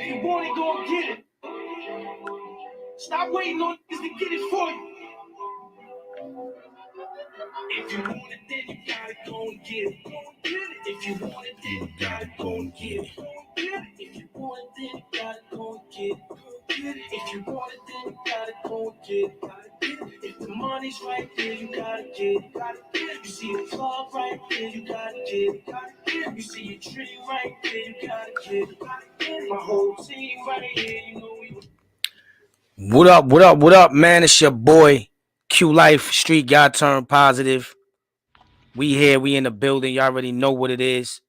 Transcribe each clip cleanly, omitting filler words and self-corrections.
If you want it, go and get it. Stop waiting on niggas to get it for you. If you want it, then you gotta go and get it. If you want it, then you gotta go and get it. If you want it, then you gotta go and get it. If you want it, then you gotta go and get it. If the money's right there, you gotta get it. You see a club right there, you gotta get it. You see a tree right there, you gotta get it. My whole team right here, you know we. What up, what up, what up, man? It's your boy, Q Life, Street Guy Turned Positive. We here, we in the building. You already know what it is.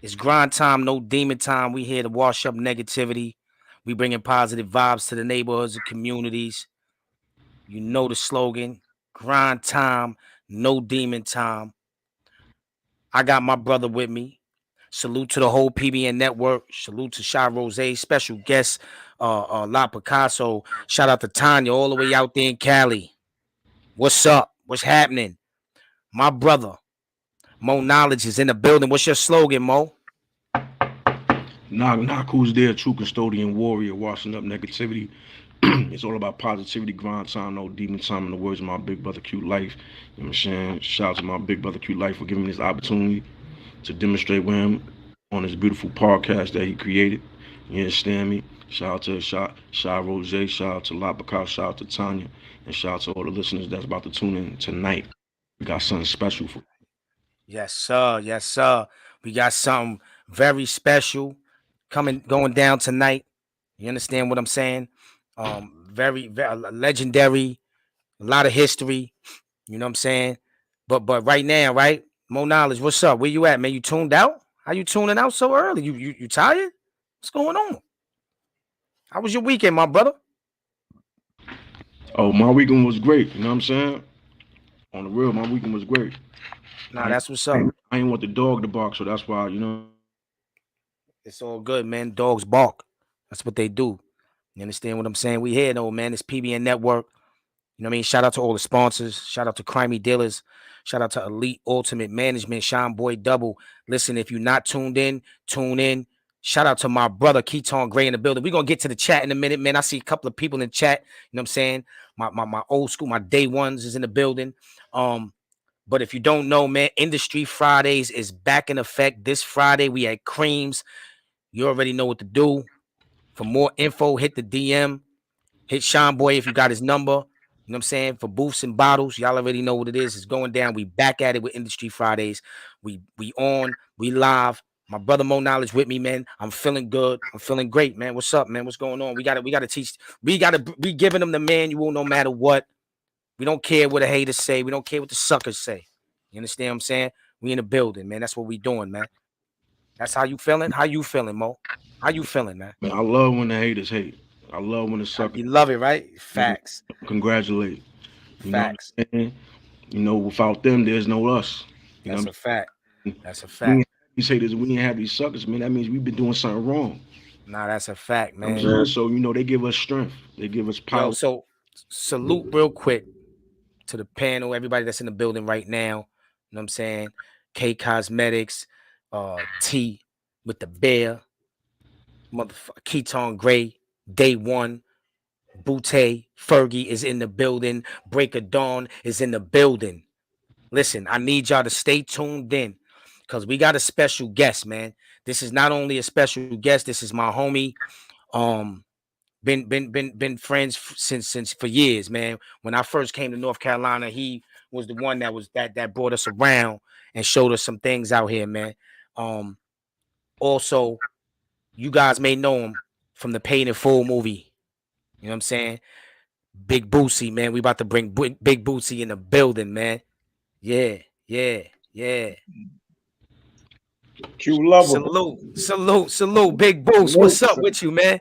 It's grind time, no demon time. We here to wash up negativity. We bringing positive vibes to the neighborhoods and communities. You know the slogan, grind time, no demon time. I got my brother with me. Salute to the whole PBN network. Salute to Shy Rose, special guest, La Picasso. Shout out to Tanya all the way out there in Cali. What's up? What's happening? My brother, Mo Knowledge is in the building. What's your slogan, Mo? Knock who's there, true custodian warrior, washing up negativity. It's all about positivity, grind time, no demon time, in the words of my big brother Q Life. You know what I'm saying? Shout out to my big brother Q Life for giving me this opportunity to demonstrate with him on this beautiful podcast that he created. You understand me? Shout out to Shy Rose, shout out to La Picasso, shout out to Tanya, and shout out to all the listeners that's about to tune in tonight. We got something special for you. Yes, sir. Yes, sir. We got something very special going down tonight. You understand what I'm saying? Very legendary, a lot of history. You know what I'm saying? But right now, right? Mo Knowledge, what's up? Where you at, man? You tuned out? How you tuning out so early? You tired? What's going on? How was your weekend, my brother? Oh, my weekend was great. You know what I'm saying? On the real, my weekend was great. Nah, that's what's up. I ain't want the dog to bark, so that's why, you know. It's all good, man. Dogs bark. That's what they do. You understand what I'm saying? We here, though, man. It's PBN Network. You know what I mean? Shout out to all the sponsors. Shout out to Crimey Dealers. Shout out to Elite Ultimate Management, Sean Boy Double. Listen, if you're not tuned in, tune in. Shout out to my brother, Keaton Gray in the building. We're going to get to the chat in a minute, man. I see a couple of people in the chat. You know what I'm saying? My old school, my day ones is in the building. But if you don't know, man, Industry Fridays is back in effect. This Friday, we had Creams. You already know what to do. For more info, hit the DM. Hit Sean Boy if you got his number. You know what I'm saying? For booths and bottles, y'all already know what it is. It's going down. We back at it with Industry Fridays. We on. We live. My brother Mo Knowledge with me, man. I'm feeling good. I'm feeling great, man. What's up, man? What's going on? We gotta teach. We giving them the manual no matter what. We don't care what the haters say. We don't care what the suckers say. You understand what I'm saying? We in the building, man. That's what we doing, man. That's how you feeling? How you feeling, Mo? How you feeling, man? Man, I love when the haters hate. I love when the suckers. You love it, right? Facts. Congratulate. You Facts. know what I'm saying? You know, without them, there's no us. You That's know a fact. That's a fact. These haters, we ain't have these suckers, man. That means we've been doing something wrong. Nah, that's a fact, man. You know what I'm saying? So, you know, they give us strength. They give us power. Yo, so salute real quick to the panel, everybody that's in the building right now. You know what I'm saying? K Cosmetics, T with the bear, motherfucker, Keaton Gray, Day One, Butte, Fergie is in the building, Break of Dawn is in the building. Listen, I need y'all to stay tuned in because we got a special guest, man. This is not only a special guest, this is my homie. Been friends since for years, man. When I first came to North Carolina, he was the one that brought us around and showed us some things out here, man. Also, you guys may know him from the Paid in Full movie. You know what I'm saying? Big BOOTSIE, man. We about to bring Big BOOTSIE in the building, man. Yeah. Q Lover. Salute, Big Boost. What's up with you, man?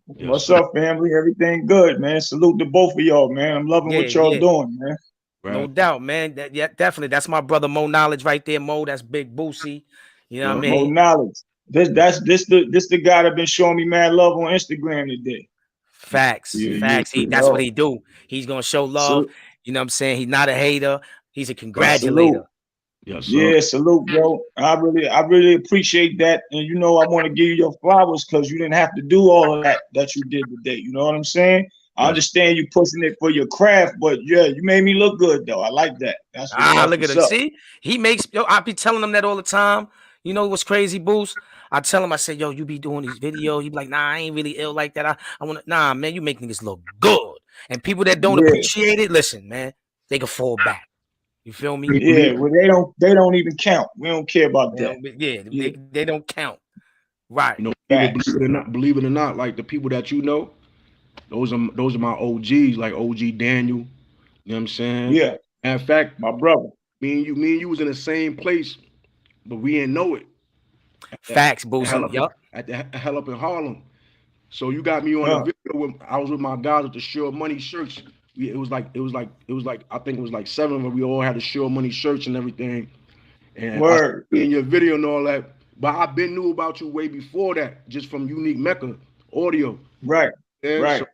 What's up, family? Everything good, man. Salute to both of y'all, man. I'm loving what y'all doing, man. Right. No doubt, man. Definitely. That's my brother Mo Knowledge right there, Mo. That's Big BOOTSIE. You know what I mean? Mo Knowledge. This the guy that been showing me mad love on Instagram today. Facts. That's what he do. He's gonna show love. You know what I'm saying? He's not a hater. He's a congratulator. Yes, sir. Yeah, salute, bro. I really appreciate that. And you know, I want to give you your flowers because you didn't have to do all of that you did today. You know what I'm saying? I Yes. understand you pushing it for your craft, but yeah, you made me look good though. I like that. That's Look at what's him. up. See, he makes. Yo, I be telling him that all the time. You know what's crazy, Boost? I tell him, I say, yo, you be doing these videos. He be like, nah, I ain't really ill like that. I want to, nah, man, you make niggas look good. And people that don't Yeah, appreciate it, listen, man, they can fall back. You feel me? yeah. Well, they don't even count. We don't care about that. Yeah, Yeah, they don't count. Right. You know, even facts. believe it or not, like the people that you know, those are my OGs, like OG Daniel. You know what I'm saying? Yeah, And in fact, my brother. me and you was in the same place, but we didn't know it. At Facts, the Boost. hell up in, Yup. at the hell up in Harlem. So you got me on the Huh. video when I was with my guys with the Sure Money shirts. It was like I think it was like seven of us. We all had the Sure Money shirts and everything. And I Word. see in your video and all that. But I been knew about you way before that, just from Unique Mecca audio. Right. Yeah. Right. So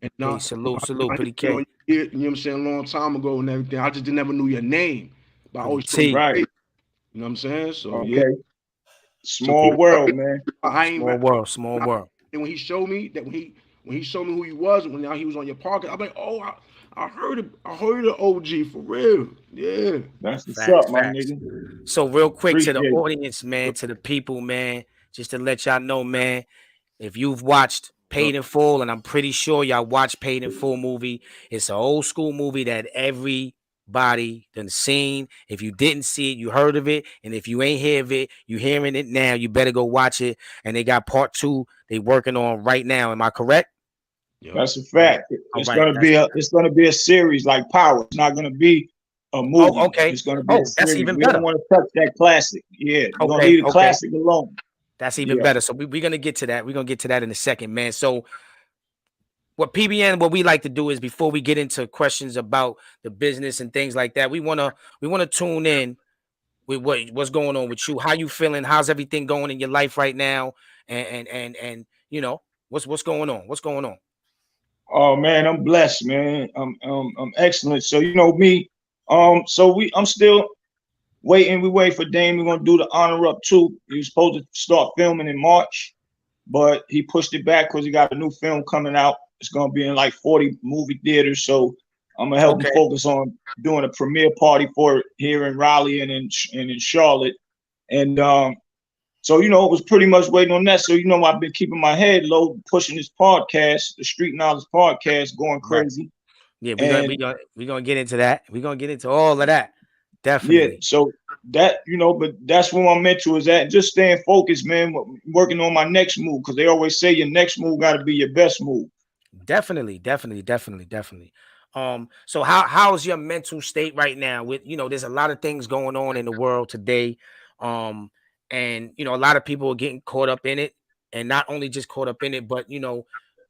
and Hey, now salute, I pretty you know, K. you know what I'm saying, a long time ago and everything. I just never knew your name. But I Pretty always saw your T. Right. face. You know what I'm saying? So yeah. Okay. So Small world, man. I ain't Small world, small world. and when he showed me that when he showed me who he was when now he was on your podcast, I'm like, oh, I heard it. I heard the OG for real. Yeah. That's what's up, Facts, my facts. nigga. So real quick to Appreciate the it. audience, man, to the people, man, just to let y'all know, man, if you've watched Paid in Full, and I'm pretty sure y'all watched Paid in Full movie, it's an old school movie that everybody done seen. If you didn't see it, you heard of it, and if you ain't hear of it, you hearing it now. You better go watch it. And they got part 2 they working on right now. Am I correct? Yep. That's a All right, fact. all It's right. gonna be a series like Power. It's not gonna be a movie. Okay. It's gonna be a Oh, that's series. even We don't better. want to touch that classic. Yeah, we're gonna Okay, leave the okay. classic alone. That's even Yeah. better. So we're gonna get to that. We're gonna get to that in a second, man. So what we like to do is before we get into questions about the business and things like that, we wanna tune in with what's going on with you. How you feeling? How's everything going in your life right now? And you know, what's going on? What's going on? Oh man, I'm blessed, man. I'm excellent. So you know me. I'm still waiting. We wait for Dame. We're gonna do the honor up too. He was supposed to start filming in March, but he pushed it back because he got a new film coming out. It's gonna be in like 40 movie theaters. So I'm gonna help him Okay. focus on doing a premiere party for it here in Raleigh and in Charlotte. And so you know, it was pretty much waiting on that. So you know, I've been keeping my head low, pushing this podcast, the Street Knowledge podcast, going Right. crazy. Yeah, And we're gonna get into that. We're gonna get into all of that. yeah, Definitely. so that but that's where my mentor is at. Just staying focused, man. Working on my next move because they always say your next move got to be your best move. Definitely. So how's your mental state right now? With there's a lot of things going on in the world today. Um, and a lot of people are getting caught up in it, and not only just caught up in it, but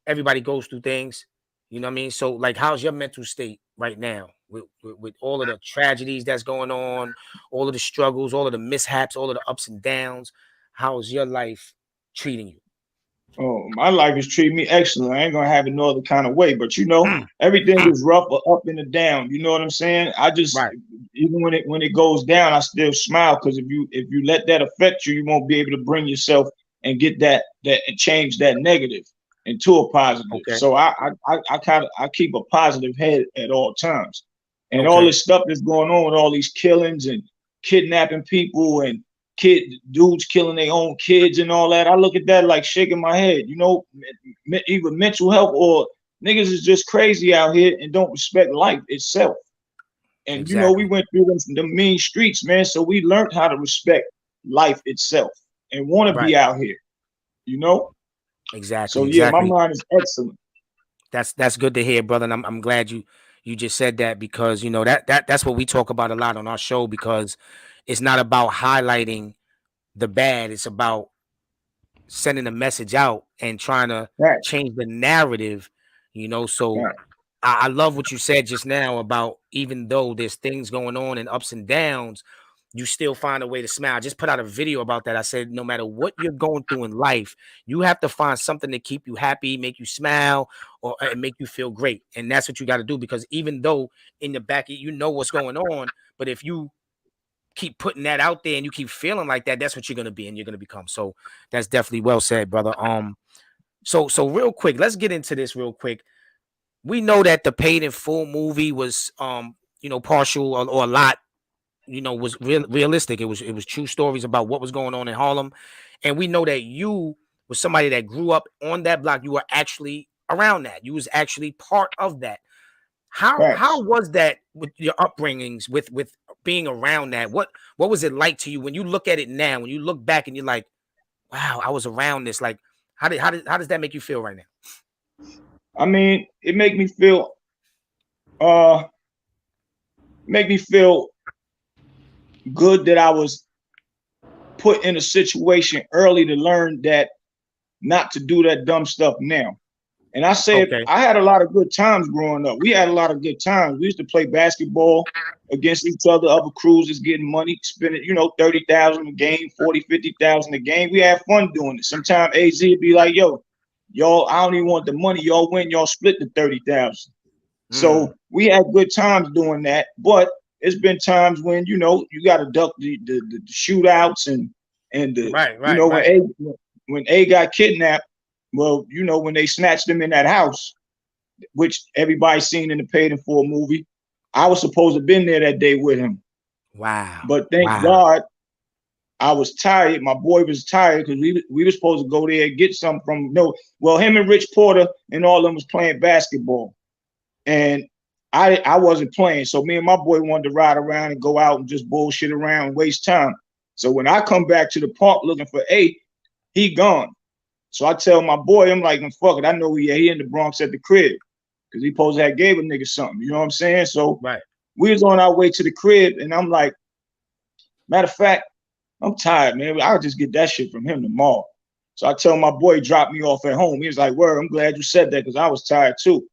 everybody goes through things. You know what I mean? So like, how's your mental state right now with all of the tragedies that's going on, all of the struggles, all of the mishaps, all of the ups and downs? How's your life treating you? Oh, my life is treating me excellent. I ain't gonna have it no other kind of way. But you know, Mm, everything mm. is rough or up and a down. You know what I'm saying? I just Right. even when it goes down, I still smile because if you let that affect you, you won't be able to bring yourself and get that and change that negative into a positive. Okay. So I kind of I keep a positive head at all times. And all Okay. this stuff that's going on with all these killings and kidnapping people and dudes killing their own kids and all that. I look at that like shaking my head. You know, either mental health or niggas is just crazy out here and don't respect life itself. And you know, we Exactly. went through the mean streets, man. So we learned how to respect life itself and want to Right. be out here. You know. Exactly. So yeah, my Exactly. mind is excellent. That's good to hear, brother. And I'm glad you just said that, because that's what we talk about a lot on our show, because it's not about highlighting the bad. It's about sending a message out and trying to Right, change the narrative. So right. I love what you said just now about, even though there's things going on and ups and downs, you still find a way to smile. I just put out a video about that. I said, no matter what you're going through in life, you have to find something to keep you happy, make you smile, or and make you feel great. And that's what you got to do, because even though in the back, what's going on, but if you keep putting that out there and you keep feeling like that, that's what you're gonna be and you're gonna become. So that's definitely well said, brother. So real quick, let's get into this real quick. We know that the Paid in Full movie was partial or a lot, was realistic. It was true stories about what was going on in Harlem. And we know that you was somebody that grew up on that block. You were actually around that. You was actually part of that. How was that with your upbringings, with being around that? What was it like to you when you look at it now, when you look back and you're like, wow, I was around this? Like, how does that make you feel right now? I mean, it make me feel good that I was put in a situation early to learn that not to do that dumb stuff now. And I said, okay, I had a lot of good times growing up. We had a lot of good times. We used to play basketball against each other, other crews is getting money, spending, $30,000 a game, 40, 50,000 a game. We had fun doing it. Sometimes AZ would be like, yo, y'all, I don't even want the money. Y'all win, y'all split the 30,000. So we had good times doing that. But it's been times when, you got to duck the shootouts and when A got kidnapped, well, when they snatched him in that house, which everybody's seen in the Paid in Full movie, I was supposed to have been there that day with him. Wow. But thank God I was tired. My boy was tired because we were supposed to go there and get something from him and Rich Porter and all of them was playing basketball. And I wasn't playing. So me and my boy wanted to ride around and go out and just bullshit around and waste time. So when I come back to the park looking for A, he gone. So I tell my boy, I'm like, fuck it. I know he in the Bronx at the crib because he supposed to have gave a nigga something. You know what I'm saying? So we was on our way to the crib and I'm like, matter of fact, I'm tired, man. I'll just get that shit from him tomorrow. So I tell my boy, drop me off at home. He was like, word, I'm glad you said that because I was tired too.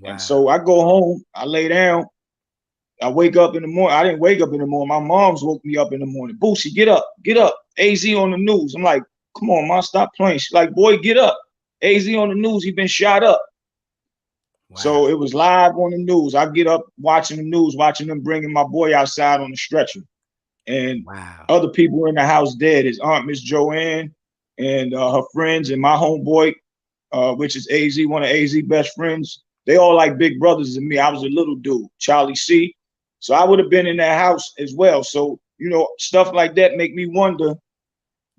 Wow. And so I go home, I lay down, I wake up in the morning. I didn't wake up in the morning. My mom's woke me up in the morning. Bootsy, get up. AZ on the news. I'm like, come on, mom, stop playing. She's like, boy, get up. AZ on the news. He been shot up. Wow. So it was live on the news. I get up watching the news, watching them bringing my boy outside on the stretcher. And other people in the house dead. His aunt, Miss Joanne, and her friends, and my homeboy, which is AZ, one of AZ's best friends. They all like big brothers to me. I was a little dude, Charlie C. So I would have been in that house as well. So, stuff like that make me wonder,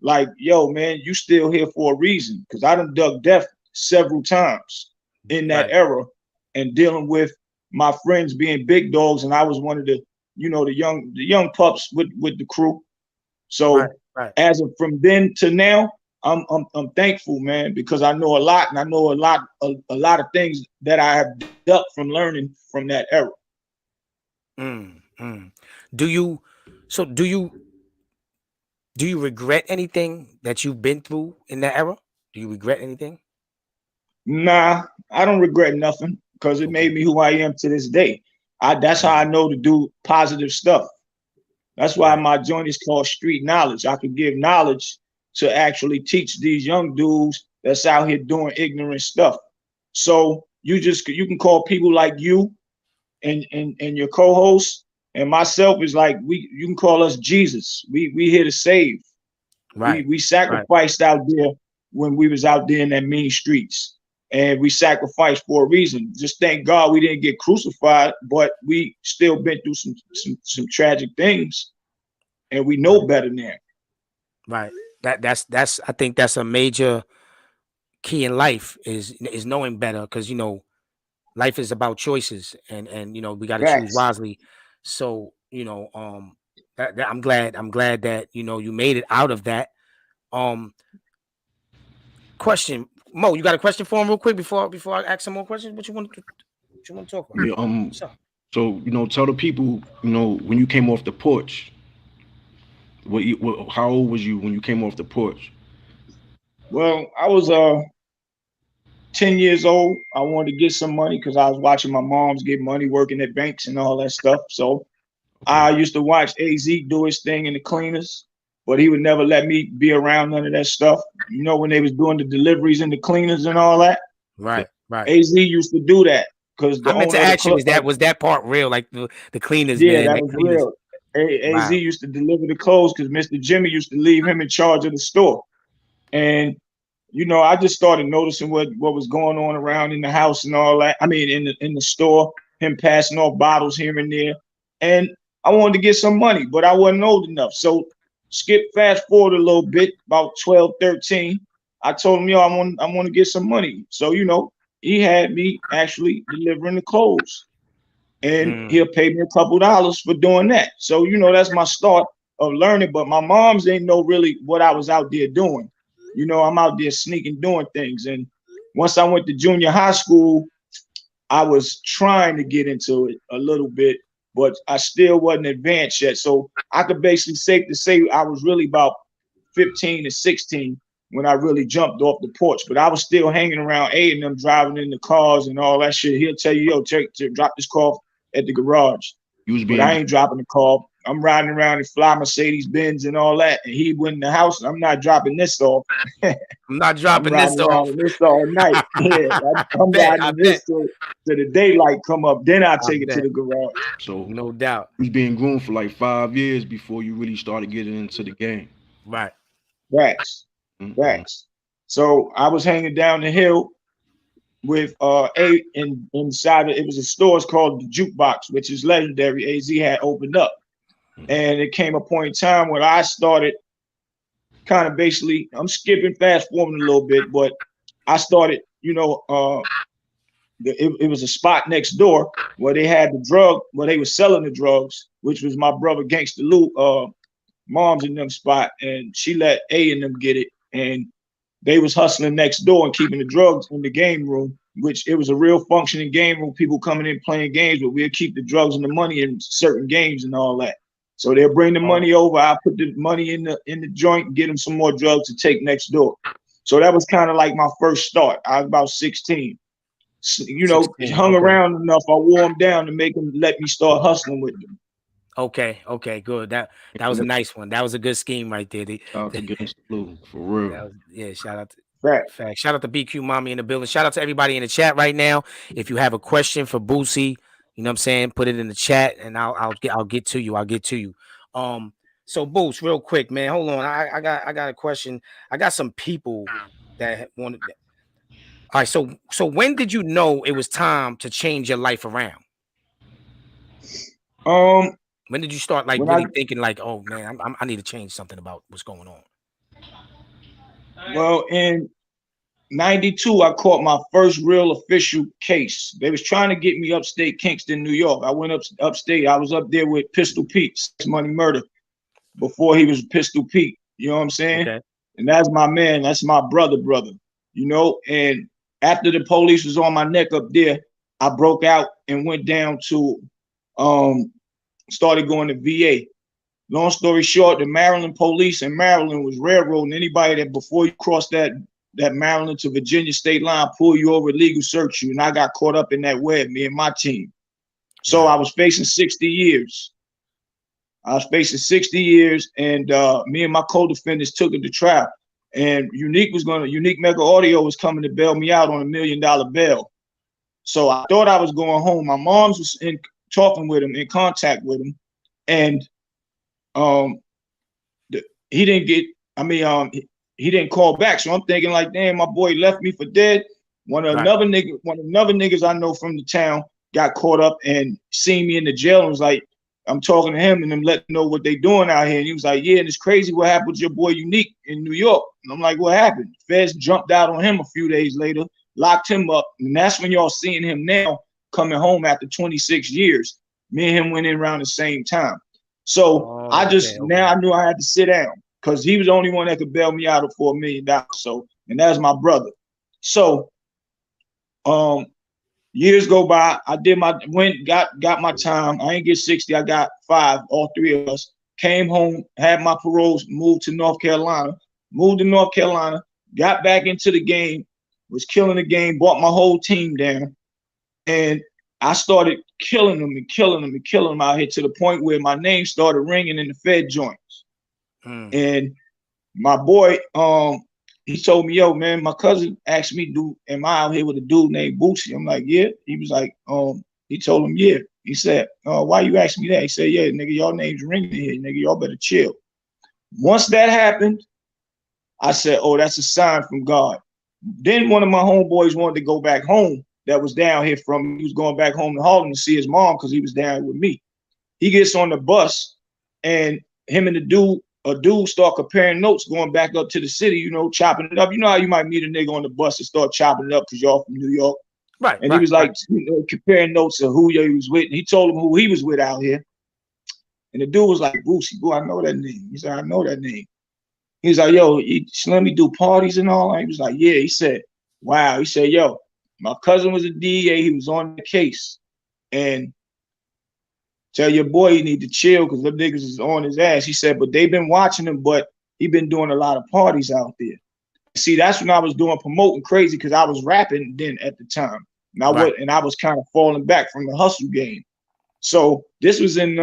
like, yo, man, you still here for a reason. Because I done dug death several times in that era and dealing with my friends being big dogs. And I was one of the, the young pups with the crew. So as of from then to now, I'm thankful, man, because I know a lot, and I know a lot of things that I have ducked from learning from that era. Do you regret anything that you've been through in that era? Do you regret anything? Nah, I don't regret nothing because it made me who I am to this day. That's how I know to do positive stuff. That's why my joint is called Street Knowledge. I could give knowledge to actually teach these young dudes that's out here doing ignorant stuff. So you can call people like you and your co-host and myself is like, you can call us Jesus. We here to save. We sacrificed out there when we was out there in that mean streets, and we sacrificed for a reason. Just thank God we didn't get crucified, but we still been through some tragic things, and we know better now. Right. That's I think that's a major key in life is knowing better, because life is about choices, and we got to choose wisely. So I'm glad that you made it out of that. Question, Mo, you got a question for him real quick before I ask some more questions? What you want to talk about? Yeah, so tell the people, when you came off the porch, how old was you when you came off the porch? Well, I was 10 years old. I wanted to get some money because I was watching my moms get money working at banks and all that stuff. So I used to watch AZ do his thing in the cleaners, but he would never let me be around none of that stuff. When they was doing the deliveries in the cleaners and all that. Right. AZ used to do that because I meant to ask you, was that part real? Like the cleaners, yeah, man, that was real. AZ Wow. used to deliver the clothes because Mr. Jimmy used to leave him in charge of the store. And you know, I just started noticing what was going on around in the house and all that. I mean, in the store, him passing off bottles here and there. And I wanted to get some money, but I wasn't old enough. So fast forward a little bit, about 12, 13. I told him, yo, I want to get some money. So, you know, he had me actually delivering the clothes. And he'll pay me a couple dollars for doing that. So, you know, that's my start of learning. But my mom's didn't know really what I was out there doing. You know, I'm out there sneaking doing things. And once I went to junior high school, I was trying to get into it a little bit, but I still wasn't advanced yet. So I could basically safe to say I was really about 15 to 16 when I really jumped off the porch. But I was still hanging around A and them, driving in the cars and all that shit. He'll tell you, yo, drop this car at the garage. But I ain't dropping the car. I'm riding around and fly Mercedes Benz and all that. And he went in the house. I'm not dropping this off. I'm not dropping this off. This all night. Yeah, I'm riding this till the daylight come up. Then I take it to the garage. So no doubt. You was being groomed for like 5 years before you really started getting into the game. Right. Facts. Facts. So I was hanging down the hill with inside it was a store called the Jukebox, which is legendary. AZ had opened up. And it came a point in time where I started kind of basically, I'm skipping fast forwarding a little bit, but I started, you know, it was a spot next door where they had where they were selling the drugs, which was my brother Gangsta Lou, mom's in them spot, and she let A and them get it. And they was hustling next door and keeping the drugs in the game room, which it was a real functioning game room, people coming in playing games, but we'll keep the drugs and the money in certain games and all that. So they'll bring the money over. I'll put the money in the joint and get them some more drugs to take next door. So that was kind of like my first start. I was about 16. You know, 16, hung around enough. I wore them down to make them let me start hustling with them. Okay, good. That was a nice one. That was a good scheme right there. Shout out to Gangsta Lou, for real. Shout out to Fact. Shout out to BQ Mommy in the building. Shout out to everybody in the chat right now. If you have a question for Bootsy, you know what I'm saying, put it in the chat and I'll get to you. So Boots, real quick, man. Hold on. I got a question. I got some people that wanted that. All right, so when did you know it was time to change your life around? When did you start like really thinking like, oh man, I need to change something about what's going on? Well, in 92, I caught my first real official case. They was trying to get me upstate Kingston, New York. I went upstate. I was up there with Pistol Pete, Sex Money Murder, before he was Pistol Pete. You know what I'm saying? Okay. And that's my man. That's my brother. You know, and after the police was on my neck up there, I broke out and went down to, started going to VA. Long story short, the Maryland police in Maryland was railroading anybody that before you cross that Maryland to Virginia state line, pull you over, legal search you. And I got caught up in that web, me and my team. So I was facing 60 years. And me and my co-defendants took it to trial. And Unique Mega Audio was coming to bail me out on $1 million bail. So I thought I was going home. My mom's was in contact with him. And he didn't call back. So I'm thinking like, damn, my boy left me for dead. One of another niggas I know from the town got caught up and seen me in the jail and was like, I'm talking to him and them letting know what they doing out here. And he was like, yeah, and it's crazy what happened to your boy Unique in New York. And I'm like, what happened? Feds jumped out on him a few days later, locked him up. And that's when y'all seeing him now coming home after 26 years. Me and him went in around the same time. So now I knew I had to sit down because he was the only one that could bail me out for $1 million. So, and that's my brother. So, years go by. I did got my time. I ain't get 60. I got 5. All 3 of us came home, had my paroles, moved to North Carolina. Got back into the game, was killing the game, brought my whole team down, and I started killing them out here to the point where my name started ringing in the Fed joints. And my boy, he told me, yo, man, my cousin asked me, am I out here with a dude named BOOTSIE? I'm like, yeah. He was like, he told him, yeah. He said, why you asking me that? He said, yeah, nigga, y'all names ringing here, nigga. Y'all better chill. Once that happened, I said, oh, that's a sign from God. Then one of my homeboys wanted to go back home that was down here from, he was going back home to Harlem to see his mom because he was down with me. He gets on the bus and him and a dude start comparing notes going back up to the city, you know, chopping it up. You know how you might meet a nigga on the bus and start chopping it up because y'all from New York. Right. And he was like, you know, comparing notes of who he was with. And he told him who he was with out here. And the dude was like, Bootsie, boy, I know that name. He said, I know that name. He was like, yo, Slimmy do parties and all? He was like, yeah. He said, wow. He said, yo, my cousin was a DEA. He was on the case. And tell your boy he need to chill because them niggas is on his ass. He said, but they've been watching him, but he been doing a lot of parties out there. See, that's when I was doing promoting crazy because I was rapping then at the time. And I was kind of falling back from the hustle game. So this was in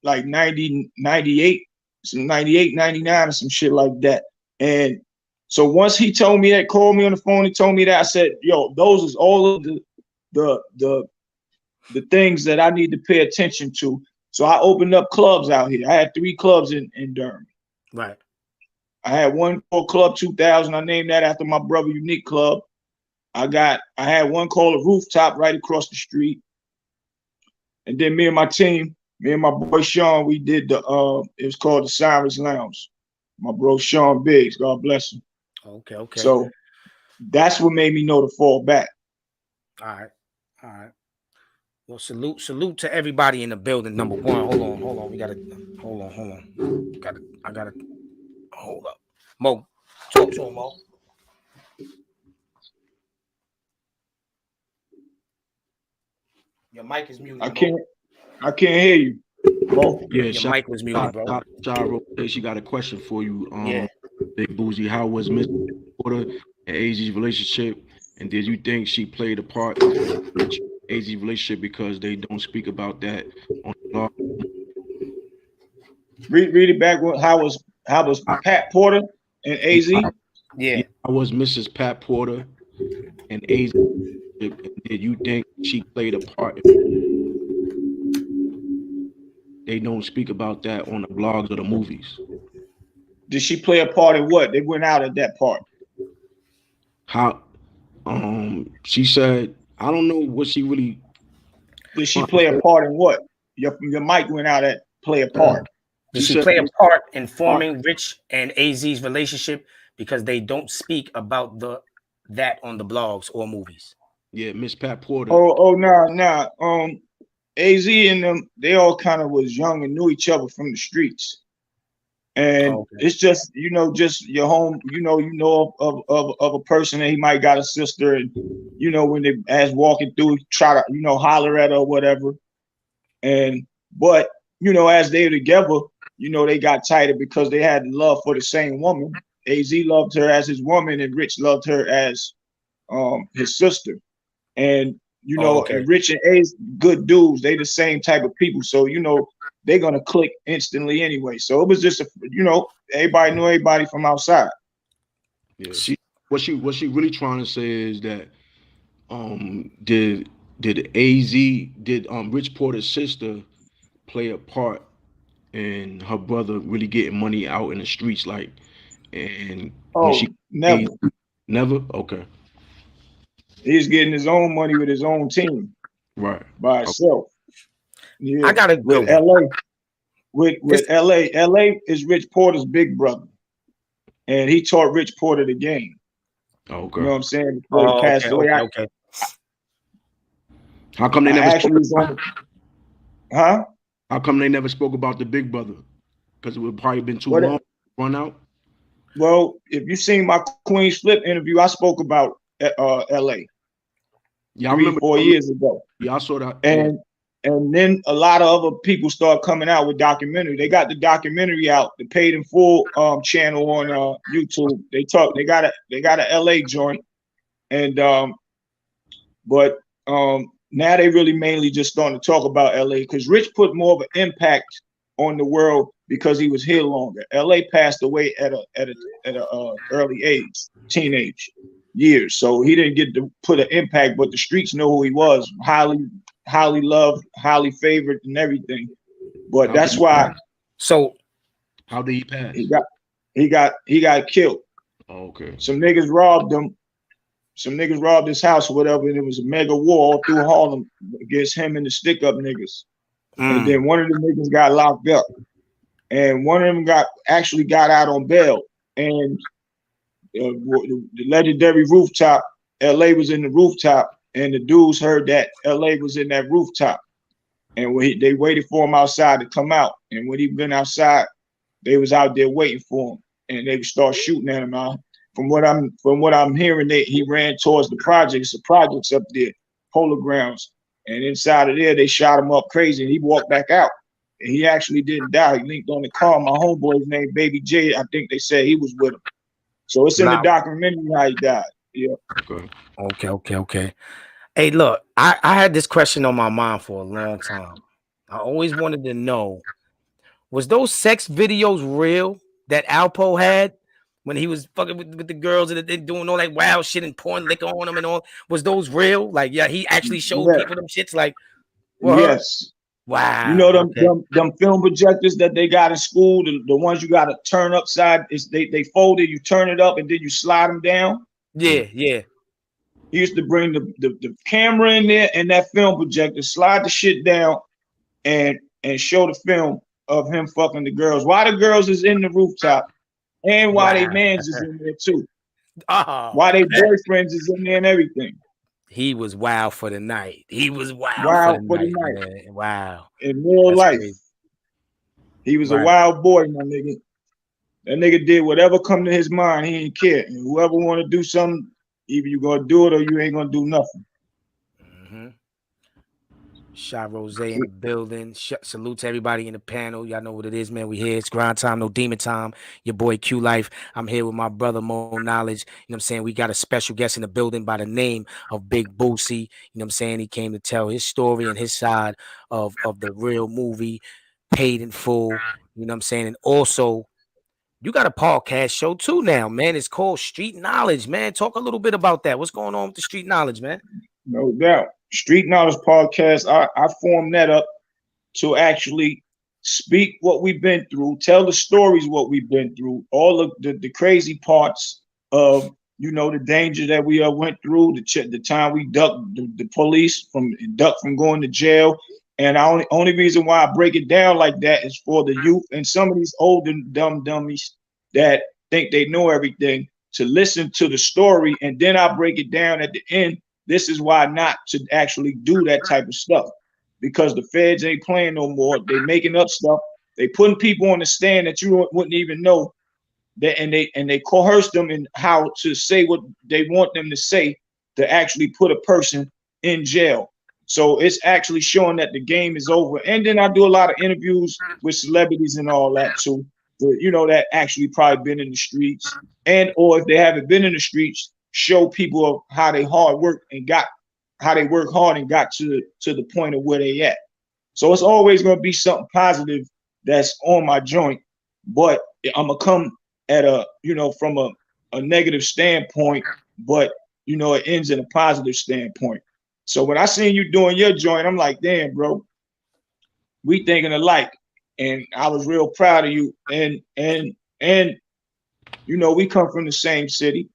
like 98, some 98, 99 or some shit like that. And so once he told me that, called me on the phone, he told me that, I said, yo, those is all of the things that I need to pay attention to. So I opened up clubs out here. I had 3 clubs in Durham. Right. I had one called Club 2000. I named that after my brother Unique Club. I had one called a Rooftop right across the street. And then me and my team, me and my boy Sean, we did it was called the Cyrus Lounge. My bro Sean Biggs, God bless him. Okay, okay. So that's what made me know to fall back. All right. Well, salute to everybody in the building. Number one, hold on. Hold on. I gotta hold up. Mo, talk to him, Mo. Your mic is muted. I can't hear you. Mo. Yeah, your mic was muted, bro. She got a question for you. Yeah. Big Boosie, how was Miss Porter and AZ's relationship? And did you think she played a part in AZ's relationship because they don't speak about that on the blog? Read it back. How was Pat Porter and AZ? Yeah. How was Mrs. Pat Porter and AZ? Did you think she played a part? They don't speak about that on the blogs or the movies. Did she play a part in what? They went out at that part. How? She said, I don't know what she really. Did she play a part in what? Your mic went out at play a part. Did she play a part in forming Rich and AZ's relationship because they don't speak about that on the blogs or movies? Yeah, Miss Pat Porter. Nah. AZ and them, they all kind of was young and knew each other from the streets. And it's just, just your home, of a person that he might got a sister, and when they as walking through, try to, holler at her or whatever. But as they were together, they got tighter because they had love for the same woman. AZ loved her as his woman, and Rich loved her as his sister. And and Rich and A's good dudes. They the same type of people, so they're gonna click instantly anyway. So it was just everybody knew everybody from outside. Yeah. What she really trying to say is that did Rich Porter's sister play a part in her brother really getting money out in the streets, never? Okay. He's getting his own money with his own team, right, by himself. Yeah, I gotta go. With LA. LA is Rich Porter's big brother, and he taught Rich Porter the game. Okay, you know what I'm saying? Before he passed away. Okay. How come they never spoke? Huh? How come they never spoke about the big brother? Because it would probably been too long to run out. Well, if you seen my Queen's Flip interview, I spoke about LA. Yeah, I remember 4 years ago. Yeah, I saw that. And then a lot of other people start coming out with documentary. They got the documentary out, the Paid in Full channel on YouTube. They got a LA joint, and but now they really mainly just starting to talk about LA because Rich put more of an impact on the world because he was here longer. LA passed away at a early age, teenage years, so he didn't get to put an impact, but the streets know who he was. Highly highly loved, highly favored, and everything. But How that's did he why pass? So How did he pass? he got killed. Oh, okay. Some niggas robbed him. Some niggas robbed his house or whatever, and it was a mega war all through Harlem against him and the stick up niggas. And then one of the niggas got locked up, and one of them actually got out on bail. And the legendary rooftop, LA was in the rooftop, and the dudes heard that LA was in that rooftop, and they waited for him outside to come out. And when he been outside, they was out there waiting for him, and they start shooting at him. From what I'm hearing, he ran towards the projects up there, Polar Grounds, and inside of there they shot him up crazy, and he walked back out, and he actually didn't die. He linked on the car. My homeboy's name Baby J. I think they said he was with him. So it's in the documentary how he died. Yeah. Okay. Hey, look, I had this question on my mind for a long time. I always wanted to know, was those sex videos real that Alpo had when he was fucking with the girls and doing all that wild shit and pouring liquor on them and all? Was those real? Like, yeah, he actually showed people them shits like, well, yes. Wow. You know them film projectors that they got in school, the ones you got to turn upside, they fold it, you turn it up and then you slide them down. Yeah. He used to bring the camera in there and that film projector, slide the shit down and show the film of him fucking the girls. Why the girls is in the rooftop and why they mans is in there too. Why they boyfriends is in there and everything. He was wild for the night. He was wild for the night. Man. Wow. In real life. Crazy. He was a wild boy, my nigga. That nigga did whatever come to his mind. He ain't care. And whoever want to do something, either you gonna do it or you ain't gonna do nothing. Shot Rose in the building. Salute to everybody in the panel. Y'all know what it is, man. We here. It's grind time, no demon time. Your boy Q Life. I'm here with my brother Mo Knowledge. You know what I'm saying? We got a special guest in the building by the name of Big BOOTSIE. You know what I'm saying? He came to tell his story and his side of the real movie, Paid in Full. You know what I'm saying? And also, you got a podcast show too now, man. It's called Street Knowledge, man. Talk a little bit about that. What's going on with the Street Knowledge, man? No doubt. Street Knowledge Podcast, I formed that up to actually speak what we've been through, tell the stories what we've been through, all of the crazy parts of, you know, the danger that we went through, the time we ducked the police from going to jail. And the only reason why I break it down like that is for the youth and some of these older dumb dummies that think they know everything to listen to the story, and then I break it down at the end. This is why not to actually do that type of stuff, because the feds ain't playing no more. They making up stuff. They putting people on the stand that you wouldn't even know that, and they coerce them in how to say what they want them to say to actually put a person in jail. So it's actually showing that the game is over. And then I do a lot of interviews with celebrities and all that too, you know, that actually probably been in the streets, and or if they haven't been in the streets, show people of how they work hard and got to the point of where they at. So it's always going to be something positive that's on my joint, but I'm gonna come at from a negative standpoint, but you know, it ends in a positive standpoint. So when I seen you doing your joint, I'm like, damn, bro, we thinking alike, and I was real proud of you. And you know, we come from the same city.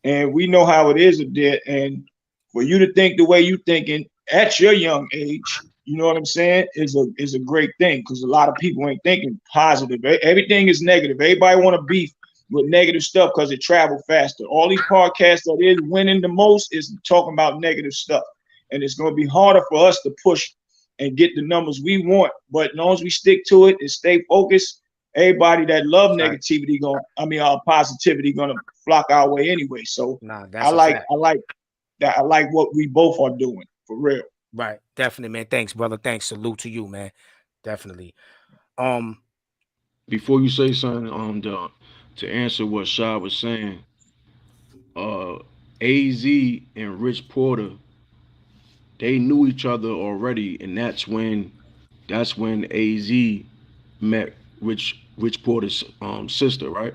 And we know how it is up there. And for you to think the way you thinking at your young age, you know what I'm saying, is a great thing, because a lot of people ain't thinking positive. Everything is negative. Everybody want to beef with negative stuff because it travel faster. All these podcasts that is winning the most is talking about negative stuff. And it's going to be harder for us to push and get the numbers we want. But as long as we stick to it and stay focused, everybody that love negativity positivity gonna flock our way anyway. So I like what we both are doing, for real. Right, definitely, man. Thanks, brother. Thanks. Salute to you, man. Definitely. Before you say something, to answer what Shah was saying, AZ and Rich Porter, they knew each other already, and that's when AZ met Rich Porter's sister, right?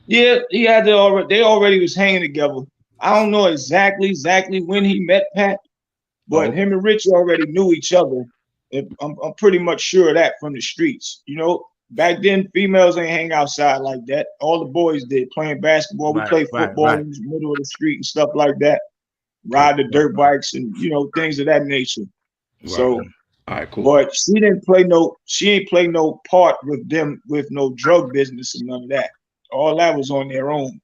Yeah, he had they already was hanging together. I don't know exactly when he met Pat, But him and Rich already knew each other. I'm pretty much sure of that from the streets. You know, back then females ain't hang outside like that. All the boys did, playing basketball. We played football in the middle of the street and stuff like that. Ride the dirt bikes and, you know, things of that nature. So, all right, cool. But she ain't play no part with them with no drug business and none of that. All that was on their own.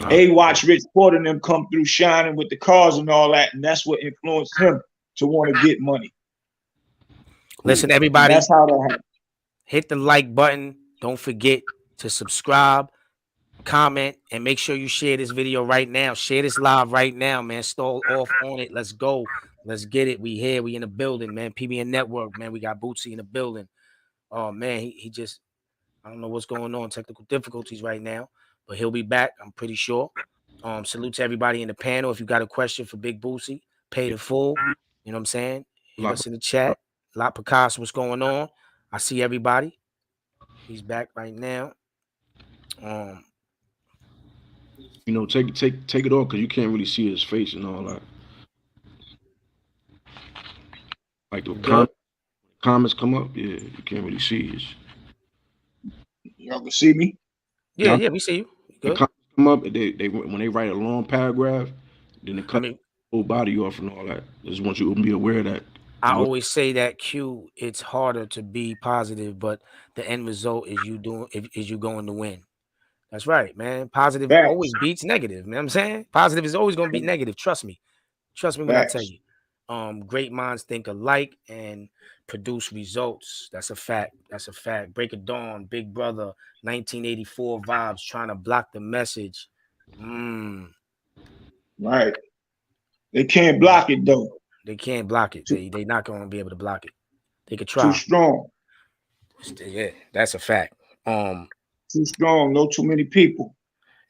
They watched Rich Porter and them come through shining with the cars and all that, and that's what influenced him to want to get money. Listen, everybody, and that's how that happened. Hit the like button. Don't forget to subscribe, comment, and make sure you share this video right now. Share this live right now, man. Stall off on it. Let's go. Let's get it. We here. We in the building, man. PBN Network, man. We got BOOTSIE in the building. Oh, man. He just, I don't know what's going on. Technical difficulties right now. But he'll be back, I'm pretty sure. Salute to everybody in the panel. If you got a question for Big BOOTSIE, pay the full. You know what I'm saying? Hit us in the chat. Lot Picasso, what's going on? I see everybody. He's back right now. You know, take it off because you can't really see his face and all that. Like the comments come up, yeah, you can't really see it. Y'all can see me? Yeah, we see you. Good. The comments come up, they when they write a long paragraph, then they cut the whole body off and all that. I just want you to be aware of that. I always say that Q, it's harder to be positive, but the end result is you going to win. That's right, man. Positive always beats negative. You know what I'm saying? Positive is always going to beat negative. Trust me. Trust me when I tell you. Great minds think alike and produce results. That's a fact. That's a fact. Break of Dawn, Big Brother, 1984 vibes, trying to block the message. Right. They can't block it though. They can't block it. They're not going to be able to block it. They could try. Too strong. Yeah, that's a fact. Too strong. No too many people.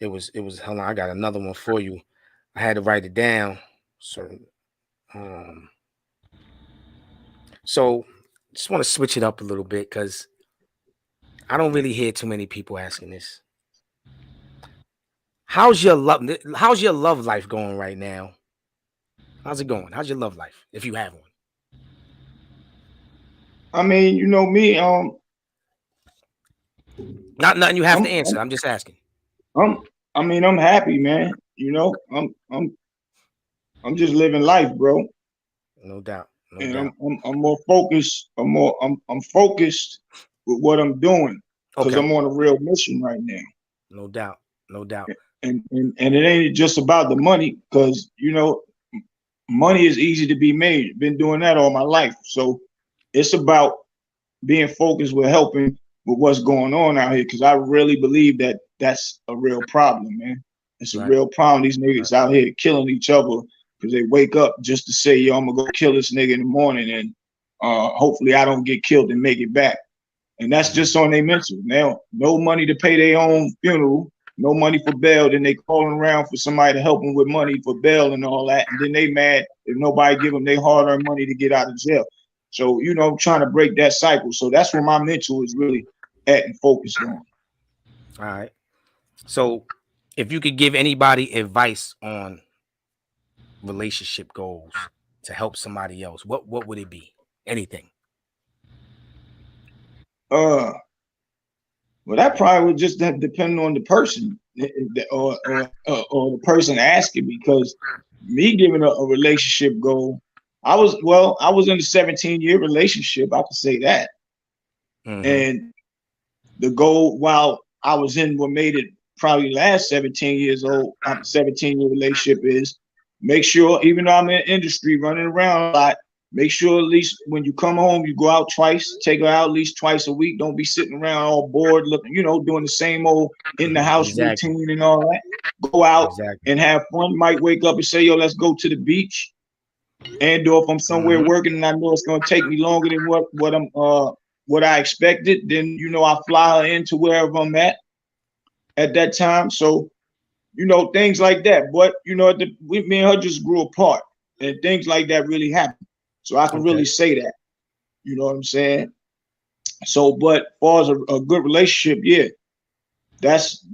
It was. Hold on, I got another one for you. I had to write it down. So just want to switch it up a little bit because I don't really hear too many people asking this. How's your love life going right now? How's it going? How's your love life, if you have one? I mean, you know me, not nothing you have to answer. I'm just asking. I mean, I'm happy, man. You know, I'm just living life, bro. No doubt. No doubt. I'm more focused. I'm focused with what I'm doing because I'm on a real mission right now. No doubt. No doubt. And it ain't just about the money because, you know, money is easy to be made. Been doing that all my life. So it's about being focused with helping with what's going on out here because I really believe that that's a real problem, man. It's a real problem. These niggas out here killing each other because they wake up just to say, yo, I'm gonna go kill this nigga in the morning and hopefully I don't get killed and make it back. And that's just on their mental. Now, no money to pay their own funeral, no money for bail, then they calling around for somebody to help them with money for bail and all that. And then they mad if nobody give them their hard-earned money to get out of jail. So, you know, I'm trying to break that cycle. So that's where my mental is really at and focused on. All right. So if you could give anybody advice on relationship goals to help somebody else, what would it be? Anything? Well, that probably would just depend on the person or the person asking, because me giving a relationship goal, I was in a 17-year relationship, I could say that. And the goal, while I was in what made it probably last 17 years old, 17-year relationship, is make sure, even though I'm in industry running around a lot, make sure at least when you come home, you go out twice, take her out at least twice a week. Don't be sitting around all bored, looking, you know, doing the same old in the house routine and all that. Go out and have fun. Might wake up and say, yo, let's go to the beach. And or if I'm somewhere working and I know it's gonna take me longer than what I expected, then, you know, I fly her into wherever I'm at that time. So, you know, things like that. But, you know, me and her just grew apart, and things like that really happened. So I can really say that. You know what I'm saying? So, but as far as a good relationship, yeah, that's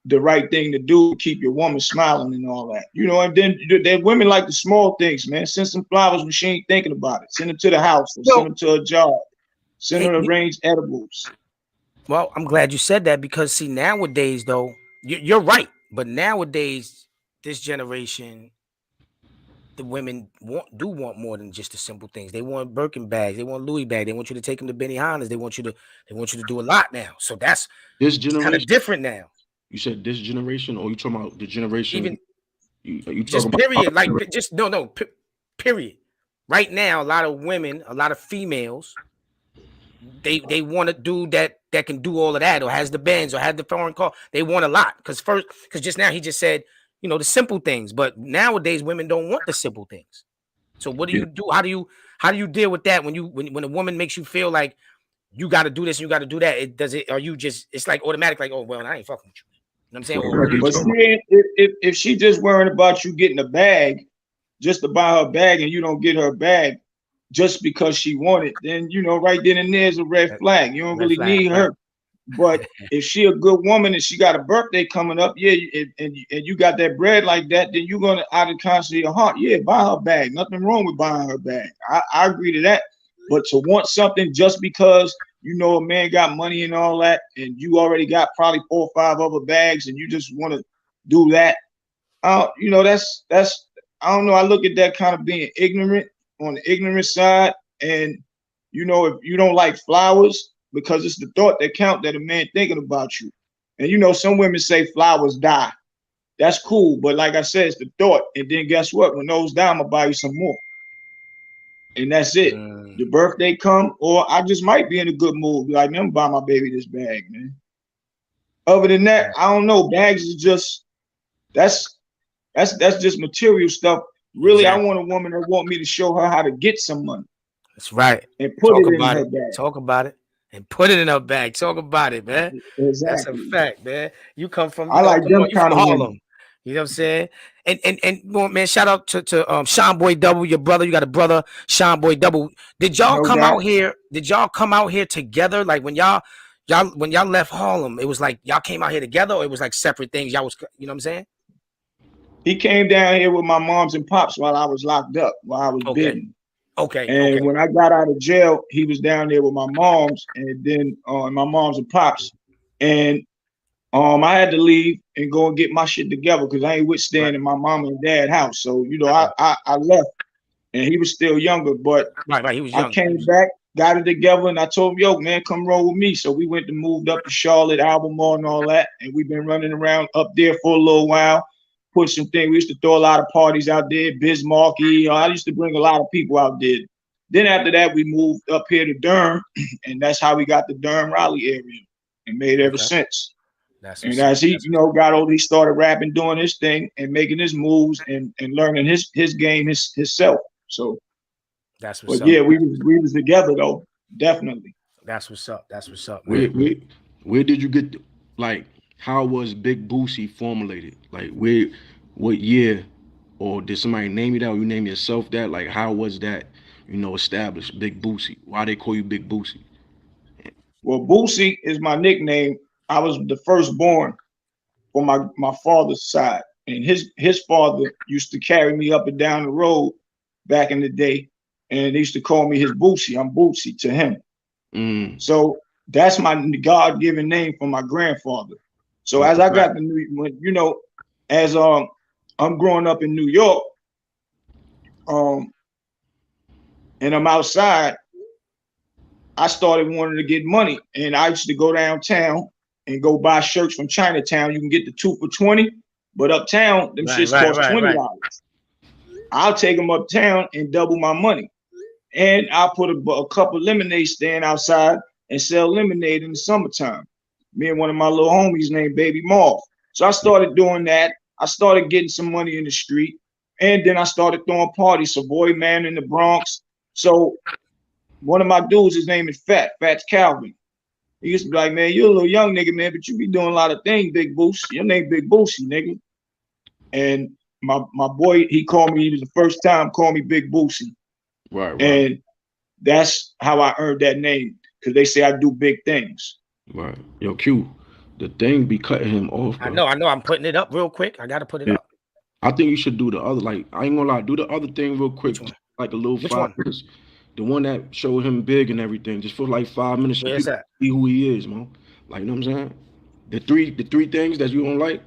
the right thing to do to keep your woman smiling and all that. You know, and then there women like the small things, man. Send some flowers when she ain't thinking about it. Send them to the house or send them to a job. Send them arranged edibles. Well, I'm glad you said that because see, nowadays though, you're right. But nowadays, this generation, the women do want more than just the simple things. They want Birkin bags, they want Louis bags, they want you to take them to Benihana's, they want you to do a lot now. So that's this generation kind of different now. You said this generation, or you talking about the generation? Even you just talking period, about like just period. Right now, a lot of women, a lot of females, they want a dude that can do all of that, or has the Benz, or has the foreign car. They want a lot because just now he just said, you know, the simple things. But nowadays, women don't want the simple things. So what do you do? How do you deal with that when a woman makes you feel like you got to do this and you got to do that? Are you just, it's like automatic, like, oh well, I ain't fucking with you. You know what I'm saying? But see, if she just worrying about you getting a bag, just to buy her bag, and you don't get her bag just because she wanted, then you know, right then and there's a red flag. You don't really need her. But if she a good woman and she got a birthday coming up, yeah, and you got that bread like that, then you're gonna, out of conscience of your heart, yeah, buy her bag. Nothing wrong with buying her bag. I agree to that. But to want something just because you know a man got money and all that, and you already got probably 4 or 5 other bags, and you just want to do that, you know, that's I don't know. I look at that kind of being ignorant, on the ignorant side. And you know, if you don't like flowers, because it's the thought that count, that a man thinking about you. And you know, some women say flowers die. That's cool, but like I said, it's the thought. And then guess what? When those die, I'm gonna buy you some more. And that's it. The birthday come, or I just might be in a good mood. Like, man, I'm buy my baby this bag, man. Other than that, I don't know. Bags is just that's just material stuff. Really, exactly. I want a woman that want me to show her how to get some money. That's right. And put it in her bag. Talk about it. And put it in her bag. Talk about it, man. Exactly. That's a fact, man. You come from, I like them kind of Harlem. women. You know what I'm saying? And man, shout out to Sean Boy Double, your brother. You got a brother, Sean Boy Double. Did y'all come out here? Did y'all come out here together? Like when y'all left Harlem, it was like y'all came out here together, or it was like separate things? Y'all was, you know what I'm saying? He came down here with my moms and pops while I was locked up, while I was bidding. Okay. And when I got out of jail, he was down there with my moms, and then my moms and pops. And I had to leave and go and get my shit together because I ain't withstanding my mom and dad house. So, you know, I left, and he was still younger, but he was young. I came back, got it together, and I told him, yo, man, come roll with me. So we went and moved up to Charlotte, Albemarle and all that. And we've been running around up there for a little while. Put some things. We used to throw a lot of parties out there, Bismarcky. I used to bring a lot of people out there. Then after that, we moved up here to Durham, and that's how we got the Durham Raleigh area, and made it ever since. And as he, you know, got older, he started rapping, doing his thing, and making his moves, and learning his game himself. So that's what's up. Yeah, we was together though, definitely. That's what's up. That's what's up. Where did you get, like, how was Big Bootsy formulated? Like, what year, or did somebody name you that, or you name yourself that? Like, how was that, you know, established, Big Bootsy? Why they call you Big Bootsy? Well, Bootsy is my nickname. I was the firstborn for my father's side, and his father used to carry me up and down the road back in the day, and they used to call me his Bootsy. I'm Bootsy to him. So that's my God-given name for my grandfather. So as I got you know, as I'm growing up in New York, and I'm outside, I started wanting to get money, and I used to go downtown and go buy shirts from Chinatown. You can get the 2 for $20, but uptown, them shits cost $20. I'll take them uptown and double my money. And I'll put a couple lemonade stand outside and sell lemonade in the summertime. Me and one of my little homies named Baby Marv. So I started doing that. I started getting some money in the street. And then I started throwing parties. Savoy Man in the Bronx. So one of my dudes, his name is Fats Calvin. He used to be like, man, you're a little young nigga, man, but you be doing a lot of things, Big Bootsy. Your name Big Bootsy, nigga. And my boy, he called me, he was the first time called me Big Bootsy. Right. And that's how I earned that name, because they say I do big things. Right. Yo, Q, The thing be cutting him off, bro. I know. I'm putting it up real quick. I gotta put it up. I think you should do the other. Like, I ain't gonna lie, do the other thing real quick, like a little 5 minutes. The one that showed him big and everything, just for like 5 minutes. Where's that? See who he is, man. Like, you know what I'm saying? The three things that you don't like.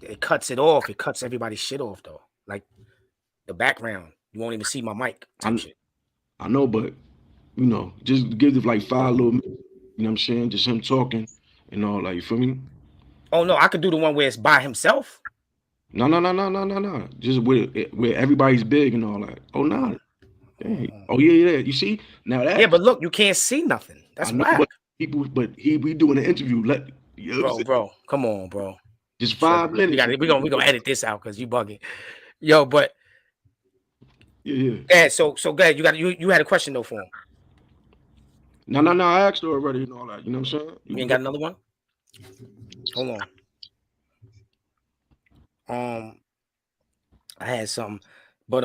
It cuts it off. It cuts everybody's shit off though. Like the background, you won't even see my mic. I know, but you know, just give it like 5 little minutes. You know what I'm saying? Just him talking and all. Like, you feel me? Oh no, I could do the one where it's by himself. No. Just where everybody's big and all that. Oh no. Dang. Oh yeah. You see now that. Yeah, but look, you can't see nothing. That's whack. But he be doing an interview. Bro, come on, bro. Just 5 minutes. We gonna edit this out because you bugging. Yo, but yeah. Yeah. So glad you had a question though for him. No. I asked her already and all that. You know what I'm saying? You ain't got another one? Hold on. I had something, but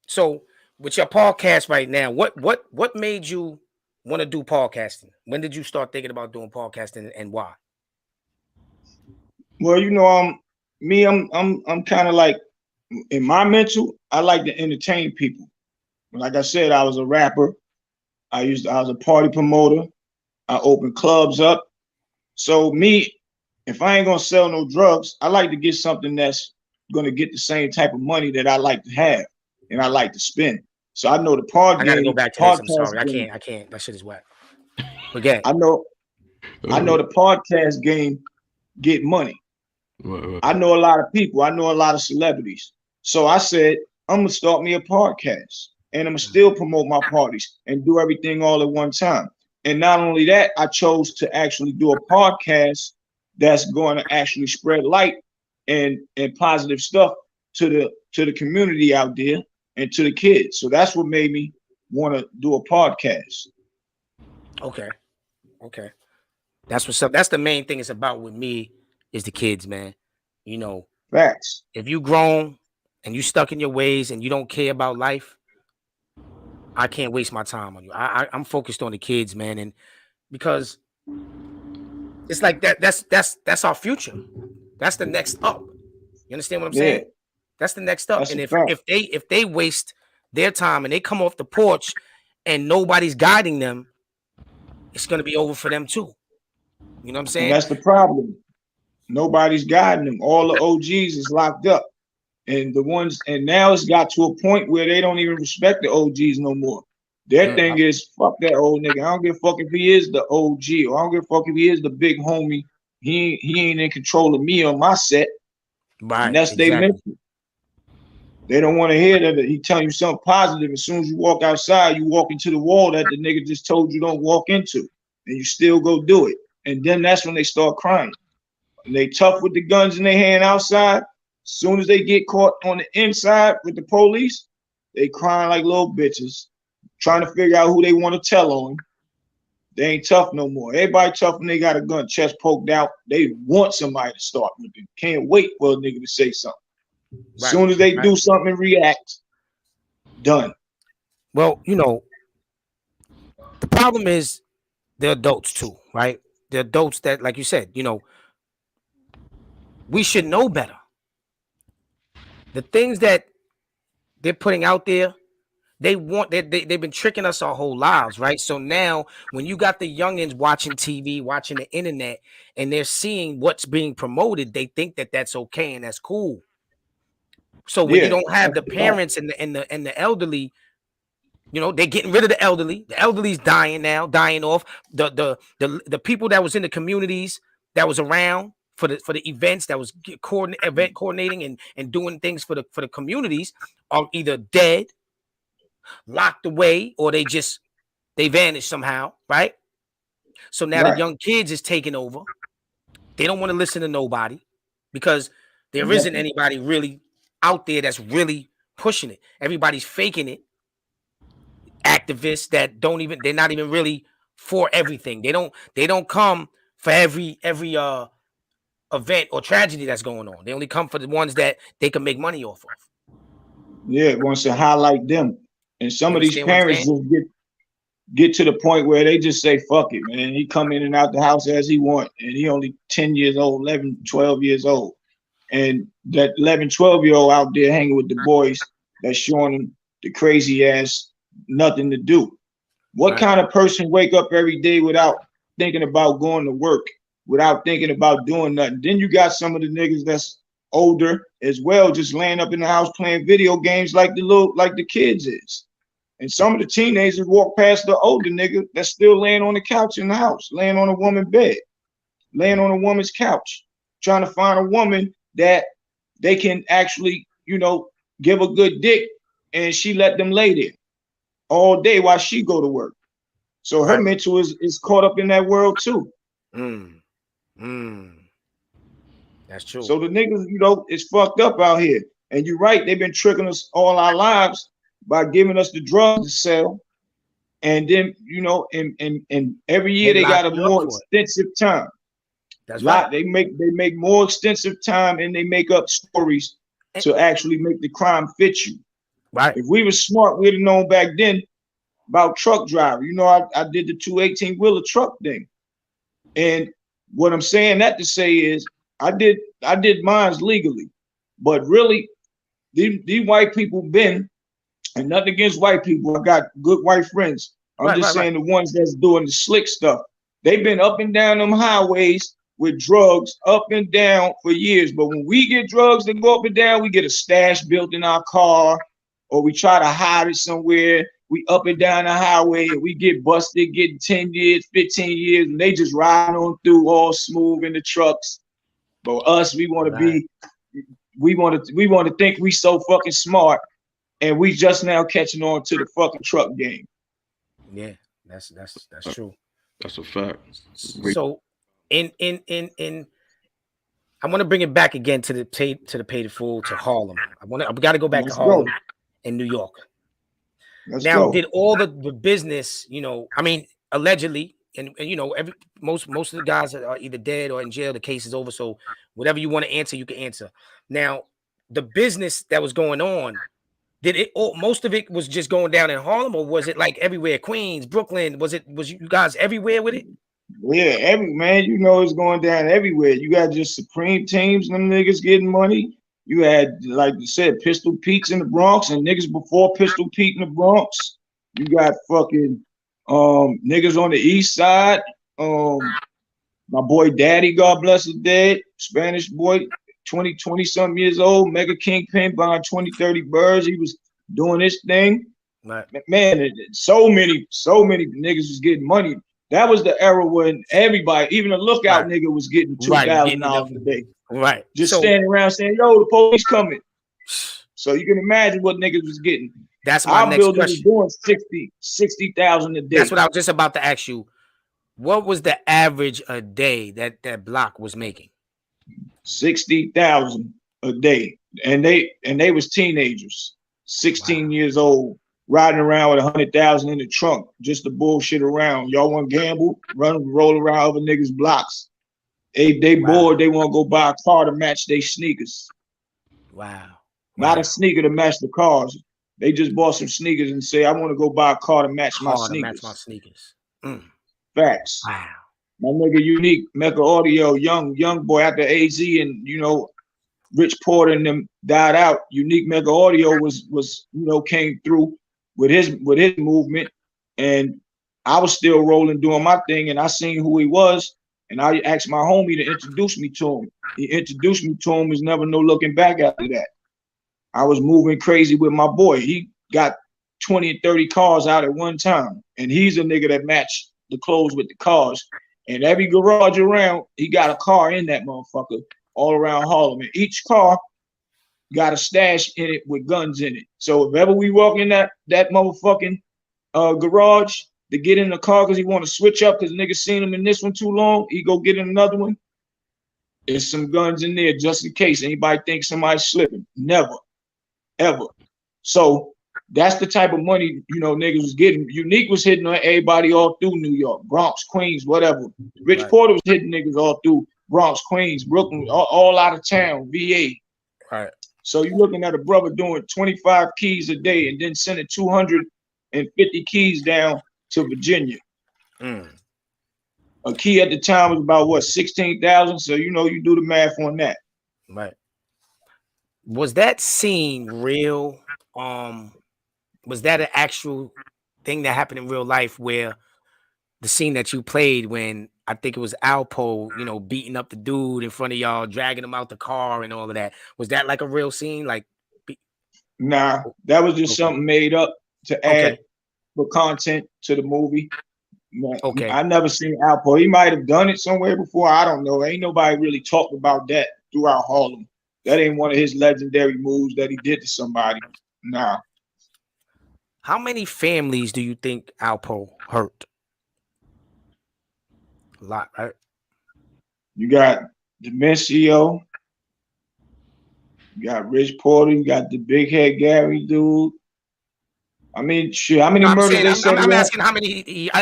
so with your podcast right now, what made you want to do podcasting? When did you start thinking about doing podcasting and why? Well, you know, I'm kind of like, in my mental, I like to entertain people. Like I said, I was a rapper. I was a party promoter. I opened clubs up. So me, if I ain't gonna sell no drugs, I like to get something that's gonna get the same type of money that I like to have and I like to spend. So I know the podcast. I gotta go back to this. I'm sorry. I can't. That shit is whack. Forget. I know the podcast game get money. I know a lot of people. I know a lot of celebrities. So I said, I'm gonna start me a podcast and I'm gonna still promote my parties and do everything all at one time. And not only that, I chose to actually do a podcast that's going to actually spread light and positive stuff to the community out there and to the kids. So that's what made me want to do a podcast. Okay. That's what's up. That's the main thing it's about with me is the kids, man. You know, facts. If you grown and you stuck in your ways and you don't care about life, I can't waste my time on you. I'm focused on the kids, man, and because it's like that's our future. That's the next up. You understand what I'm saying? That's the next up. And if they waste their time and they come off the porch and nobody's guiding them, it's gonna be over for them too. You know what I'm saying? And that's the problem. Nobody's guiding them. All the OGs is locked up. And now it's got to a point where they don't even respect the OGs no more. Their thing is, fuck that old nigga. I don't give a fuck if he is the OG, or I don't give a fuck if he is the big homie. He ain't in control of me on my set. Right. And that's their mental. They don't want to hear that he telling you something positive. As soon as you walk outside, you walk into the wall that the nigga just told you don't walk into. And you still go do it. And then that's when they start crying. And they tough with the guns in their hand outside. As soon as they get caught on the inside with the police, they crying like little bitches, trying to figure out who they want to tell on. They ain't tough no more. Everybody tough when they got a gun, chest poked out. They want somebody to start with them. Can't wait for a nigga to say something. As soon as they do something and react, done. Well, you know, the problem is they're adults too, right? They're adults that, like you said, you know, we should know better. The things that they're putting out there, they've been tricking us our whole lives, right? So now when you got the youngins watching TV, watching the internet, and they're seeing what's being promoted, they think that that's okay and that's cool. So when you don't have the parents and the elderly, you know, they're getting rid of the elderly. The elderly's dying off. The people that was in the communities that was around for the events that was event coordinating and doing things for the communities are either dead, locked away, or they vanished somehow, right? So now the young kids is taking over. They don't want to listen to nobody because there isn't anybody really out there that's really pushing it. Everybody's faking it. Activists that they're not even really for everything. They don't come for every event or tragedy that's going on. They only come for the ones that they can make money off of. Yeah, it wants to highlight them. And some of these parents just get to the point where they just say, fuck it, man. He come in and out the house as he want. And he only 10 years old, 11, 12 years old. And that 11, 12-year-old out there hanging with the boys that's showing him the crazy ass nothing to do. What kind of person wake up every day without thinking about going to work, without thinking about doing nothing? Then you got some of the niggas that's older as well, just laying up in the house playing video games like the kids is. And some of the teenagers walk past the older nigga that's still laying on the couch in the house, laying on a woman's bed, laying on a woman's couch, trying to find a woman that they can actually, you know, give a good dick, and she let them lay there all day while she go to work. So her mental is caught up in that world too. That's true. So the niggas, you know, it's fucked up out here. And you're right, they've been tricking us all our lives by giving us the drugs to sell. And then, you know, and every year they got a more extensive time. That's right. They make more extensive time, and they make up stories to actually make the crime fit you. Right. If we were smart, we'd have known back then about truck driver. You know, I did the 218-wheeler truck thing. And what I'm saying that to say is I did mines legally, but really these white people been, and nothing against white people. I got good white friends. I'm just saying the ones that's doing the slick stuff. They've been up and down them highways with drugs up and down for years. But when we get drugs that go up and down, we get a stash built in our car, or we try to hide it somewhere. We up and down the highway and we get busted, getting 10 years, 15 years, and they just riding on through all smooth in the trucks. But us, we want to be, we want to think we so fucking smart, and we just now catching on to the fucking truck game. Yeah, that's true. That's a fact. So in I want to bring it back again to the pay in full to Harlem. We got to go back to Harlem in New York. Now, did all the business, you know, I mean, allegedly, and you know, most of the guys are either dead or in jail. The case is over. So whatever you want to answer, you can answer. Now, the business that was going on, most of it was just going down in Harlem, or was it like everywhere? Queens, Brooklyn, was you guys everywhere with it? Yeah, man, you know it's going down everywhere. You got just Supreme teams, them niggas getting money. You had, like you said, Pistol Pete's in the Bronx, and niggas before Pistol Pete in the Bronx. You got fucking niggas on the east side. My boy Daddy, God bless his dead, Spanish boy, 20 something years old, mega kingpin buying 20, 30 birds. He was doing this thing. Right. Man, so many niggas was getting money. That was the era when everybody, even a lookout nigga, was getting $2,000 a day. Right. Just standing around saying, yo, the police coming. So you can imagine what niggas was getting. That's my next question. Was doing 60,000 a day. That's what I was just about to ask you. What was the average a day that block was making? 60,000 a day. And they was teenagers, 16 years old, riding around with 100,000 in the trunk just to bullshit around. Y'all want to gamble? Roll around other niggas' blocks. They bored. They want to go buy a car to match their sneakers. Wow. Not a sneaker to match the cars. They just bought some sneakers and say, I want to go buy a car to match my sneakers. Facts. Wow. My nigga Unique, Mecca Audio, young boy after AZ, and you know, Rich Porter and them died out. Unique Mecca Audio was you know, came through with his movement, and I was still rolling, doing my thing, and I seen who he was. And I asked my homie to introduce me to him. He introduced me to him. There's never no looking back after that. I was moving crazy with my boy. He got 20 and 30 cars out at one time. And he's a nigga that matched the clothes with the cars. And every garage around, he got a car in that motherfucker all around Harlem. And each car got a stash in it with guns in it. So if ever we walk in that motherfucking garage, to get in the car because he want to switch up because niggas seen him in this one too long, he go get in another one. There's some guns in there just in case anybody thinks somebody's slipping. Never, ever. So that's the type of money, you know, niggas was getting. Unique was hitting on everybody all through New York, Bronx, Queens, whatever. Rich Porter was hitting niggas all through Bronx, Queens, Brooklyn, all out of town, VA. Right. So you're looking at a brother doing 25 keys a day and then sending 250 keys down to Virginia. Mm. A key at the time was about what, 16,000. So you know, you do the math on that. Right. Was that scene real? Was that an actual thing that happened in real life, where the scene that you played when I think it was Alpo, you know, beating up the dude in front of y'all, dragging him out the car and all of that? Was that like a real scene? Like, Nah, that was just something made up to add for content to the movie. Okay. I never seen Alpo. He might have done it somewhere before. I don't know. Ain't nobody really talked about that throughout Harlem. That ain't one of his legendary moves that he did to somebody. Nah. How many families do you think Alpo hurt? A lot, right? You got Demencio. You got Rich Porter. You got the big head Gary dude. I mean, shit. How many murders they said? I'm asking how many.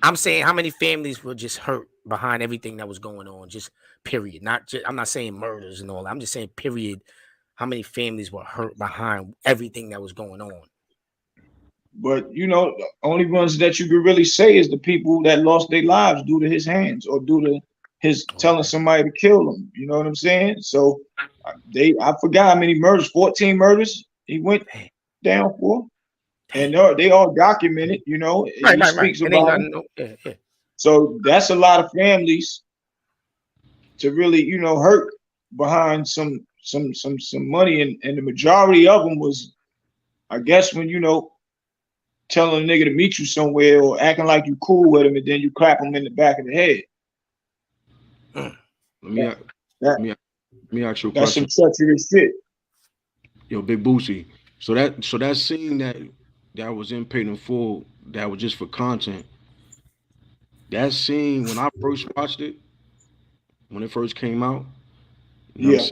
I'm saying how many families were just hurt behind everything that was going on. Just period. Not just. I'm not saying murders and all. I'm just saying period. How many families were hurt behind everything that was going on? But you know, the only ones that you could really say is the people that lost their lives due to his hands or due to his telling somebody to kill them. You know what I'm saying? So I forgot how many murders, 14 murders he went down for. And they all documented, you know. He speaks about them. So that's a lot of families to really, you know, hurt behind some money, and the majority of them was, I guess, when, you know, telling a nigga to meet you somewhere or acting like you cool with him, and then you clap him in the back of the head. Let me ask you a question. That's some treacherous shit. Yo, Big Bootsy. So that scene that was in Paid in Full, that was just for content. That scene, when I first watched it, when it first came out, you know,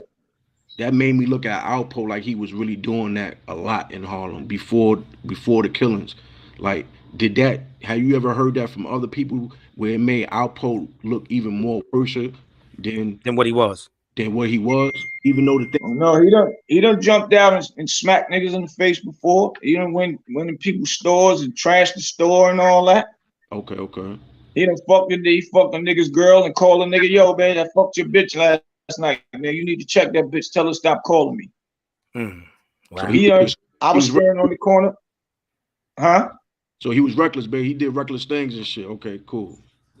that made me look at Alpo like he was really doing that a lot in Harlem before the killings. Like, have you ever heard that from other people, where it made Alpo look even more worse than what he was? Even though the thing. Oh, no, he done jumped out and smacked niggas in the face before. He done went in people's stores and trashed the store and all that. Okay. He done fucked a nigga's girl and called a nigga, yo, man, I fucked your bitch last night. Man, you need to check that bitch. Tell her stop calling me. Wow. So I was standing on the corner. Huh? So he was reckless, baby. He did reckless things and shit. Okay, cool.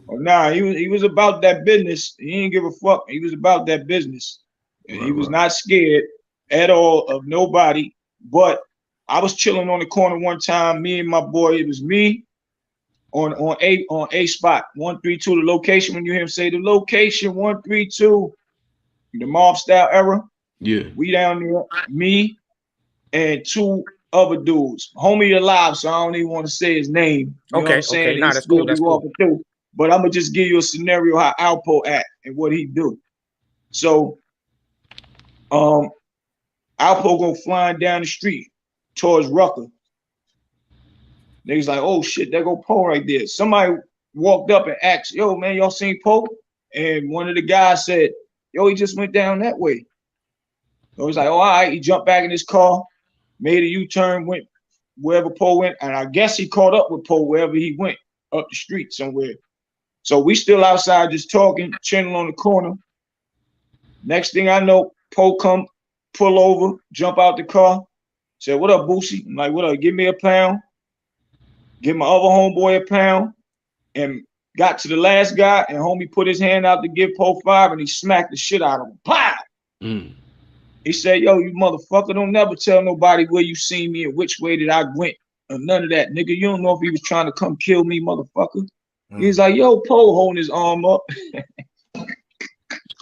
Oh, nah, he was about that business. He didn't give a fuck. He was about that business. And he was not scared at all of nobody. But I was chilling on the corner one time. Me and my boy, it was me on A spot 132. The location, when you hear him say the location 132, the mob style era. Yeah. We down there, me and two other dudes. Homie alive, so I don't even want to say his name. You know what I'm saying? Okay. Nah, that's cool. That's cool. Through. But I'm gonna just give you a scenario how Alpo act and what he do. So Alpo go flying down the street towards Rucker. Niggas like, oh shit, there go Poe right there. Somebody walked up and asked, yo, man, y'all seen Poe? And one of the guys said, yo, he just went down that way. So he's like, oh, all right. He jumped back in his car, made a U-turn, went wherever Poe went. And I guess he caught up with Poe wherever he went, up the street somewhere. So we still outside just talking, chilling on the corner. Next thing I know, Poe come, pull over, jump out the car, said, what up, Boosie? I'm like, what up? Give me a pound. Give my other homeboy a pound. And got to the last guy, and homie put his hand out to give Poe 5, and he smacked the shit out of him. Pow! He said, yo, you motherfucker, don't never tell nobody where you seen me and which way that I went, or none of that. Nigga, you don't know if he was trying to come kill me, motherfucker. He's like, yo, Poe holding his arm up.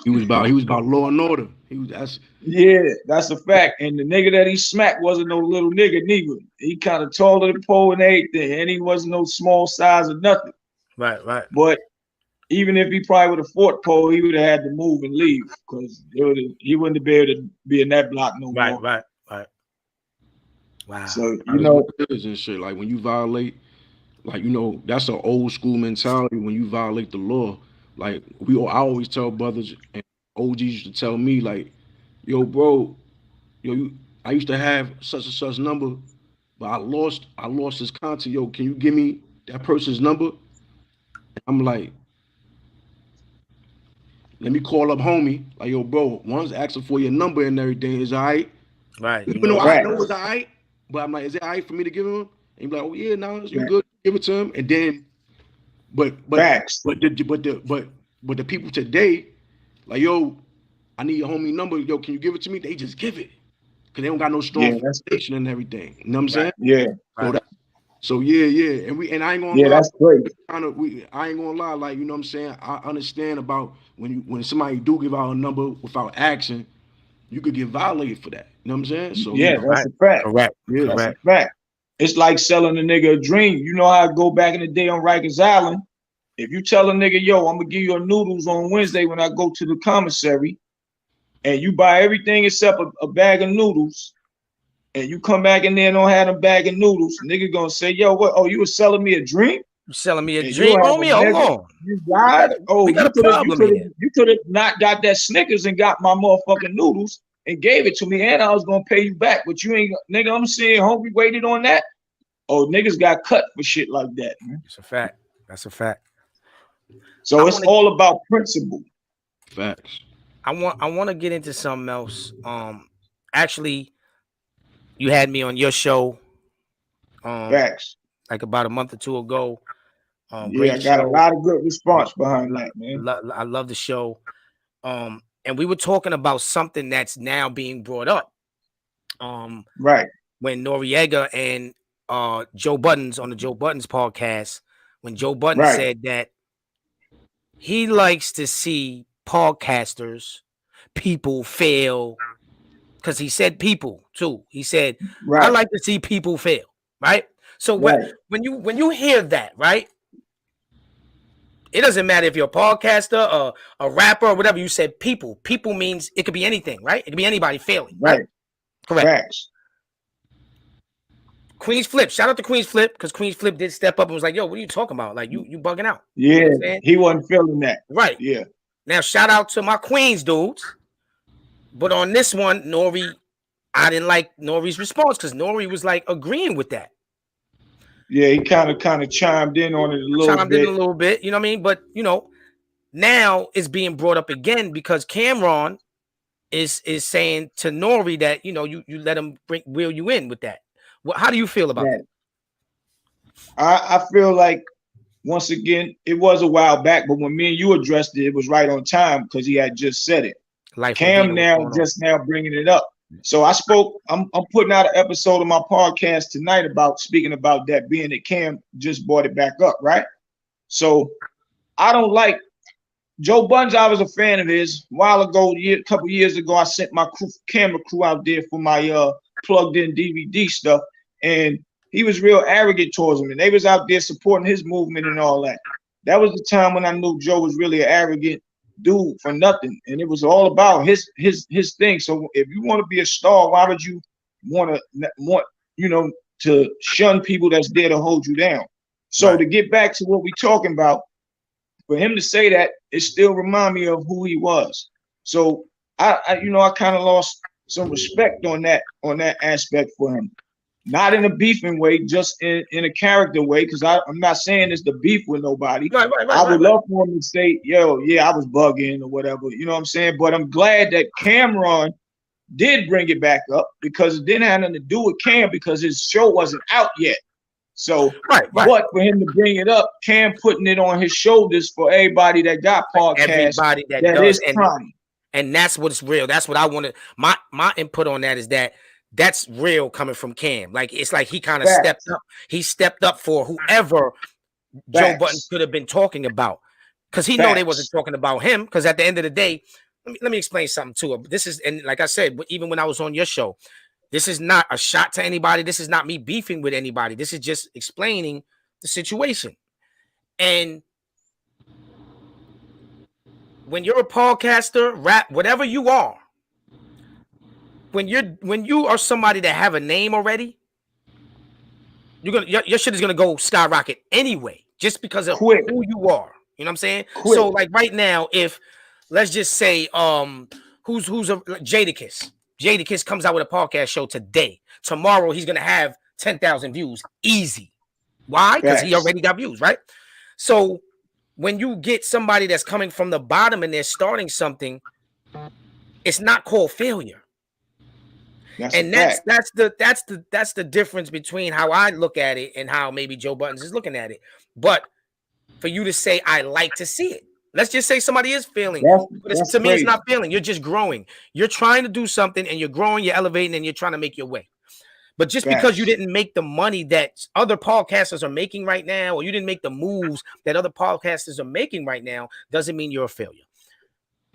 He was about law and order. Yeah, that's a fact. And the nigga that he smacked wasn't no little nigga neither. He kind of taller than Poe and everything, and he wasn't no small size or nothing. Right. But even if he probably would have fought Poe, he would have had to move and leave, because he wouldn't have been able to be in that block no more. Right. Wow. So you know, and shit, like when you violate, like, you know, that's an old school mentality. When you violate the law, like I always tell brothers, and OGs used to tell me, like, yo, bro, I used to have such and such number. but I lost his contact. Yo, can you give me that person's number? I'm like, let me call up homie. Like, yo, bro, one's asking for your number and everything. Is all right? Right. Even though I Right. know it's all right, but I'm like, is it all right for me to give him? And he's like, oh yeah, no, you Right. good. Give it to him. And then, but Facts. the people today, like, yo, I need your homie number. Yo, can you give it to me? They just give it. Cause they don't got no Yeah, strong that's foundation and everything. You know what I'm saying? yeah. So that, so yeah. And I ain't gonna Yeah, lie. that's great. I ain't gonna lie, like, you know what I'm saying? I understand about when somebody do give out a number without asking, you could get violated for that. You know what I'm saying? So, you Yeah, know, that's a fact. Correct. yeah. That's a Correct. fact. It's like selling a nigga a dream. You know how I go back in the day on Rikers Island? If you tell a nigga, yo, I'm gonna give you a noodles on Wednesday when I go to the commissary, and you buy everything except a bag of noodles, and you come back in there and don't have a bag of noodles, nigga gonna say, yo, what? Oh, you was selling me a dream? You selling me a And dream, you have a homie? Hold nigga, on. you lied? Oh, We got a problem here. you could have not got that Snickers and got my motherfucking noodles and gave it to me, and I was gonna pay you back. But you ain't, nigga, I'm saying homie waited on that. Oh, niggas got cut for shit like that, man. It's a fact. That's a fact. So I it's wanna- all about principle. Facts. I want to get into something else. Actually, you had me on your show, Facts. like about a month or two ago. Yeah, Great I got show. a lot of good response behind that, man. I love the show. And we were talking about something that's now being brought up. Right. When Noriega and Joe Buttons on the Joe Buttons podcast, when Joe Buttons Right. said that he likes to see podcasters, people fail, because he said people too. He said, I Right. like to see people fail, right? So Right. when you hear that, right? It doesn't matter if you're a podcaster or a rapper or whatever. You said people. People means it could be anything, right? It could be anybody failing, right? Right. Correct. Facts. Queen's Flip. Shout out to Queen's Flip, because Queen's Flip did step up and was like, yo, what are you talking about? Like, you bugging out. Yeah, You know what I'm saying? he wasn't feeling that. Right. Yeah. Now, shout out to my Queens dudes. But on this one, Nori, I didn't like Nori's response, because Nori was like agreeing with that. Yeah, he kind of chimed in on it a little Chimed bit. in a little bit, you know what I mean? But, you know, now it's being brought up again because Cameron is saying to Nori that, you know, you let him reel you in with that. How do you feel about that? I feel like, once again, it was a while back, but when me and you addressed it, it was right on time because he had just said it. Cam now just now bringing it up. So I spoke. I'm putting out an episode of my podcast tonight about speaking about that, being that Cam just brought it back up, right? So I don't like Joe Buttons. I was a fan of his a while ago. A couple years ago, I sent my camera crew out there for my plugged in DVD stuff, and he was real arrogant towards him, and they was out there supporting his movement and all that. That was the time when I knew Joe was really an arrogant dude for nothing, and it was all about his thing. So if you want to be a star, why would you want to shun people that's there to hold you down? So to get back to what we're talking about, for him to say that, it still remind me of who he was. So I kind of lost some respect on that aspect for him. Not in a beefing way, just in a character way, because I'm not saying it's the beef with nobody. Right, I would love for him to say, yo, yeah, I was bugging or whatever, you know what I'm saying? But I'm glad that Cameron did bring it back up, because it didn't have nothing to do with Cam, because his show wasn't out yet. So, but for him to bring it up, Cam putting it on his shoulders for everybody that got podcasts, everybody that does, and that's what's real. That's what I wanted. My input on that is that's real coming from Cam. Like, it's like he kind of stepped up. He stepped up for whoever Joe Budden could have been talking about, because he know they wasn't talking about him. Because at the end of the day, let me explain something to him. This is, and like I said, even when I was on your show, this is not a shot to anybody. This is not me beefing with anybody. This is just explaining the situation. And when you're a podcaster, rap, whatever you are, when you are somebody that have a name already, your shit is gonna go skyrocket anyway, just because of who you are. You know what I'm saying? So like right now, if let's just say who's a Jadakiss. Jadakiss comes out with a podcast show today. Tomorrow he's gonna have 10,000 views easy. Why? Because he already got views, right? So when you get somebody that's coming from the bottom and they're starting something, it's not called failure. That's the difference between how I look at it and how maybe Joe Buttons is looking at it. But for you to say, I like to see it. Let's just say somebody is failing. But to me, it's not failing. You're just growing. You're trying to do something and you're growing, you're elevating, and you're trying to make your way. But just because you didn't make the money that other podcasters are making right now, or you didn't make the moves that other podcasters are making right now, doesn't mean you're a failure.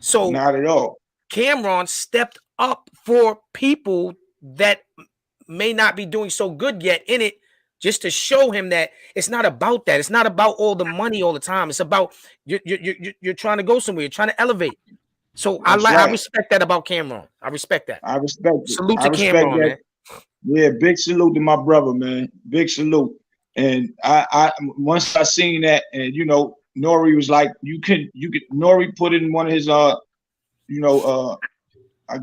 So not at all. Cameron stepped up for people that may not be doing so good yet in it, just to show him that it's not about that. It's not about all the money all the time. It's about you're trying to go somewhere. You're trying to elevate. So I respect that about Cameron. I respect that. I respect it. Salute to Cameron, man. Yeah, big salute to my brother, man. Big salute. And I once I seen that, and you know, Nori was like, you could Nori put in one of his I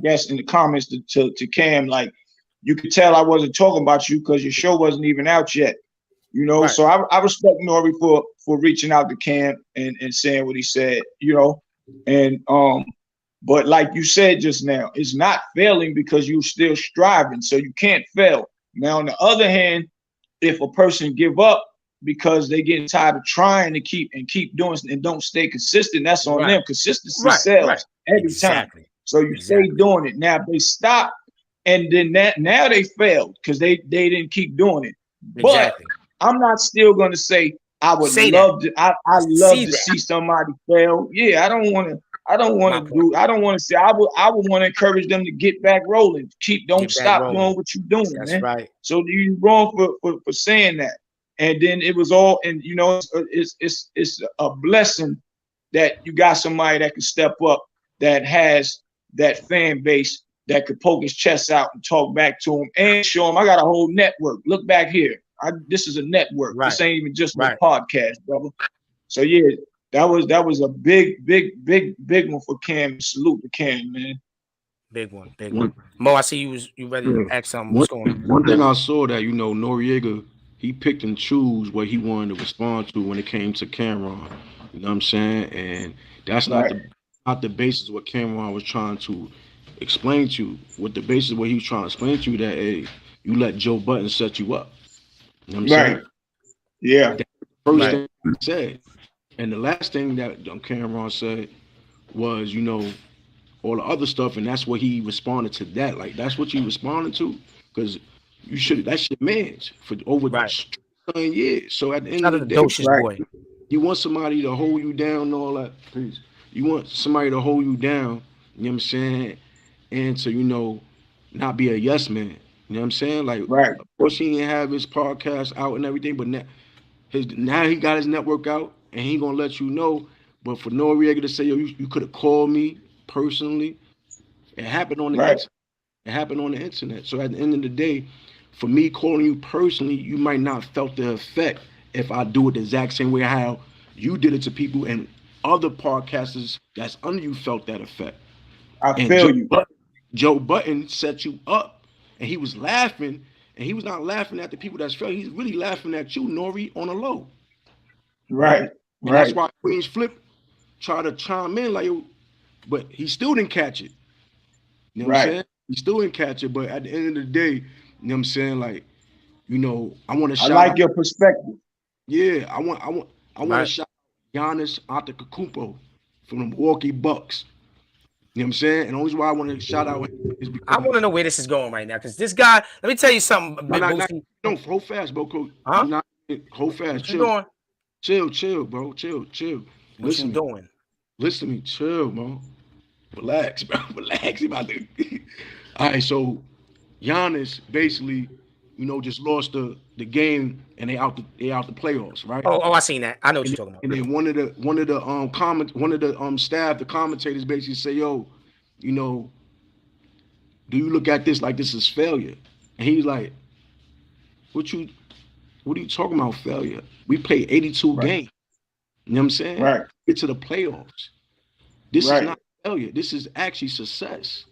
guess in the comments to Cam, like, you could tell I wasn't talking about you because your show wasn't even out yet. You know, so I respect Nori for reaching out to Cam and saying what he said, you know. And but like you said just now, it's not failing because you're still striving, so you can't fail. Now, on the other hand, if a person give up because they getting tired of trying to keep doing and don't stay consistent, that's on them. Consistency sells every time. So you stay doing it. Now, if they stop and then now they failed because they didn't keep doing it. But I'm not still going to say I would love to. I love to see somebody fail. Yeah, I don't want to say I would want to encourage them to get back rolling. Don't stop doing what you're doing, man. Right. So you're wrong for saying that. And then it was all, and you know, it's a blessing that you got somebody that can step up, that has that fan base that could poke his chest out and talk back to him and show him I got a whole network. Look back here. This is a network. This ain't even just a podcast, brother. So yeah. That was a big one for Cam. Salute to Cam, man. Big one. Mo, I see you ready to ask something. What's going on? One thing I saw that, you know, Noriega, he picked and chose what he wanted to respond to when it came to Cameron. You know what I'm saying? And that's not the basis of what Cameron was trying to explain to you. What the basis of what he was trying to explain to you, that hey, you let Joe Button set you up. You know what I'm saying? Yeah. That's the first thing he said. And the last thing that Cameron said was, you know, all the other stuff, and that's what he responded to that. Like, that's what you responded to, because that's your man's for over 9 years. So at the end of the day, you want somebody to hold you down and all that. Please. You want somebody to hold you down, you know what I'm saying, and to, you know, not be a yes man. You know what I'm saying? Like, of course he didn't have his podcast out and everything, but now he got his network out. And he gonna let you know, but for Noriega to say, yo, you could have called me personally, it happened on the internet. It happened on the internet. So at the end of the day, for me calling you personally, you might not felt the effect if I do it the exact same way how you did it to people and other podcasters that's under you felt that effect. I feel you. Joe Button set you up, and he was laughing, and he was not laughing at the people that's felt. He's really laughing at you, Nori, on a low. Right. And that's why Queen's Flip tried to chime in, like, but he still didn't catch it. You know what I'm saying? He still didn't catch it, but at the end of the day, you know what I'm saying? Like, you know, I want to shout out your perspective. Yeah, I want to shout out Giannis Antetokounmpo from the Milwaukee Bucks. You know what I'm saying? And the only reason why I want to shout out him is because I want to know where this is going right now, because this guy, let me tell you something. Don't hold fast, bro. Hold fast. Chill. Chill, bro. Chill. What you doing? Listen to me. Chill, bro. Relax, bro. Relax. All right, so Giannis basically, you know, just lost the game and they out the playoffs, right? Oh, I seen that. I know what you're talking about. And then one of the staff, the commentators basically say, yo, you know, do you look at this like this is failure? And he's like, what are you talking about, failure? We played 82 games. You know what I'm saying? Right. Get to the playoffs. This is not failure. This is actually success.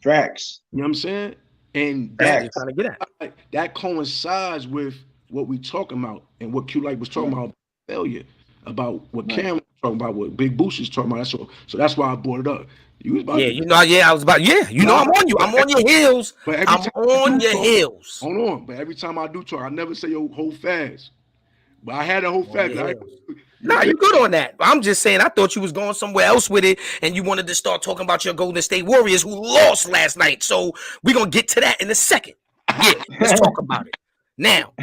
Facts. You know what I'm saying? And That's what that you're trying to get at. that coincides with what we talking about and what Q Light was talking about failure, about what Cam was talking about, what Big Boost is talking about. So that's why I brought it up. You was about Yeah, to, you know, yeah, I was about, yeah, you know, I'm on you. I'm on your heels. but every I'm time I on do your talk, heels. hold on. But every time I do talk, I never say yo hold fast. But I had a whole On fast. your I, heels. you Nah, feel you good on that. I'm just saying, I thought you was going somewhere else with it, and you wanted to start talking about your Golden State Warriors who lost last night. So we're gonna get to that in a second. Yeah, let's talk about it now.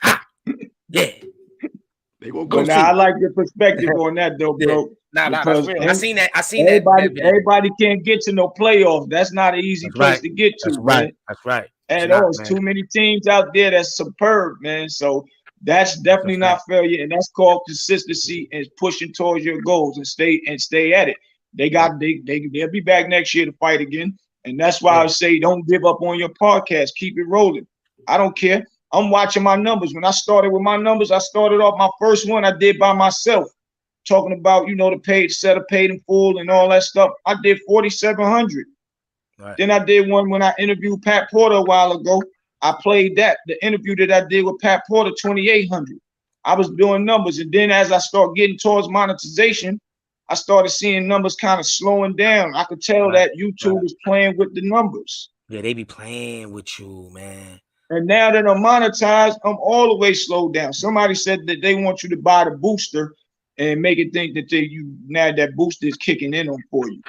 Ha, yeah. they gonna But come now to I you. like your perspective on that though, Yeah. bro. Nah, that's Because real. I seen that. I seen that video. everybody can't get to no playoff. That's not an easy That's place right. to get That's to, right. man. That's right. It's At not, all, it's man. too many teams out there that's superb, man. So that's That's a definitely not fact. failure, and that's called consistency and pushing towards your goals and stay at it. They'll be back next year to fight again, and that's why Yeah. I say don't give up on your podcast. Keep it rolling. I don't care. I'm watching my numbers. When I started with my numbers, I started off my first one I did by myself, talking about the paid setup, paid in full, and all that stuff. I did 4,700. Right. Then I did one when I interviewed Pat Porter a while ago. I played that, the interview that I did with Pat Porter, 2,800. I was doing numbers. And then as I start getting towards monetization, I started seeing numbers kind of slowing down. I could tell that YouTube was playing with the numbers. Yeah, they be playing with you, man. And now that I'm monetized, I'm all the way slowed down. Somebody said that they want you to buy the booster and make it think that now that booster is kicking in on for you.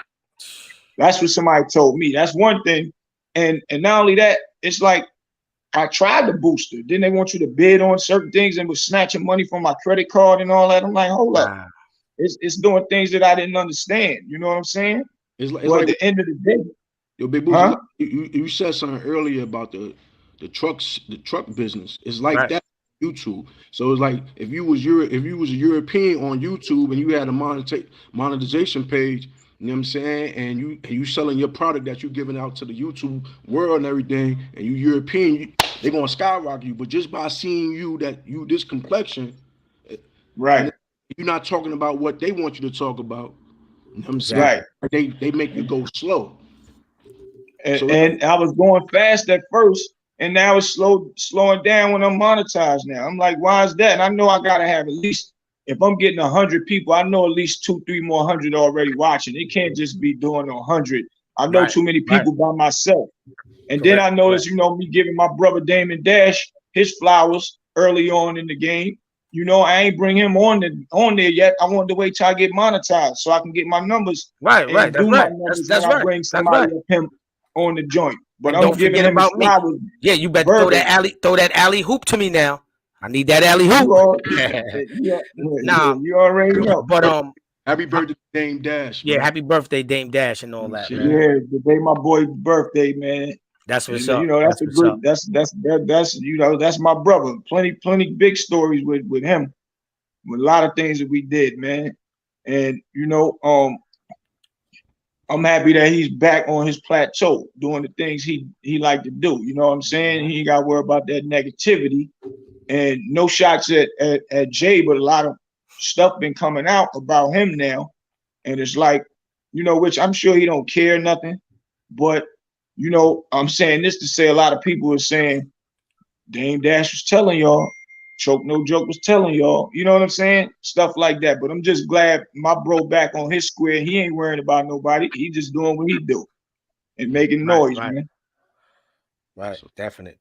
That's what somebody told me. That's one thing. And not only that, it's like I tried the booster. Then they want you to bid on certain things and was snatching money from my credit card and all that. I'm like, hold up. It's doing things that I didn't understand. You know what I'm saying? It's well, like at the end of the day. Yo, Big Boots, you said something earlier about the truck business. It's like that on YouTube. So it's like if you was a European on YouTube and you had a monetization page, you know what I'm saying, and you selling your product that you giving out to the YouTube world and everything, and you European, they're gonna skyrocket you. But just by seeing you this complexion, right? You're not talking about what they want you to talk about. You know what I'm saying? Right. They make you go slow. And I was going fast at first, and now it's slowing down when I'm monetized now. I'm like, why is that? And I know I gotta have at least, if I'm getting 100 people, I know at least 200-300 more already watching. It can't just be doing 100. I know too many people by myself. And then I noticed, me giving my brother Damon Dash his flowers early on in the game. I ain't bring him on there yet. I wanted to wait till I get monetized so I can get my numbers. Right. My numbers That's when right. I bring somebody of him on the joint. But and I'm giving him his flowers. Yeah, you better throw that alley hoop to me now. I need that alley hoop. You already know. But happy birthday, Dame Dash. Yeah, man. Happy birthday, Dame Dash, and all that. Man. Yeah, the day my boy's birthday, man. That's what's up. That's my brother. Plenty big stories with him. With a lot of things that we did, man. And I'm happy that he's back on his plateau, doing the things he like to do. You know what I'm saying? He ain't got to worry about that negativity. And no shots at Jay, but a lot of stuff been coming out about him now. And it's like, which I'm sure he don't care nothing. But, I'm saying this to say a lot of people are saying, Dame Dash was telling y'all, Choke No Joke was telling y'all, you know what I'm saying? Stuff like that. But I'm just glad my bro back on his square. He ain't worrying about nobody. He just doing what he do and making noise, man. Right. Definite.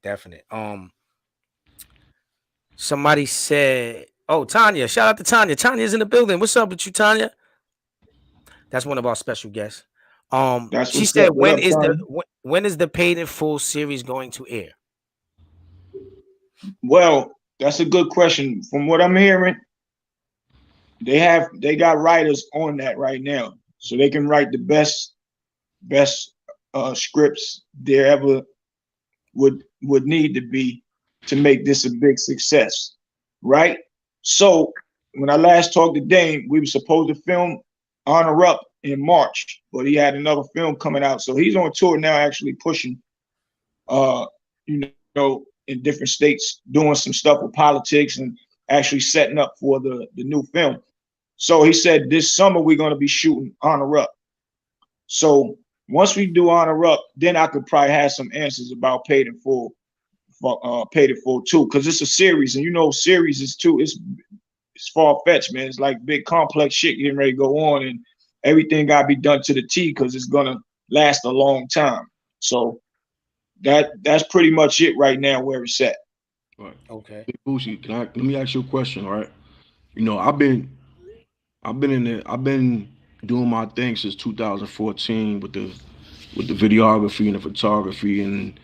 Somebody said, oh, Tanya, shout out to Tanya. Tanya's in the building. What's up with you, Tanya? That's one of our special guests. She said, when is the Paid in Full series going to air? Well, that's a good question. From what I'm hearing, they got writers on that right now, so they can write the best scripts there ever would need to be to make this a big success, right? So when I last talked to Dame, we were supposed to film Honor Up in March, but he had another film coming out, so he's on tour now, actually pushing, in different states, doing some stuff with politics and actually setting up for the new film. So he said this summer we're going to be shooting Honor Up. So Once we do Honor Up, then I could probably have some answers about Paid in Full, Paid in Full too, because it's a series, and you know, series is too. It's far fetched, man. It's like big complex shit getting ready to go on, and everything got to be done to the T because it's gonna last a long time. So that's pretty much it right now where it's at. Right. Okay. Bootsy, let me ask you a question, all right? You know, I've been doing my thing since 2014 with the videography and the photography, and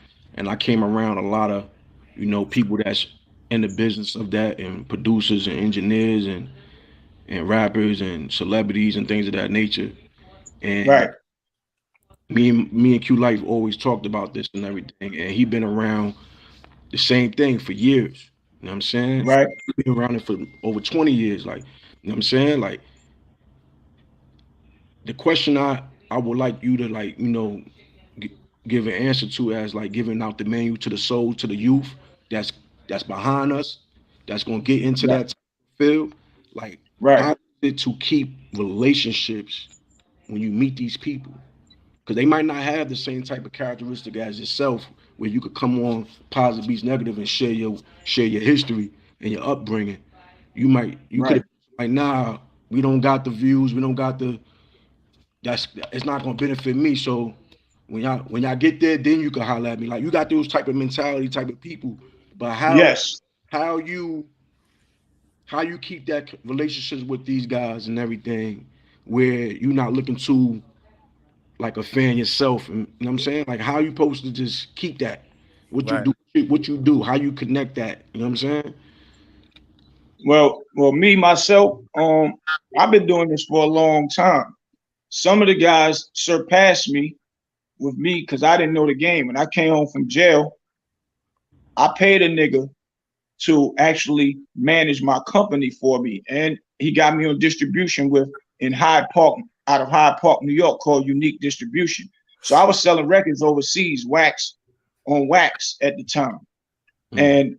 I came around a lot of, you know, people that's in the business of that, and producers and engineers and rappers and celebrities and things of that nature. And right. Me and Q Life always talked about this and everything, and he been around the same thing for years. You know what I'm saying? Right. He's been around it for over 20 years. Like, you know what I'm saying? Like, the question I would like you to, like, you know, give an answer to, as like giving out the menu to the soul, to the youth that's behind us, that's gonna get into that field. Like, how is it to keep relationships when you meet these people? Because they might not have the same type of characteristic as yourself, where you could come on Positive Beats Negative and share your history and your upbringing. You could have like, nah, we don't got the views, we don't got the, it's not gonna benefit me. So when y'all get there, then you can holler at me. Like, you got those type of mentality, type of people. But how you keep that relationships with these guys and everything, where you're not looking to like a fan yourself, and you know what I'm saying? Like, how you supposed to just keep that? What you do, how you connect that, you know what I'm saying? Well, me, myself, I've been doing this for a long time. Some of the guys surpassed me with me because I didn't know the game. When I came home from jail, I paid a nigga to actually manage my company for me, and he got me on distribution in Hyde Park, out of Hyde Park, New York, called Unique Distribution. So I was selling records overseas, wax on wax at the time. And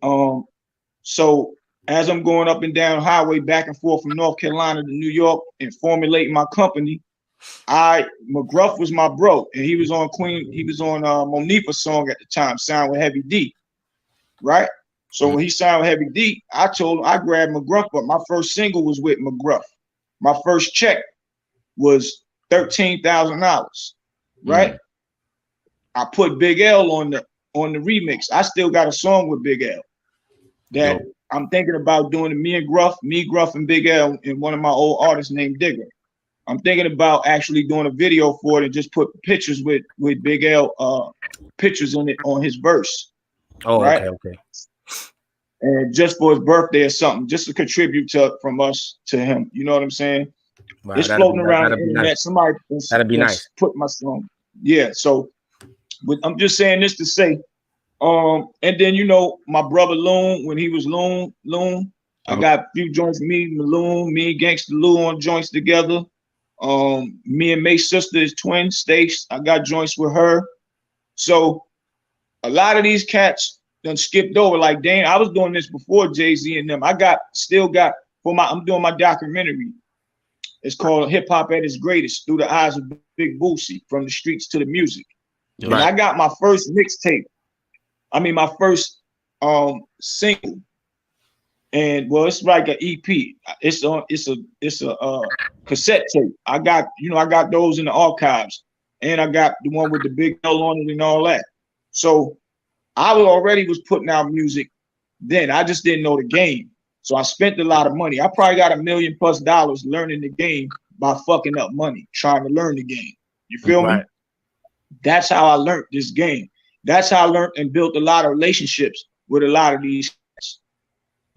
so as I'm going up and down highway back and forth from North Carolina to New York and formulating my company, McGruff was my bro, and he was on Monifa's song at the time, signed with Heavy D, right? So when he signed with Heavy D, I told him I grabbed McGruff, but my first single was with McGruff. My first check was $13,000, right? I put Big L on the remix. I still got a song with Big L that I'm thinking about doing. Me, Gruff, and Big L, and one of my old artists named Digger. I'm thinking about actually doing a video for it and just put pictures with Big L, pictures in it on his verse. Oh, right? Okay. And just for his birthday or something, just to contribute from us to him. You know what I'm saying? Wow, it's floating around the internet. Nice. Somebody that'd be nice. Put my song. Yeah. So, I'm just saying this to say, and then, you know, my brother Loon, when he was Loon, I got a few joints. Me and Gangsta Lou on joints together. Me and May's sister is twin, Stace. I got joints with her. So a lot of these cats done skipped over. Like, dang, I was doing this before Jay-Z and them. I'm doing my documentary. It's called Hip Hop at Its Greatest, Through the Eyes of Big Bootsy, From the Streets to the Music. Right. And I got my first mixtape. My first single. And well, it's like an EP. It's a cassette tape. I got those in the archives, and I got the one with the Big L on it and all that. So I was putting out music then. I just didn't know the game. So I spent a lot of money. I probably got $1 million+ learning the game by fucking up money, trying to learn the game. You feel me? That's how I learned this game. That's how I learned and built a lot of relationships with a lot of these guys.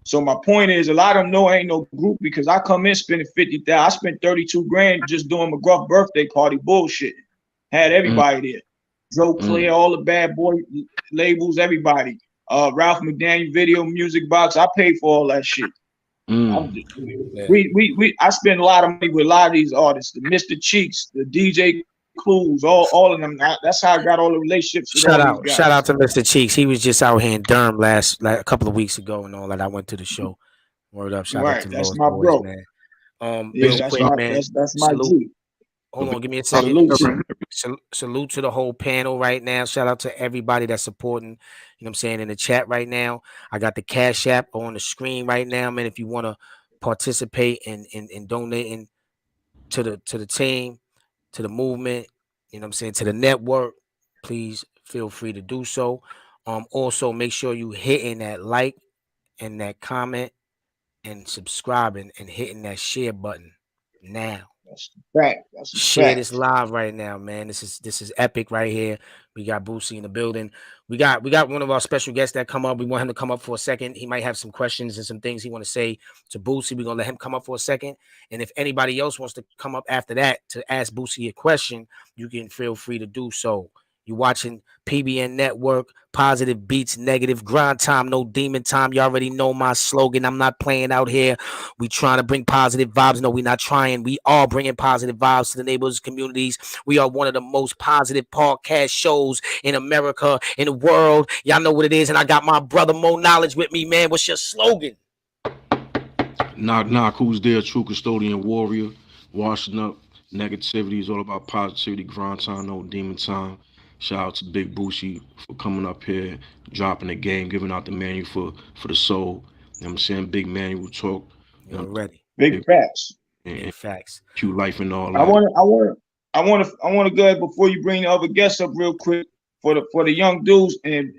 So my point is, a lot of them know I ain't no group because I come in spending $50,000. I spent $32,000 just doing McGruff birthday party bullshit. Had everybody there. Joe Claire, all the bad boy labels, everybody. Ralph McDaniel video music box. I paid for all that shit. I spend a lot of money with a lot of these artists, the Mr. Cheeks, the DJ Clues, all of them. That's how I got all the relationships. Shout out to Mr. Cheeks. He was just out here in Durham a couple of weeks ago and all that. I went to the show. Word up, shout out to that's those my boys, bro. man. That's my G. Hold on, give me a second. Salute to the whole panel right now. Shout out to everybody that's supporting, you know what I'm saying, in the chat right now. I got the Cash App on the screen right now, man. If you want to participate in donating to the team, to the movement, you know what I'm saying, to the network, please feel free to do so. Also make sure you hitting that like and that comment and subscribing and hitting that share button now. That's a fact. That's a Share fact. this live right now, man. This is epic right here. We got Bootsy in the building. We got one of our special guests that come up. We want him to come up for a second. He might have some questions and some things he want to say to Bootsy. We're gonna let him come up for a second. And if anybody else wants to come up after that to ask Bootsy a question, you can feel free to do so. You're watching PBN Network, Positive Beats Negative, grind time, no demon time. You already know my slogan. I'm not playing out here. We trying to bring positive vibes. No, we're not trying. We are bringing positive vibes to the neighborhoods, communities. We are one of the most positive podcast shows in America, in the world. Y'all know what it is. And I got my brother Mo Knowledge with me, man. What's your slogan? Knock, who's there? True custodian warrior. Washing up negativity is all about positivity. Grind time, no demon time. Shout out to Big Bootsie for coming up here, dropping the game, giving out the manual for the soul. You know what I'm saying? Big manual talk. You're ready. Big facts. Big facts. Cute life and all that. I want to go ahead before you bring the other guests up real quick for the young dudes and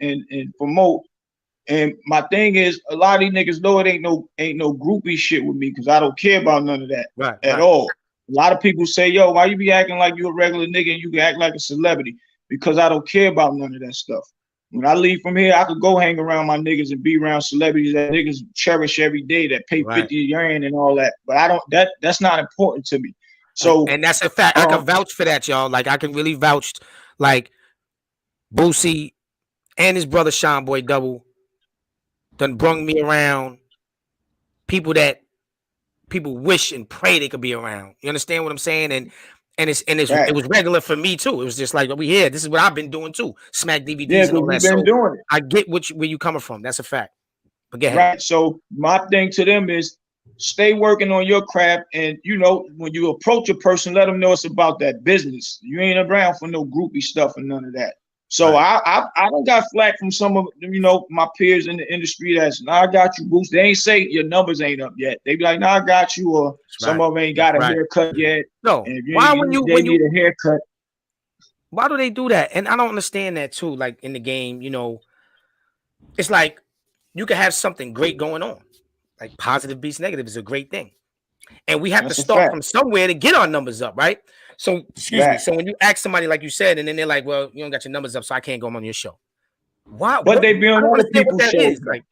for Mo. And my thing is, a lot of these niggas know it ain't no groupie shit with me because I don't care about none of that at all. A lot of people say, yo, why you be acting like you a regular nigga and you can act like a celebrity? Because I don't care about none of that stuff. When I leave from here, I could go hang around my niggas and be around celebrities that niggas cherish every day that pay 50 a year and all that. But I don't. That's not important to me. So and that's a fact. I can vouch for that, y'all. Like I can really vouch. Like Bootsy and his brother Sean Boy Double done brung me around people that people wish and pray they could be around. You understand what I'm saying? And it was regular for me too. It was just like we here. This is what I've been doing too. Smack DVDs and all that. Been doing it. I get where you coming from. That's a fact. But get ahead. Right. So my thing to them is stay working on your craft, and you know when you approach a person, let them know it's about that business. You ain't around for no groupie stuff and none of that. So I don't got flack from some of my peers in the industry that's I got you, Boots. They ain't say your numbers ain't up yet. They be like, I got you, or some of them ain't got a haircut yet. No, why when you need a haircut? Why do they do that? And I don't understand that too. Like in the game, it's like you can have something great going on. Like positive beats negative is a great thing. And we have to start from somewhere to get our numbers up, right? So, excuse me. So when you ask somebody like you said, and then they're like, well, you don't got your numbers up, so I can't go on your show. Why? But they be on other people's shows. Like,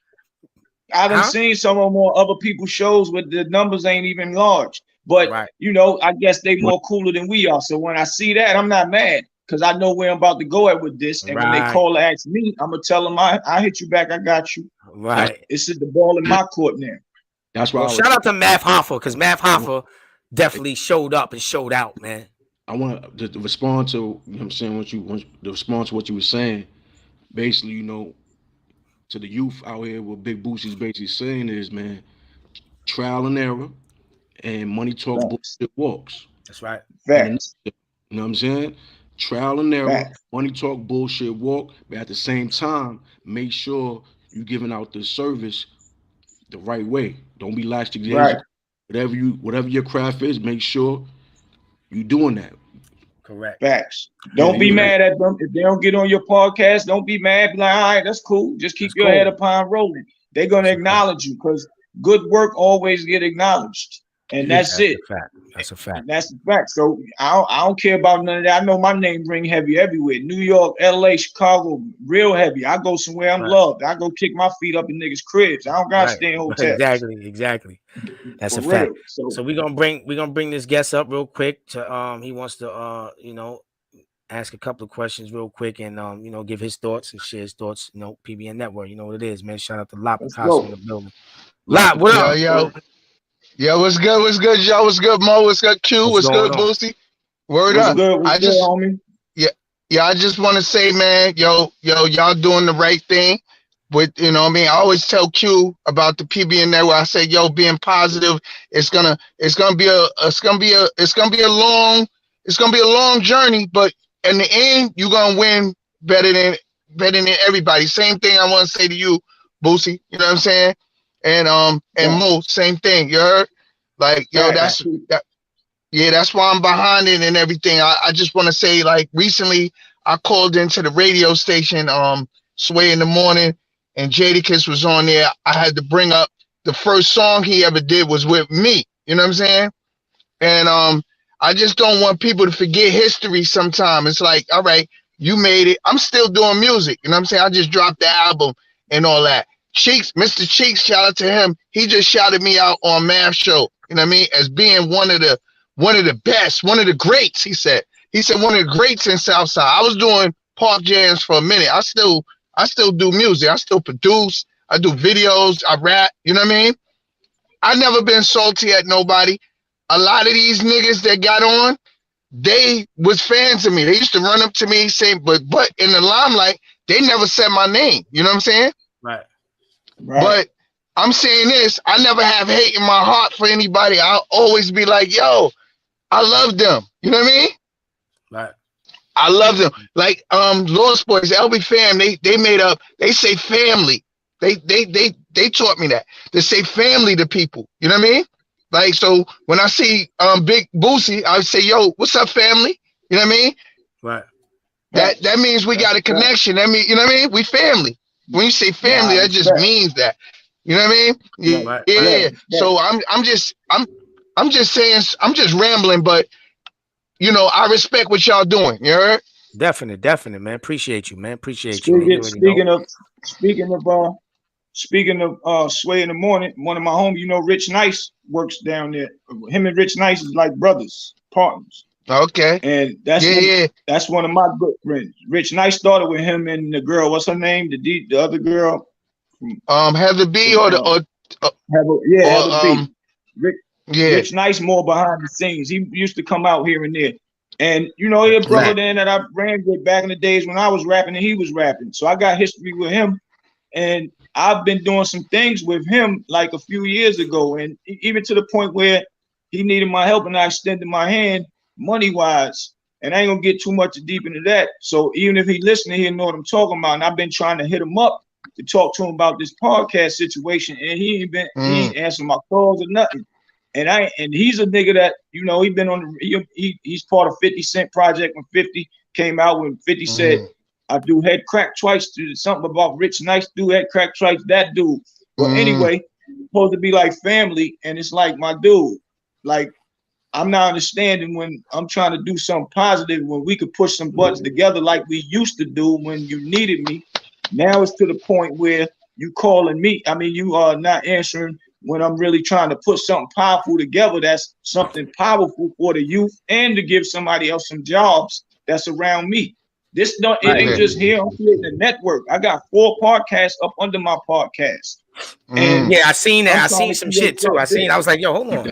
I done seen some of them on other people's shows where the numbers ain't even large. But, I guess they more cooler than we are. So when I see that, I'm not mad because I know where I'm about to go at with this. And when they call to ask me, I'm going to tell them, I hit you back. I got you. Right. This is the ball in my court now. That's why. Shout out to Math Hoffa because Math Hoffa definitely showed up and showed out, man. I want to respond to what I'm saying. The response to what you were saying, basically, to the youth out here, what Big Bootsie's basically saying is, man, trial and error, and money talks, bullshit walks. That's right. Facts. You know what I'm saying? Trial and error, money talk, bullshit walk, but at the same time, make sure you're giving out the service the right way. Don't be latched to whatever your craft is. Make sure you doing that. Correct. Facts. Don't be mad at them if they don't get on your podcast. Don't be mad. Be like, all right, that's cool. Just keep your head upon rolling. They're gonna acknowledge you because good work always get acknowledged, and that's it. That's a fact. That's a fact. So I don't care about none of that. I know my name ring heavy everywhere. New York, LA, Chicago, real heavy. I go somewhere I'm loved. I go kick my feet up in niggas' cribs. I don't gotta stay in hotels. Exactly. That's a fact. So we're gonna bring this guest up real quick. To he wants to ask a couple of questions real quick and give his thoughts and share his thoughts. PBN Network. You know what it is, man. Shout out to Lop Picasso in the building. Lop, what up? Yo, what's good? What's good, y'all? What's good, Mo? What's good, Q? What's good, Bootsy? Word up. What's good, homie? Yeah, I just want to say, man, yo, y'all doing the right thing. With I always tell Q about the PBN Network. I say, yo, being positive, it's gonna be a long It's gonna be a long journey, but in the end, you're gonna win better than everybody. Same thing I want to say to you, Boosie. You know what I'm saying? And Mo, same thing. You heard? Like, yo, that's why I'm behind it and everything. I just want to say, like, recently I called into the radio station, Sway in the Morning, and Jadakiss was on there. I had to bring up the first song he ever did was with me. You know what I'm saying? And I just don't want people to forget history sometimes. It's like, all right, you made it. I'm still doing music. You know what I'm saying? I just dropped the album and all that. Cheeks, Mr. Cheeks, shout out to him. He just shouted me out on Math Show, you know what I mean, as being one of the best, one of the greats, he said. He said one of the greats in Southside. I was doing park jams for a minute. I still do music. I still produce. I do videos. I rap. You know what I mean? I never been salty at nobody. A lot of these niggas that got on, they was fans of me. They used to run up to me saying, but in the limelight, they never said my name. You know what I'm saying? Right. But I'm saying this, I never have hate in my heart for anybody. I'll always be like, yo, I love them. You know what I mean? Right. I love them. Like Lost Boys, LB Fam, they say family. They taught me that. They say family to people. You know what I mean? Like, so when I see Big Boosie, I say, yo, what's up, family? You know what I mean? Right. That means we got a connection. That mean, you know what I mean? We family. When you say family, that just means that. You know what I mean? Yeah. So I'm just saying, I'm just rambling, but you know, I respect what y'all doing. You heard? Definitely, man. Appreciate you, man. Appreciate you. Man. Speaking of Sway in the Morning, one of my homies, you know, Rich Nice works down there. Him and Rich Nice is like brothers, partners. Okay. And that's one of my good friends. Rich Nice started with him and the girl. What's her name? The other girl. Heather B Heather B. Rich Nice more behind the scenes. He used to come out here and there. And you know, he a brother then that I ran with back in the days when I was rapping and he was rapping. So I got history with him. And I've been doing some things with him like a few years ago. And even to the point where he needed my help and I extended my hand money-wise. And I ain't gonna get too much deep into that. So even if he listening, he'll know what I'm talking about. And I've been trying to hit him up to talk to him about this podcast situation. And he ain't answering my calls or nothing. And he's a nigga that, you know, he's part of 50 Cent project when 50 came out, when 50 said, I do head crack twice, something about Rich Nice do head crack twice, that dude. Well, anyway, supposed to be like family, and it's like, my dude, like, I'm not understanding when I'm trying to do something positive, when we could push some buttons together like we used to do when you needed me. Now it's to the point where you calling me. I mean, you are not answering when I'm really trying to put something powerful together. That's something powerful for the youth and to give somebody else some jobs that's around me. This don't it ain't just here. I'm creating a network. I got 4 podcasts up under my podcast. And yeah, I seen that. I seen some shit too. I was like, yo, hold on.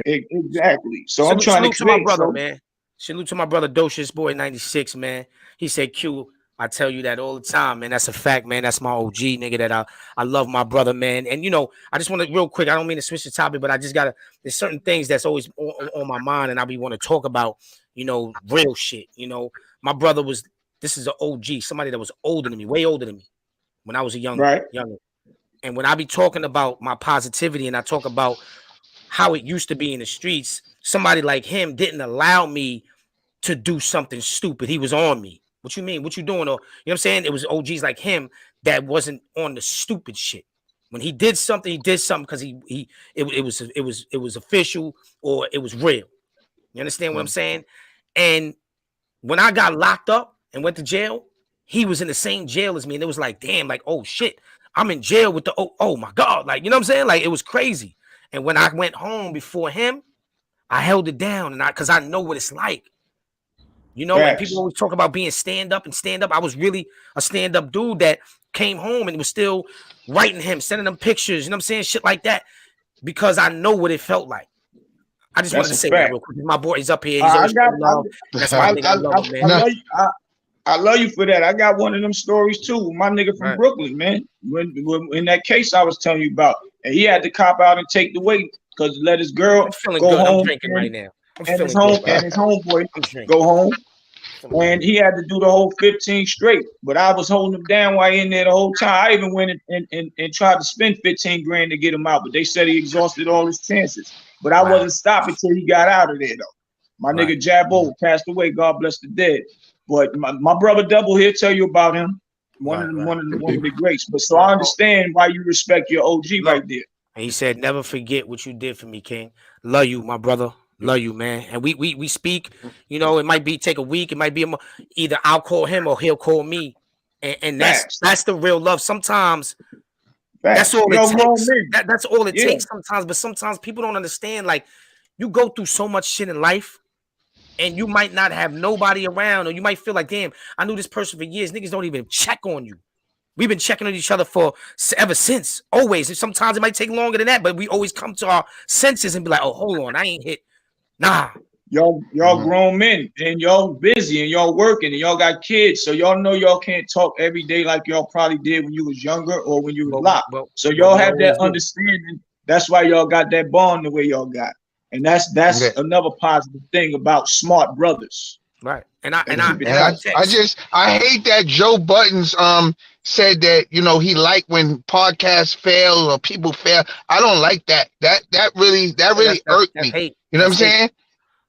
Exactly. So I'm trying to create, my brother, man. Salute to my brother Docious Boy 96, man. He said, Q, I tell you that all the time, man. That's a fact, man. That's my OG nigga that I love my brother, man. And you know, I just want to real quick, I don't mean to switch the topic, but I just there's certain things that's always on my mind, and I want to talk about, you know, real shit. You know, my brother this is an OG, somebody that was older than me, way older than me when I was a younger. And when I be talking about my positivity and I talk about how it used to be in the streets, somebody like him didn't allow me to do something stupid. He was on me. What you mean? What you doing? Or, you know what I'm saying? It was OGs like him that wasn't on the stupid shit. When he did something because it was official or it was real. You understand what I'm saying? And when I got locked up and went to jail, he was in the same jail as me. And it was like, damn, like, oh shit, I'm in jail with oh my God. Like, you know what I'm saying? Like, it was crazy. And when I went home before him, I held it down because I know what it's like. You know, like people always talk about being stand up. I was really a stand-up dude that came home and was still writing him, sending them pictures, you know what I'm saying? Shit like that. Because I know what it felt like. I just wanted to say that real quick. My boy is up here. He's always love. That's my nigga. I love him, man. I love you for that. I got one of them stories too. My nigga from Brooklyn, man. When in that case I was telling you about, and he had to cop out and take the weight because let his girl go home. I'm drinking right now. and his homeboy go home. And he had to do the whole 15 straight, but I was holding him down while in there the whole time. I even went and tried to spend 15 grand to get him out, but they said he exhausted all his chances. But I wasn't stopping till he got out of there, though. My nigga Jabbo passed away. God bless the dead. But my brother Double here tell you about him. One of the greats. But so I understand why you respect your OG right there. And he said, "Never forget what you did for me, King. Love you, my brother. Love you, man." And we speak. You know, it might be take a week. It might be either I'll call him or he'll call me. And that's the real love. Sometimes that's all it takes. That's all it takes sometimes. But sometimes people don't understand. Like, you go through so much shit in life, and you might not have nobody around, or you might feel like, damn, I knew this person for years. Niggas don't even check on you. We've been checking on each other for ever since. Always. And sometimes it might take longer than that, but we always come to our senses and be like, oh, hold on, I ain't hit. Nah. Y'all grown men, and y'all busy, and y'all working, and y'all got kids, so y'all know y'all can't talk every day like y'all probably did when you was younger or when you was locked. So y'all have that understanding. That's why y'all got that bond the way y'all got. And that's another positive thing about smart brothers. Right. I hate that Joe Buttons said that, you know, he liked when podcasts fail or people fail. I don't like that. That really irked me. Hate. You know what I'm saying?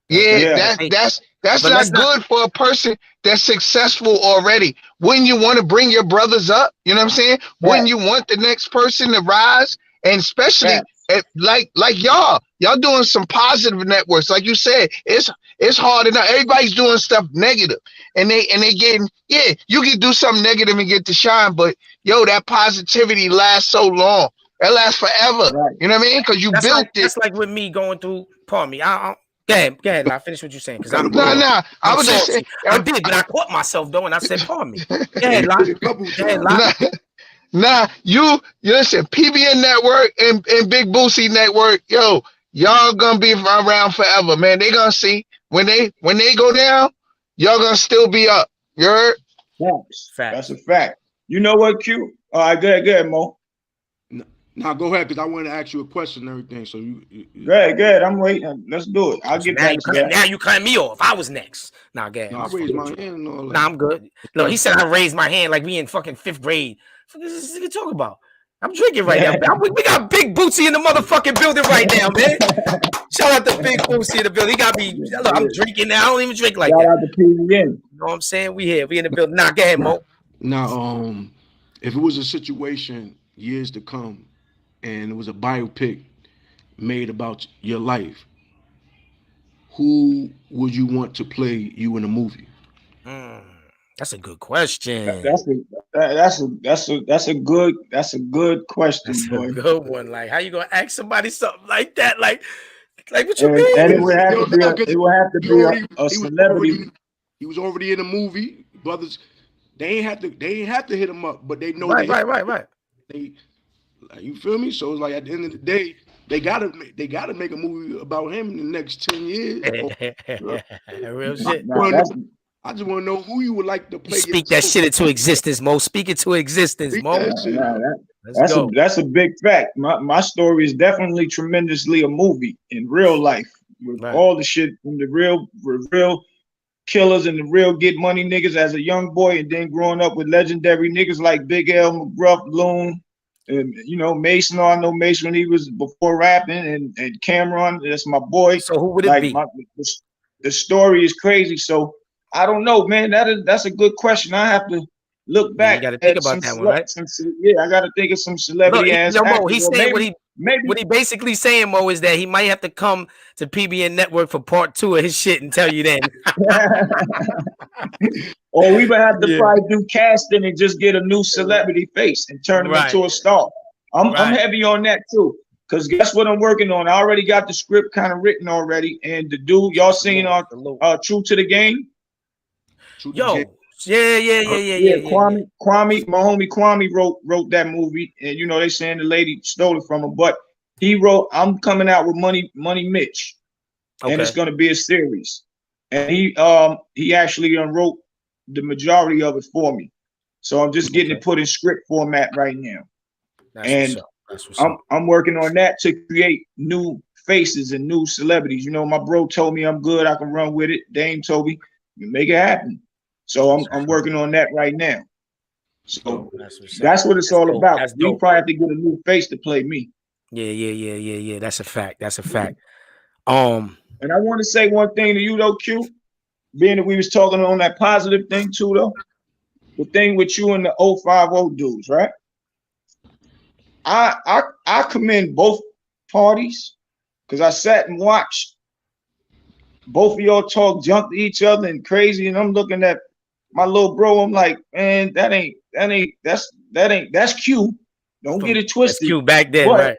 Yeah, that's not good for a person that's successful already. When you want to bring your brothers up, you know what I'm saying? When you want the next person to rise, and especially like y'all doing some positive networks, like you said, it's hard enough. Everybody's doing stuff negative, and they getting you can do something negative and get to shine, but that positivity lasts so long. It lasts forever. Right. You know what I mean? Because you built it. That's like with me going through. Pardon me. Go ahead. I'll finish what you're saying. Because I'm I was just saying. I did, but I caught myself though, and I said, "Pardon me." Go ahead, Nah, you listen. PBN Network and Big BOOTSIE Network, y'all gonna be around forever, man. They gonna see when they go down, y'all gonna still be up. You heard? Facts. That's a fact. You know what, Q? All right, go ahead, Mo. Now go ahead, because I want to ask you a question and everything. So you go ahead. I'm waiting. Let's do it. I'll get back to that. Now you cut me off. I was next. Nah, go ahead. No, I raised my hand and all that. Nah, I'm good. Look, he said I raised my hand like we in fucking 5th grade. What is this nigga talking about? I'm drinking right now. We got Big BOOTSIE in the motherfucking building right now, man. Shout out to Big BOOTSIE in the building. He got me. Look, I'm drinking now. I don't even drink like that. Shout out to PBN. You know what I'm saying? We here. We in the building. Nah, go ahead, Mo. Now, if it was a situation years to come, and it was a biopic made about your life, who would you want to play you in a movie? That's a good question. That's a good question. That's a good one. Like, how you gonna ask somebody something like that? Like what you mean? And it would have to be a celebrity. He was already in a movie. Brothers, they ain't have to hit him up, but they know. Right. You feel me? So it's like at the end of the day, they gotta make a movie about him in the next 10 years. Real shit. I just want to know who you would like to play. Speak that shit into existence, Mo. Speak it to existence, Mo. That's a big fact. My story is definitely tremendously a movie in real life with all the shit from the real killers and the real get money niggas as a young boy, and then growing up with legendary niggas like Big L, McGruff, Loon. And Mason, I know Mason when he was before rapping, and Cameron, that's my boy. So who would it be? The story is crazy. So I don't know, man. That's a good question. I have to look back. You got to think about that one, right? I got to think of some celebrity ass. Mo, he's saying what he basically saying, Mo, is that he might have to come to PBN Network for part 2 of his shit and tell you then. Or we would have to probably do casting and just get a new celebrity face and turn him into a star. I'm heavy on that too. Because guess what I'm working on? I already got the script kind of written already. And the dude, y'all seen True to the Game? Yeah. Kwame, my homie Kwame wrote that movie. And they saying the lady stole it from him. But he wrote, I'm coming out with Money Mitch. Okay. And it's gonna be a series. And he actually wrote the majority of it for me. So I'm just getting it put in script format right now. I'm working on that to create new faces and new celebrities. You know, my bro told me I'm good, I can run with it. Dame told me, make it happen. So I'm working on that right now. So that's what it's all about. We probably have to get a new face to play me. Yeah. That's a fact. That's a fact. And I want to say one thing to you though, Q. Being that we was talking on that positive thing too, though. The thing with you and the 050 dudes, right? I commend both parties because I sat and watched both of y'all talk junk to each other and crazy, and I'm looking at my little bro. I'm like, man, that's Q. Don't get it twisted. That's Q back then, right?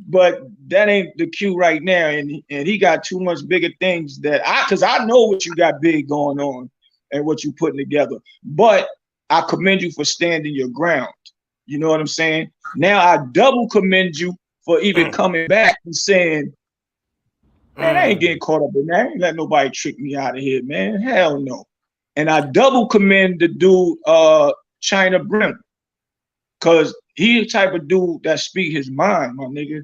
But that ain't the Q right now, and he got too much bigger things because I know what you got big going on and what you putting together. But I commend you for standing your ground. You know what I'm saying? Now I double commend you for even coming back and saying, man, I ain't getting caught up in that. I ain't let nobody trick me out of here, man. Hell no. And I double commend the dude, China Brim, because he the type of dude that speak his mind, my nigga.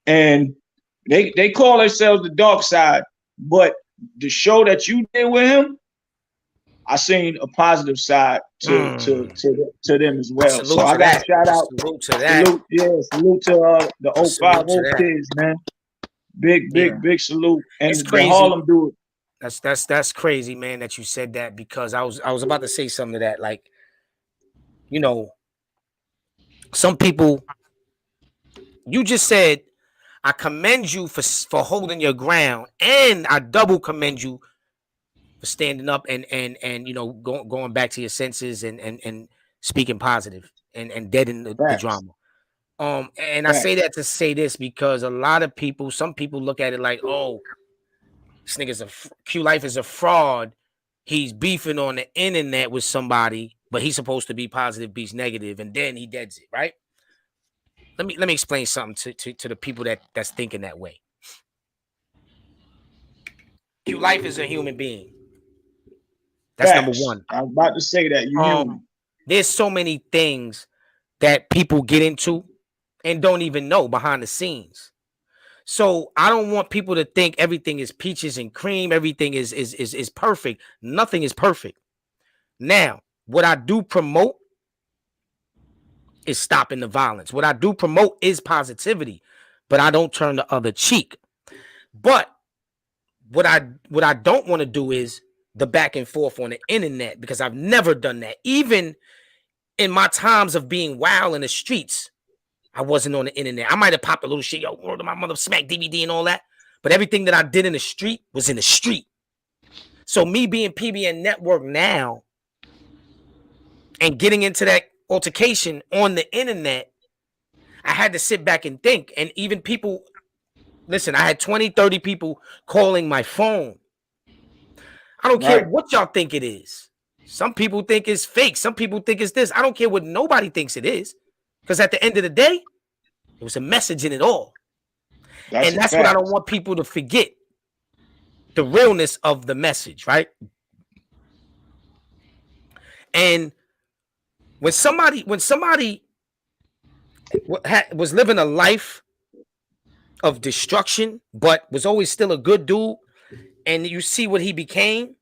And they call themselves the dark side, but the show that you did with him, I seen a positive side to them as well. So I got shout out. Salute to that. Salute to the 050 kids, man. Big salute. And it's crazy. The Harlem dude. That's crazy, man, that you said that, because I was about to say something to that. Like, you know, some people, you just said, I commend you for holding your ground, and I double commend you for standing up and you know, going back to your senses and speaking positive and deadening the drama. And I say that to say this because a lot of people, some people look at it like, oh, this nigga's Q Life is a fraud. He's beefing on the internet with somebody, but he's supposed to be positive, beats negative, and then he deads it, right? Let me explain something to the people that's thinking that way. Q Life is a human being. That's number one. I was about to say that. You there's so many things that people get into and don't even know behind the scenes. So I don't want people to think everything is peaches and cream, everything is perfect. Nothing is perfect. Now, what I do promote is stopping the violence. What I do promote is positivity, but I don't turn the other cheek. But what I don't want to do is the back and forth on the internet, because I've never done that. Even in my times of being wild in the streets, I wasn't on the internet. I might have popped a little shit, yo, word of my mother, smack DVD and all that. But everything that I did in the street was in the street. So me being PBN Network now and getting into that altercation on the internet, I had to sit back and think. And even people, listen, I had 20, 30 people calling my phone. I don't care what y'all think it is. Some people think it's fake. Some people think it's this. I don't care what nobody thinks it is. Because at the end of the day, there was a message in it all. That's what I don't want people to forget. The realness of the message, right? And when somebody was living a life of destruction, but was always still a good dude, and you see what he became,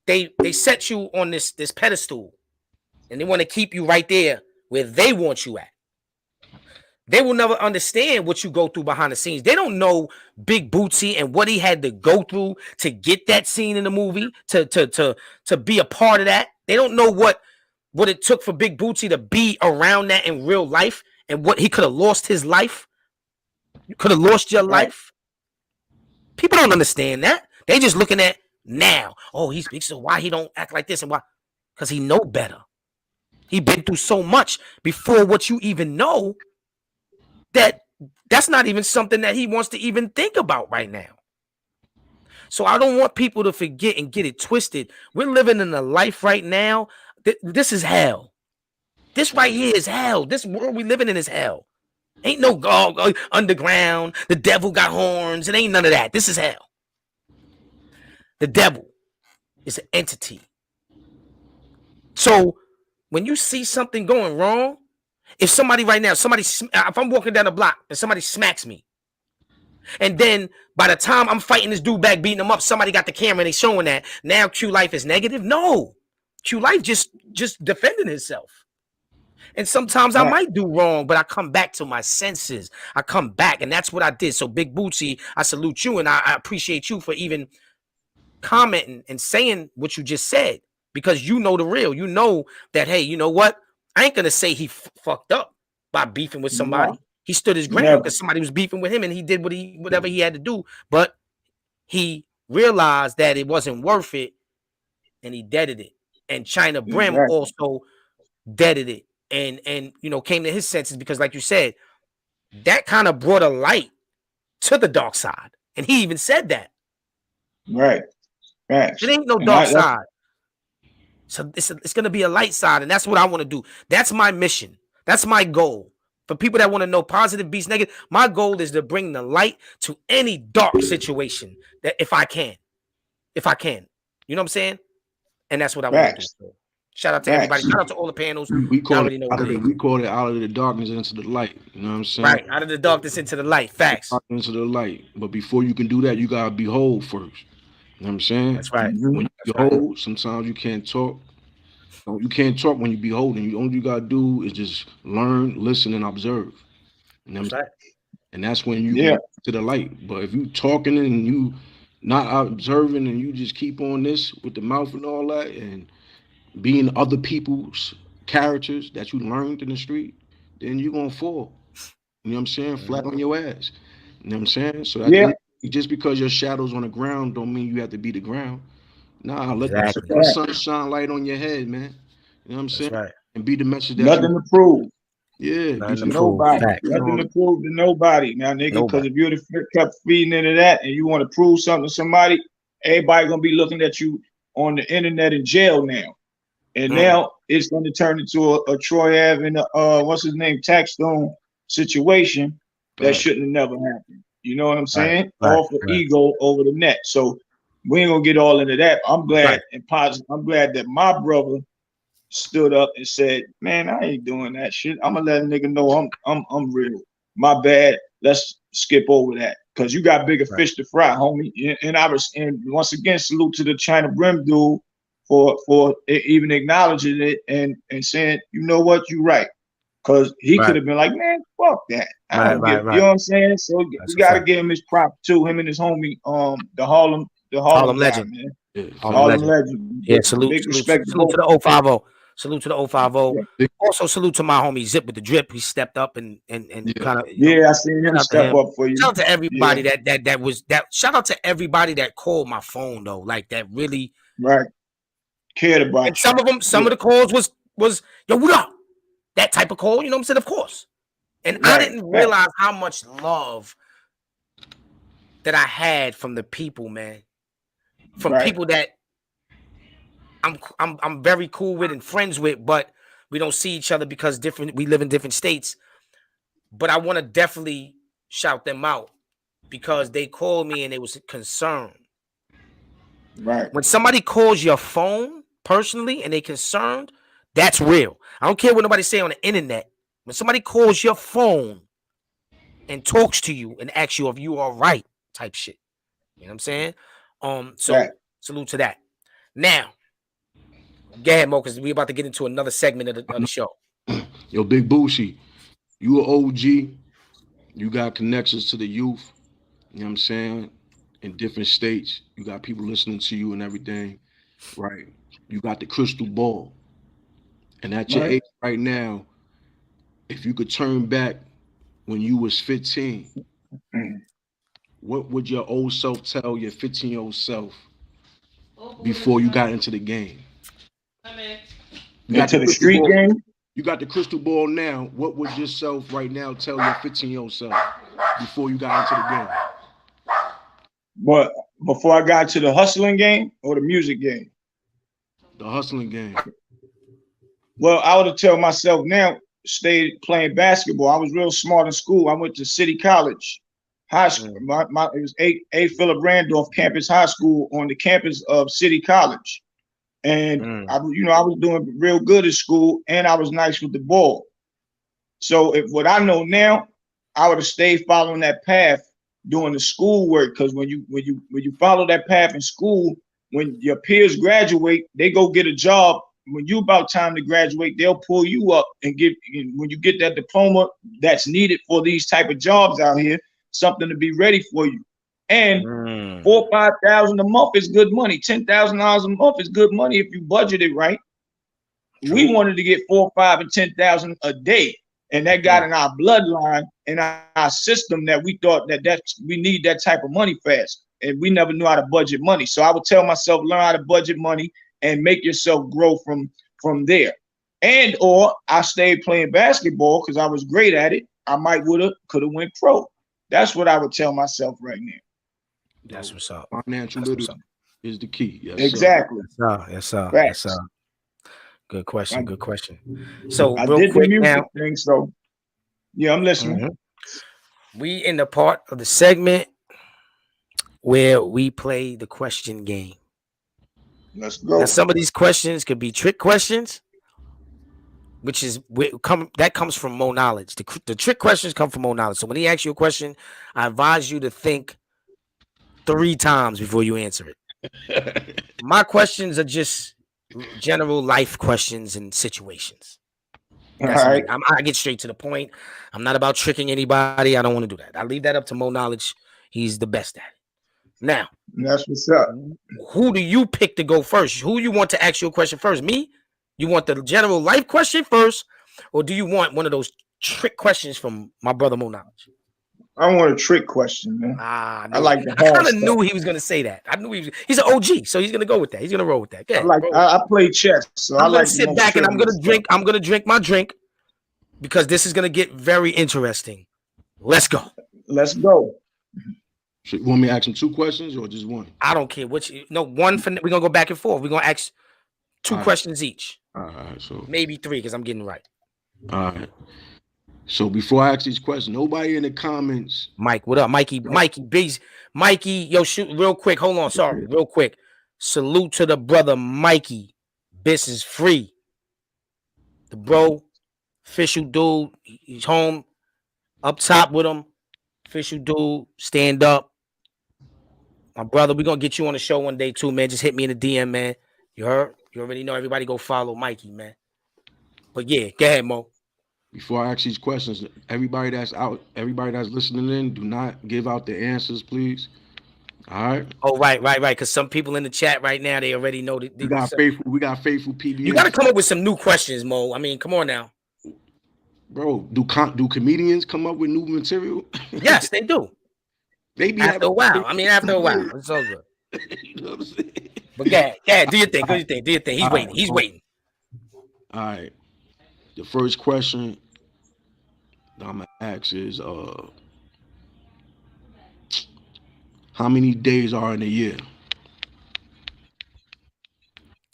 they set you on this pedestal, and they want to keep you right there where they want you at. They will never understand what you go through behind the scenes. They don't know Big Bootsy and what he had to go through to get that scene in the movie, to be a part of that. They don't know what it took for Big Bootsy to be around that in real life, and what he could have lost his life. You could have lost your life. People don't understand that. They just looking at now. Oh, he's big, so why he don't act like this, and why? Because he know better. He been through so much before what you even know that's not even something that he wants to even think about right now. So I don't want people to forget and get it twisted. We're living in a life right now. This is hell. This right here is hell. This world we living in is hell. Ain't no underground. The devil got horns. It ain't none of that. This is hell. The devil is an entity. So when you see something going wrong, if somebody right now, if I'm walking down the block and somebody smacks me, And then by the time I'm fighting this dude back, beating him up, somebody got the camera and they showing that. Now Q Life is negative. No, Q Life just defending himself. And sometimes I might do wrong, but I come back to my senses. I come back, and that's what I did. So Big Bootsy, I salute you, and I appreciate you for even commenting and saying what you just said, because you know the real. You know that, hey, you know what? I ain't gonna say he fucked up by beefing with somebody. No. He stood his ground because somebody was beefing with him, and he did whatever he had to do. But he realized that it wasn't worth it, and he deaded it. And China Brim also deaded it, and you know, came to his senses, because like you said, that kind of brought a light to the dark side, and he even said that. Right. It ain't no dark side. So it's gonna be a light side, and that's what I want to do. That's my mission. That's my goal. For people that want to know positive beats negative, my goal is to bring the light to any dark situation that if I can. You know what I'm saying? And that's what I want to do. Shout out to everybody. Shout out to all the panels. We call it out of the darkness into the light. You know what I'm saying? Right, out of the darkness into the light. Facts. Into the light. But before you can do that, you gotta behold first. You know what I'm saying? That's right. When you behold, sometimes you can't talk. You can't talk when you beholding. All you gotta do is just learn, listen, and observe. You know what I'm saying? And that's when you get to the light. But if you talking and you not observing and you just keep on this with the mouth and all that, and being other people's characters that you learned in the street, then you're gonna fall. You know what I'm saying? Flat on your ass. You know what I'm saying? So just because your shadow's on the ground don't mean you have to be the ground. Nah, let the sun shine light on your head, man. You know what I'm saying? Right. And be the message that nothing to prove. Yeah, nothing to nobody. Nothing to prove to nobody. Now, nigga, because if you'd have kept feeding into that and you want to prove something to somebody, everybody gonna be looking at you on the internet in jail now. And now it's going to turn into a Troy Ave and what's his name, Taxstone situation that shouldn't have never happened. You know what I'm saying? All for ego over the net. So we ain't gonna get all into that. I'm glad and positive. I'm glad that my brother stood up and said, "Man, I ain't doing that shit. I'm gonna let a nigga know I'm real. My bad. Let's skip over that because you got bigger fish to fry, homie." And once again, salute to the China Brim dude for even acknowledging it and saying, you know what, you're right. Because he could have been like, man, fuck that. I don't get, you know what I'm saying? So we gotta give him his prop too, him and his homie, the Harlem legend. Guy, man. Harlem legend. Yeah, salute to the 050. Salute to the 050. Yeah. Also salute to my homie Zip with the drip. He stepped up and kind of I seen him step up for you. Shout out to everybody that shout out to everybody that called my phone though, like that really cared about. And some of the calls was yo, what up? That type of call, you know what I'm saying? Of course. And I didn't realize how much love that I had from the people, man. From people that I'm very cool with and friends with, but we don't see each other because we live in different states. But I want to definitely shout them out because they called me and they was concerned. Right. When somebody calls your phone personally and they concerned, that's real. I don't care what nobody say on the internet. When somebody calls your phone and talks to you and asks you if you are right, type shit. You know what I'm saying? So salute to that. Now, go ahead, Mo, because we're about to get into another segment of the show. Yo, Big Bootsy, you an OG. You got connections to the youth. You know what I'm saying? In different states. You got people listening to you and everything. Right. You got the crystal ball. And at your age right now, if you could turn back when you was 15, what would your old self tell your 15-year-old self before you got into the game? Into the street game? You got the crystal ball now. What would yourself right now tell your 15-year-old self before you got into the game? What, before I got to the hustling game or the music game? The hustling game. Well, I would have tell myself now, stay playing basketball. I was real smart in school. I went to City College High School. It was A. Philip Randolph Campus High School on the campus of City College. And I was doing real good at school and I was nice with the ball. So if what I know now, I would have stayed following that path doing the school work, because when you follow that path in school, when your peers graduate, they go get a job. When you about time to graduate, they'll pull you up and when you get that diploma that's needed for these type of jobs out here, something to be ready for you. And $4,000 or $5,000 a month is good money. $10,000 a month is good money if you budget it right. True. We wanted to get 4, 5, and 10,000 a day, and that got in our bloodline and our system that we thought that we need that type of money fast, and we never knew how to budget money. So I would tell myself, learn how to budget money and make yourself grow from there. And or I stayed playing basketball because I was great at it. I might could have went pro. That's what I would tell myself right now. That's what's up. Financial literacy is the key. Yes, exactly. Sir. Yes, sir. Yes, sir. Good question. Good question. So I real did quick the music now. thing, so yeah, I'm listening. We in the part of the segment where we play the question game. Let's go. Now, some of these questions could be trick questions, which is that comes from more knowledge. The trick questions come from more knowledge. So when he asks you a question, I advise you to think 3 times before you answer it. My questions are just general life questions and situations. All right. I get straight to the point. I'm not about tricking anybody. I don't want to do that. I leave that up to Mo Knowledge. He's the best at it. Now, that's what's up. Who do you pick to go first? Who you want to ask you a question first? Me? You want the general life question first, or do you want one of those trick questions from my brother Mo Knowledge? I want a trick question, man. I like the hard I kind of stuff. knew he was going to say that. I knew he's an OG, so he's going to go with that. He's going to roll with that. Yeah, I play chess, so I'm going to sit back and I'm going to drink. I'm going to drink my drink because this is going to get very interesting. Let's go. Let's go. So you want me to ask him 2 questions or just one? I don't care which. No, one. We're going to go back and forth. We're going to ask 2 questions each. All right. So maybe 3 because I'm getting right. All right. So before I ask these questions, nobody in the comments. Mike, what up? Mikey, yo, shoot real quick. Hold on. Sorry. Real quick. Salute to the brother Mikey. This is free. The bro, official dude. He's home. Up top with him. Official dude. Stand up. My brother, we're going to get you on the show one day too, man. Just hit me in the DM, man. You heard? You already know. Everybody go follow Mikey, man. But yeah, go ahead, Mo. Before I ask these questions, everybody that's listening in, do not give out the answers, please. All right. Oh, right. Because some people in the chat right now, they already know that we got faithful PBS. You got to come up with some new questions, Mo. I mean, come on now. Bro, do comedians come up with new material? Yes, they do. They be after a while. After a while. It's all good. You know what I'm saying? But yeah, do your thing. Do your thing. He's waiting. All right. The first question that I'm gonna ask is how many days are in a year?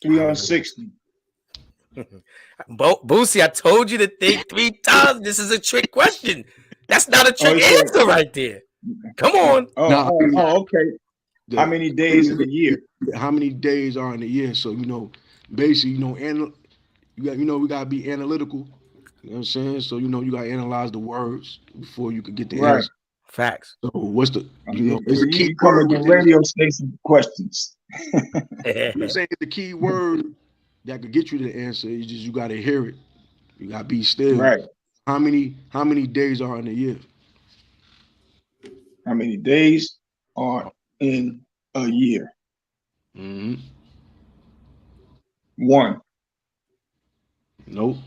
360. Bootsy, I told you to think 3 times. This is a trick question. That's not a trick answer right there. Come on. Okay. How many days in a year? How many days are in a year? So basically, we gotta be analytical. You know what I'm saying? So you gotta analyze the words before you could get the answer. Facts. So what's the it's a key word with radio station questions. I'm saying the key word that could get you the answer is just you gotta hear it. You gotta be still. Right. How many days are in a year? How many days are in a year? 1. Nope.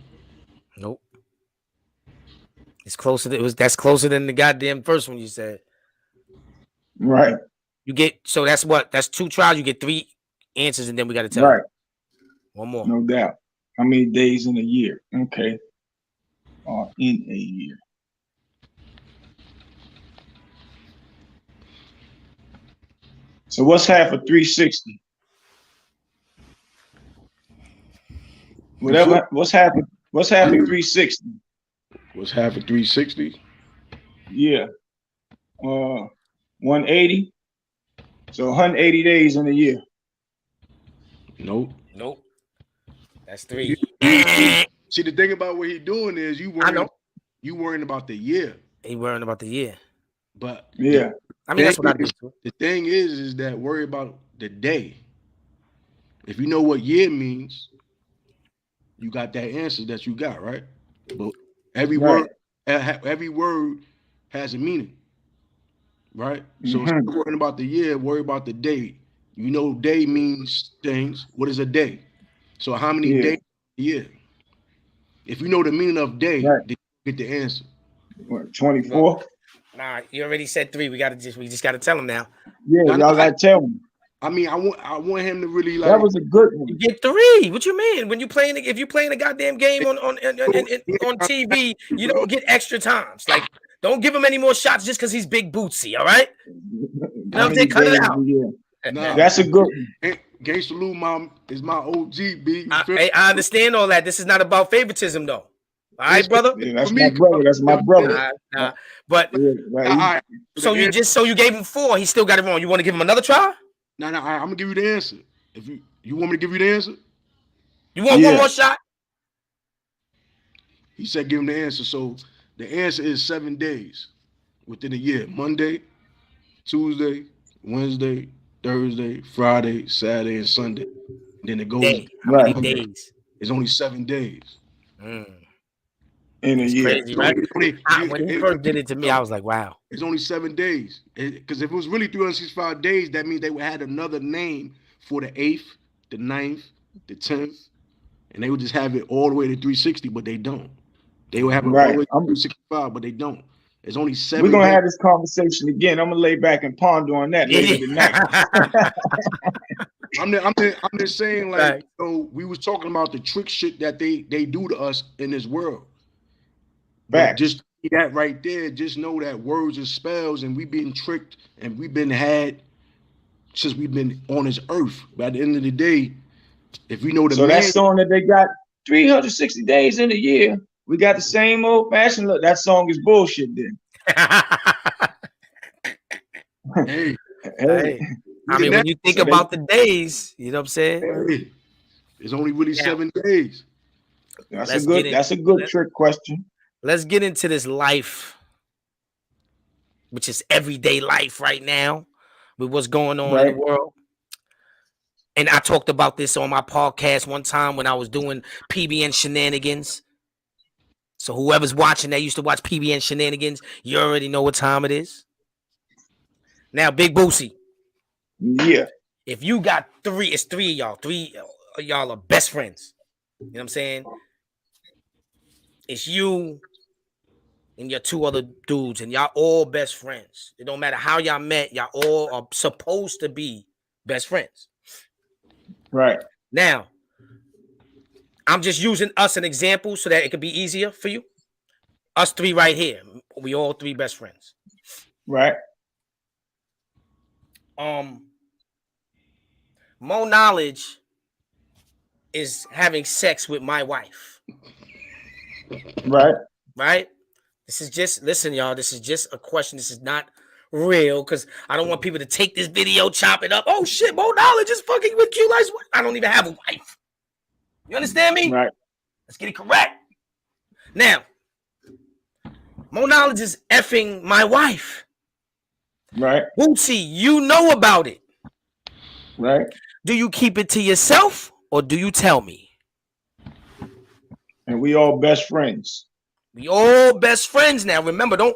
It's closer. That's closer than the goddamn first one you said. Right. You get that's 2 trials. You get 3 answers, and then we got to tell. Right. You. One more. No doubt. How many days in a year? Okay. Are in a year. So what's half of 360? What's half of 360? What's half of 360? Yeah. 180. So 180 days in a year. Nope. That's 3. See, the thing about what he's doing is you worrying about the year. He worrying about the year. But yeah, I mean that's what I do. The thing is that worry about the day. If you know what year means, you got that answer that you got, right? But every word has a meaning, right? So instead of worrying about the year, worry about the day. You know, day means things. What is a day? So how many days a year? If you know the meaning of day, then you get the answer. 24. Nah, you already said 3. We just gotta tell him now. Yeah, y'all gotta tell him. I mean, I want him to really like. That was a good one. You get 3. What you mean? When you playing, if you playing a goddamn game on TV, you don't get extra times. Like, don't give him any more shots just because he's Big Bootsy. All right? You know what I'm saying? Cut it out. Nah, that's a good one. Gangsta Lou mom is my OG, B. I understand all that. This is not about favoritism, though. All right, brother. Yeah, that's my brother. That's my brother. But so you gave him 4. He still got it wrong. You want to give him another try? No, I'm gonna give you the answer. If you want me to give you the answer, you want one more shot? He said, give him the answer. So the answer is 7 days within a year: Monday, Tuesday, Wednesday, Thursday, Friday, Saturday, and Sunday. And then it goes. How many days? It's only 7 days. In a year. Crazy, right? When he first did it to me, I was like, wow. It's only 7 days. Because if it was really 365 days, that means they would have another name for the 8th, the 9th, the 10th, and they would just have it all the way to 360, but they don't. They would have it all the way to 365, but they don't. It's only 7 We're gonna days. have this conversation again. I'm gonna lay back and ponder on that later tonight. I'm just saying, like, so we was talking about the trick shit that they do to us in this world. But just that right there, just know that words are spells, and we've been tricked and we've been had since we've been on this earth. But at the end of the day, if we know the that song that they got 360 days in a year, we got the same old fashioned look. That song is bullshit then. Hey. I mean, when you think about the days, you know what I'm saying? Hey. It's only really 7 days. That's a good trick question. Let's get into this life, which is everyday life right now with what's going on in the world. And I talked about this on my podcast one time when I was doing PBN shenanigans. So whoever's watching that used to watch PBN shenanigans, you already know what time it is. Now, Big Bootsy. Yeah. If you got 3, it's 3 of y'all. 3 of y'all are best friends. You know what I'm saying? It's you and your 2 other dudes, and y'all all best friends. It don't matter how y'all met, y'all all are supposed to be best friends. Right. Now, I'm just using us an example so that it could be easier for you. Us 3 right here. We all 3 best friends. Right. Mo Knowledge is having sex with my wife. Right. Right? This is just, listen, y'all, this is just a question. This is not real because I don't want people to take this video, chop it up. Oh, shit, Mo Knowledge is fucking with Q Life's wife. I don't even have a wife. You understand me? Right. Let's get it correct. Now, Mo Knowledge is effing my wife. Right. Bootsy, you know about it. Right. Do you keep it to yourself or do you tell me? And we all best friends. We all best friends now. Remember, and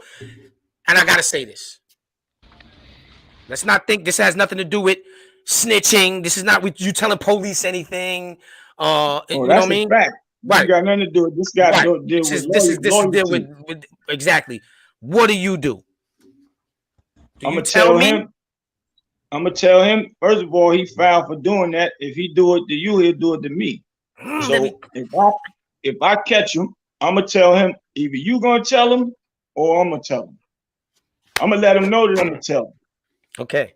I gotta say this. Let's not think this has nothing to do with snitching. This is not with you telling police anything. You know what I mean? Fact. Right. Got nothing to do with this guy. Right. This is deal with exactly. What do you do? I'm gonna tell him. I'm gonna tell him. First of all, he fouled for doing that. If he do it to you, he'll do it to me. So if I catch him, I'm gonna tell him. Either you gonna tell him, or I'm gonna tell him. I'm gonna let him know that I'm gonna tell him. Okay.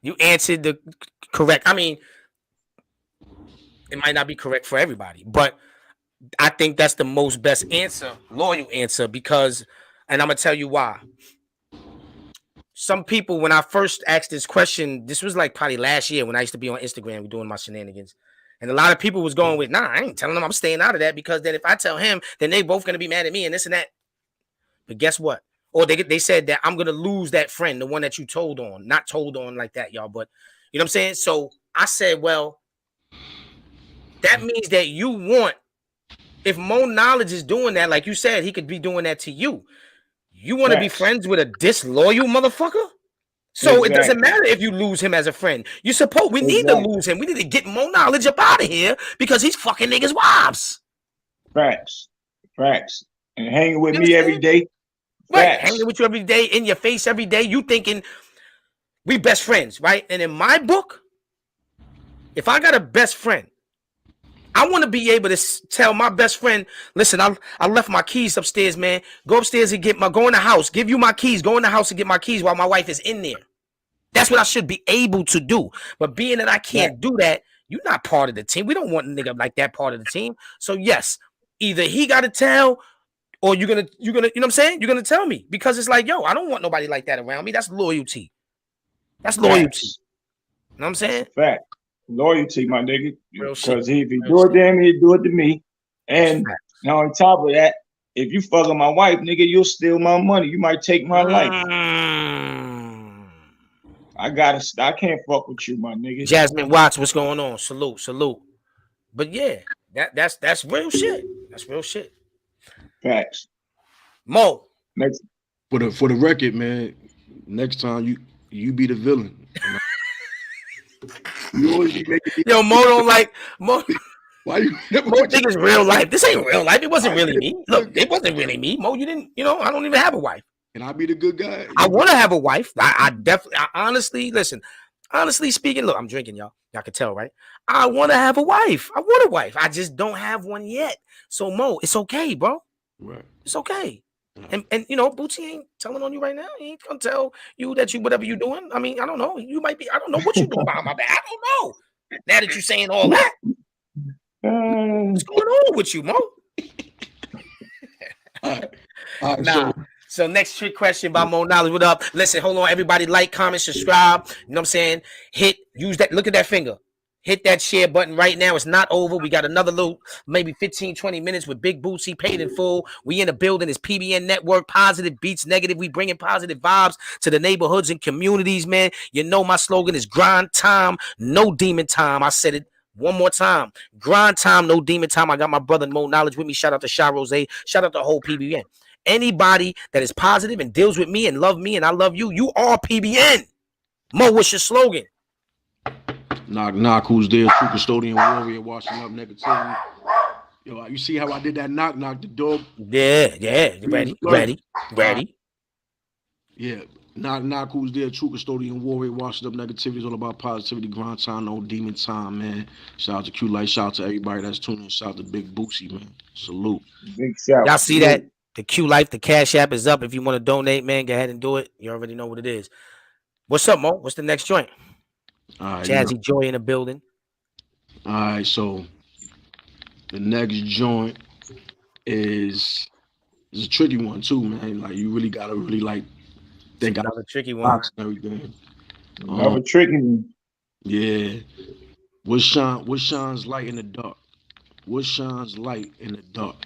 You answered the correct. I mean, it might not be correct for everybody, but I think that's the most best answer, loyal answer, because, and I'm gonna tell you why. Some people, when I first asked this question, this was like probably last year when I used to be on Instagram doing my shenanigans. And a lot of people was going with, nah, I ain't telling them, I'm staying out of that, because then if I tell him, then they both gonna be mad at me and this and that. But guess what? Or they said that I'm gonna lose that friend, the one that you told on, not told on like that, y'all. But you know what I'm saying? So I said, well, that means that you want, if Mo Knowledge is doing that, like you said, he could be doing that to you. You want to be friends with a disloyal motherfucker? So it doesn't matter if you lose him as a friend. You suppose we need to lose him. We need to get Mo Knowledge up out of here because he's fucking niggas' wives. Facts. And hanging with me every day. Right, hanging with you every day, in your face every day. You thinking we best friends, right? And in my book, if I got a best friend, I want to be able to tell my best friend, listen, I left my keys upstairs, man. Go upstairs and go in the house. Give you my keys. Go in the house and get my keys while my wife is in there. That's what I should be able to do. But being that I can't do that, you're not part of the team. We don't want a nigga like that part of the team. So yes, either he got to tell, or you're gonna, you know what I'm saying? You're gonna tell me, because it's like, yo, I don't want nobody like that around me. That's loyalty. That's loyalty. You know what I'm saying? Fact. Loyalty, my nigga. Because if he do it to him, he'll do it to me. And now on top of that, if you fucking my wife, nigga, you'll steal my money. You might take my life. I can't fuck with you, my nigga. Jasmine Watts, what's going on? Salute. But yeah, that's real shit. That's real shit. Facts. Mo. Next. For the record, man, next time you be the villain. Yo, Mo don't like Mo. Why you Mo think it's real life? This ain't real life. It wasn't really me. Look, it wasn't really me. Mo, you didn't, I don't even have a wife. And I be the good guy. I want to have a wife. I honestly, listen, honestly speaking, look, I'm drinking, y'all. Y'all can tell, right? I want to have a wife. I want a wife. I just don't have one yet. So Mo, it's okay, bro. Right. It's okay. And Bootsy ain't telling on you right now. He ain't gonna tell you that you whatever you doing. I mean, I don't know. You might be. I don't know what you doing behind my back. I don't know. Now that you're saying all that, what's going on with you, Mo? All right, So next trick question by Mo Knowledge. What up? Listen, hold on, everybody. Like, comment, subscribe. You know what I'm saying? Use that. Look at that finger. Hit that share button right now. It's not over. We got another little, maybe 15, 20 minutes with Big Bootsy, paid in full. We in the building. It's PBN Network, Positive Beats Negative. We bringing positive vibes to the neighborhoods and communities, man. You know my slogan is grind time, no demon time. I said it one more time. Grind time, no demon time. I got my brother Mo Knowledge with me. Shout out to Sha Rose. Shout out to the whole PBN. Anybody that is positive and deals with me and love me and I love you, you are PBN. Mo, what's your slogan? Knock, who's there? True custodian warrior, washing up negativity. Yo, you see how I did that knock, the dog? Yeah. Ready. Yeah, knock, who's there? True custodian warrior, washing up negativity. It's all about positivity, grind time, no demon time, man. Shout out to Q Light, shout out to everybody that's tuning in. Shout out to Big Bootsy, man. Salute. Big shout. Y'all see that? The Q Life, the Cash App is up. If you want to donate, man, go ahead and do it. You already know what it is. What's up, Mo? What's the next joint? Jazzy Joy in the building. All right, so the next joint is a tricky one too, man. Like you really gotta think out a tricky one. And everything. Another tricky one. Yeah. What shines light in the dark? What shines light in the dark?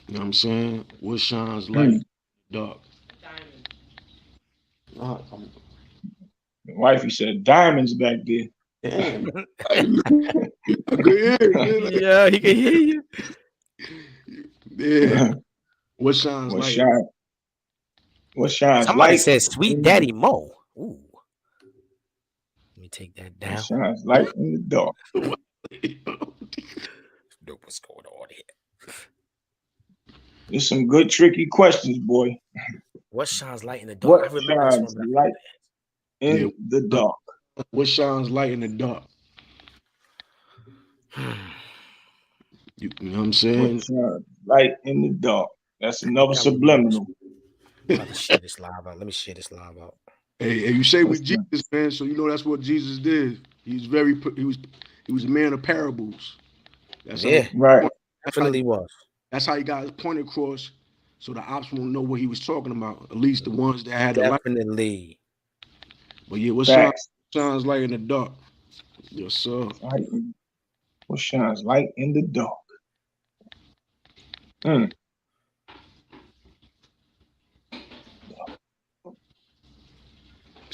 You know what I'm saying? What shines light in the dark? Diamond. Wifey said diamonds back there. Yeah. I could hear it. Yeah, he can hear you. Yeah. What shines light? What shines Somebody light? says Sweet Daddy Mo. Ooh. Let me take that down. What shines light in the dark. Know what's going on here. There's some good tricky questions, boy. What shines light in the dark? What shines light in the dark? What shines light in the dark? You know what I'm saying? What shines light in the dark. That's another subliminal. Let me share this live out. Hey, you say with Jesus, man. So you know that's what Jesus did. He was a man of parables. That's right. Definitely was. That's how he got his point across, so the ops won't know what he was talking about. At least the ones that had definitely. But yeah, what shines light in the dark? Yes, sir. What shines light in the dark?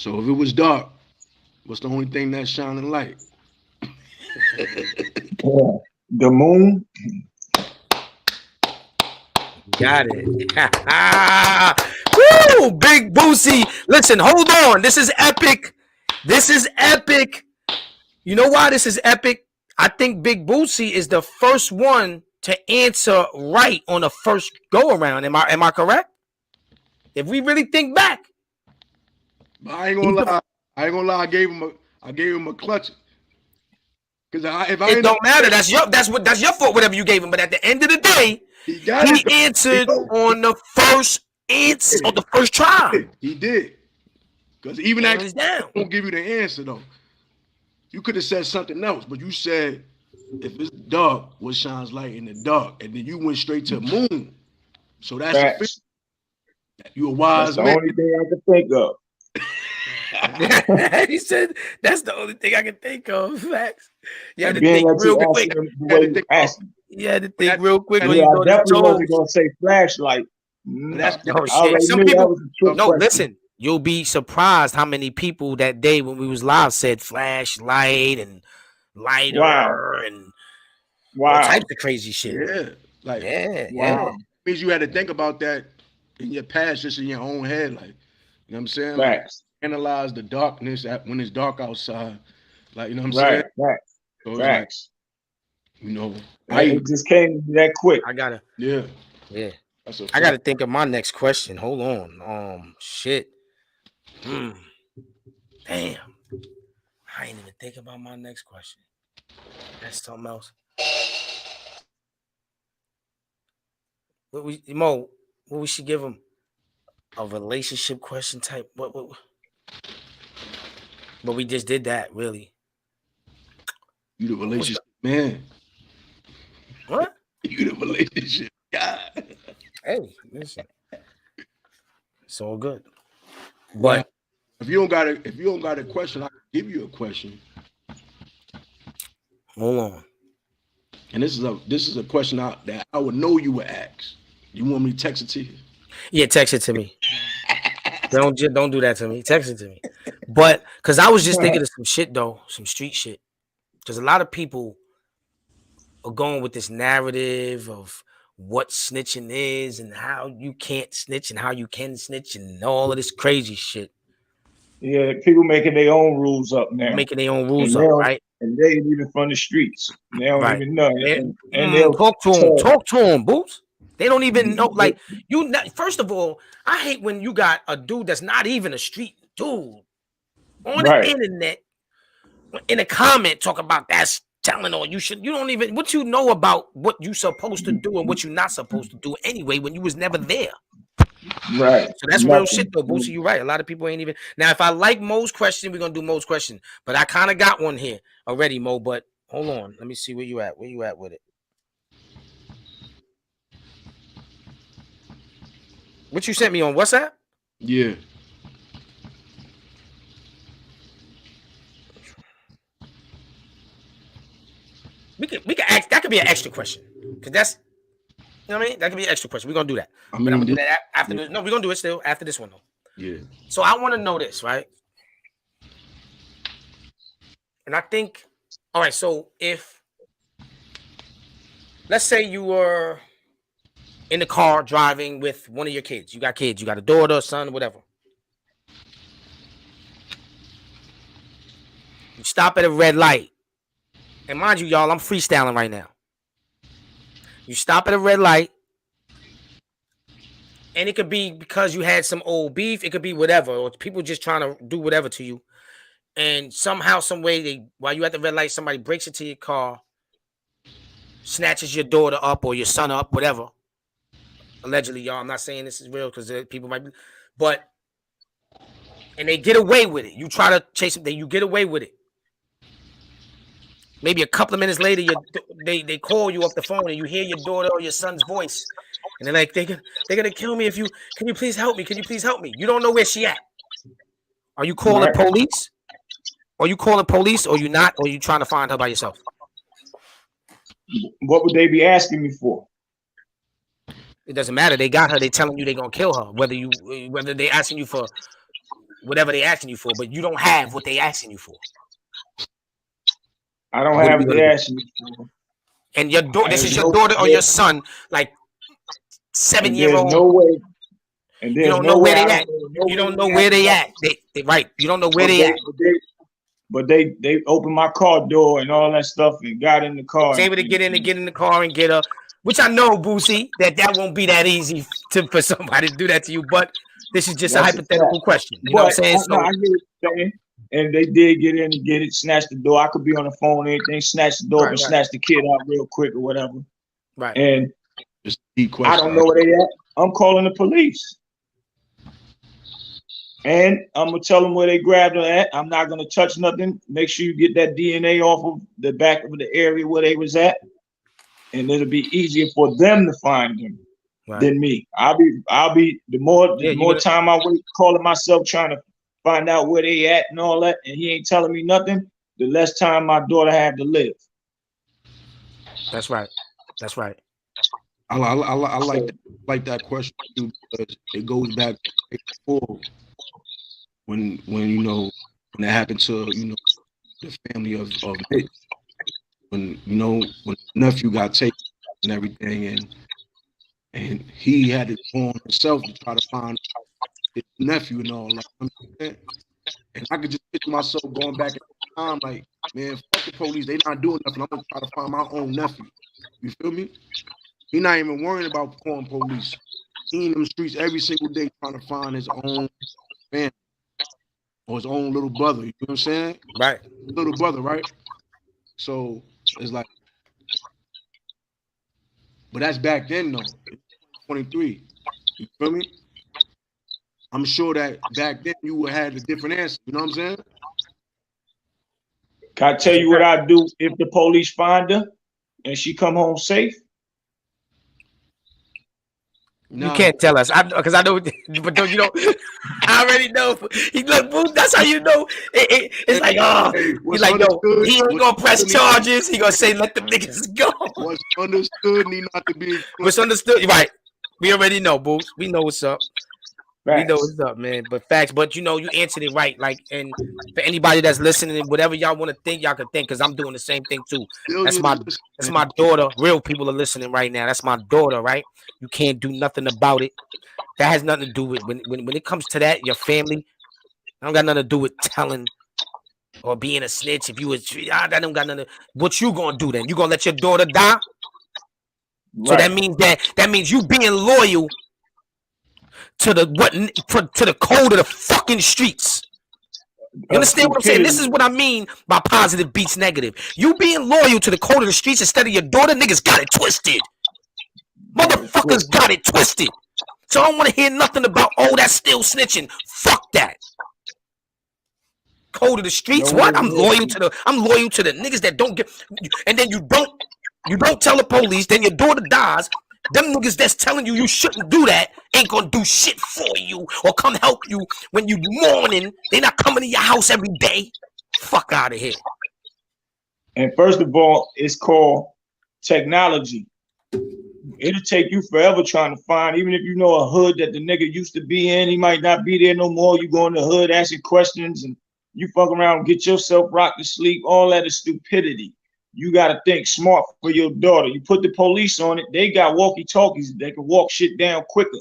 So if it was dark, what's the only thing that's shining light? The moon. Got it. Woo! Big Boosie. Listen, hold on. This is epic. This is epic. You know why this is epic? I think Big Boosie is the first one to answer right on the first go around. Am I correct? If we really think back. But I ain't gonna lie. I gave him a clutch. Because it don't matter. That's your fault. Whatever you gave him. But at the end of the day, he answered on the first on the first try. He did. Because even that won't give you the answer though. You could have said something else, but you said if it's dark, what shines light in the dark, and then you went straight to the moon. So that's you a wise man. That's the only thing I can think of. He said that's the only thing I can think of. Facts. You had to think real quick. You had to think real quick. I definitely wasn't gonna say flashlight. Some people. No, listen. You'll be surprised how many people that day when we was live said flashlight and lighter and all types of crazy shit. Yeah, means you had to think about that in your past, just in your own head, like, you know what I'm saying? Like, analyze the darkness when it's dark outside, like, you know what I'm saying? So like, you know, it just came that quick. I gotta, yeah. I gotta think of my next question. Hold on, shit. Damn, I ain't even think about my next question. That's something else. What we should give him? A relationship question type. What? But we just did that, really. You the relationship man. What? You the relationship guy. Hey, listen. It's all good. But if you don't got a question, I can give you a question. Hold on. And this is a question that I would know you would ask. You want me to text it to you? Yeah, text it to me. Don't do that to me. Text it to me. But because I was just thinking of some shit though, some street shit. Because a lot of people are going with this narrative of what snitching is and how you can't snitch and how you can snitch and all of this crazy shit. Yeah, people making their own rules up now. Making their own rules up, right? And they ain't even from the streets. They don't even know. And they'll talk to them, Boots. They don't even know. Like, first of all, I hate when you got a dude that's not even a street dude on the internet in a comment talking about that's telling or you don't even what you know about what you supposed to do and what you're not supposed to do anyway when you was never there. Right. So that's real shit though, Boosie. You're right. A lot of people ain't even now. If I like Mo's question, we're gonna do Mo's question. But I kind of got one here already, Mo. But hold on, let me see where you at. Where you at with it? What you sent me on WhatsApp? Yeah. We could ask. That could be an extra question because that's. You know what I mean? That could be an extra question. We're gonna do that. But I'm gonna do that after this. No, we're gonna do it still after this one though. Yeah. So I want to know this, right? And I think, all right. So if let's say you were in the car driving with one of your kids, you got a daughter, a son, whatever. You stop at a red light, and mind you, y'all, I'm freestyling right now. You stop at a red light, and it could be because you had some old beef. It could be whatever, or people just trying to do whatever to you. And somehow, some way, while you at the red light, somebody breaks into your car, snatches your daughter up or your son up, whatever. Allegedly, y'all. I'm not saying this is real because people might be, and they get away with it. You try to chase them, you get away with it. Maybe a couple of minutes later, they call you up the phone and you hear your daughter or your son's voice, and they're like, they're gonna kill me can you please help me? Can you please help me? You don't know where she at. Are you calling police? Are you calling police or you not? Or are you trying to find her by yourself? What would they be asking me for? It doesn't matter. They got her. They telling you they're gonna kill her. Whether they asking you for whatever they asking you for, but you don't have what they asking you for. I don't have what they asking me for. And your daughter, this is your daughter or your son, like 7-year-old. No way. And you don't know where they at. You don't know where they at. They right. You don't know where they at. But they opened my car door and all that stuff and got in the car. Was able to get in the car and get up. Which I know, Bootsy, that won't be that easy for somebody to do that to you. But this is just a hypothetical question. You know what I'm saying? So, I get what you're saying. And they did get in and get it, snatch the door. I could be on the phone, anything, snatch the door and snatch the kid out real quick or whatever. Right. And I don't know where they at. I'm calling the police. And I'm going to tell them where they grabbed her at. I'm not going to touch nothing. Make sure you get that DNA off of the back of the area where they was at. And it'll be easier for them to find them than me. I'll be the more time I wait calling myself trying to find out where they at and all that, and he ain't telling me nothing, the less time my daughter had to live. That's right. That's right. I like that question too, because it goes back before when you know when it happened to the family of Mitch, when when nephew got taken and everything, and he had to go on himself to try to find his nephew and all that. And I could just picture myself going back in time like, man, fuck the police, they not doing nothing. I'm gonna try to find my own nephew. You feel me? He not even worrying about calling police. He in them streets every single day trying to find his own family or his own little brother. You know what I'm saying? Right. Little brother, right? So it's like, but that's back then though. 23. You feel me? I'm sure that back then you would have had a different answer. You know what I'm saying? Can I tell you what I do if the police find her and she come home safe? No. You can't tell us, because I know, but don't you know? I already know. He look, that's how you know. It's like, he's like, no, he ain't gonna press charges. He gonna say, let them niggas go. What's understood need not to be. What's understood, right? We already know, Boots. We know what's up. Facts. We know what's up, man. But facts. But you answered it right. Like, and for anybody that's listening, whatever y'all want to think, y'all can think, because I'm doing the same thing too. That's my daughter. Real people are listening right now. That's my daughter, right? You can't do nothing about it. That has nothing to do with when it comes to that, your family. I don't got nothing to do with telling or being a snitch. If you was, that don't got nothing. What you gonna do then? You gonna let your daughter die? Right. So that means you being loyal to the code of the fucking streets. You understand what I'm saying? This is what I mean by positive beats negative. You being loyal to the code of the streets instead of your daughter. Niggas got it twisted. Motherfuckers got it twisted. So I don't want to hear nothing about, that's still snitching. Fuck that. Code of the streets. What? I'm loyal to the niggas that don't get. And then you don't tell the police. Then your daughter dies. Them niggas that's telling you shouldn't do that ain't gonna do shit for you or come help you when you mourning. They not coming to your house every day. Fuck out of here. And first of all, it's called technology. It'll take you forever trying to find, even if you know a hood that the nigga used to be in, he might not be there no more. You go in the hood asking questions and you fuck around, get yourself rocked to sleep. All that is stupidity. You got to think smart for your daughter. You put the police on it. They got walkie-talkies. They can walk shit down quicker.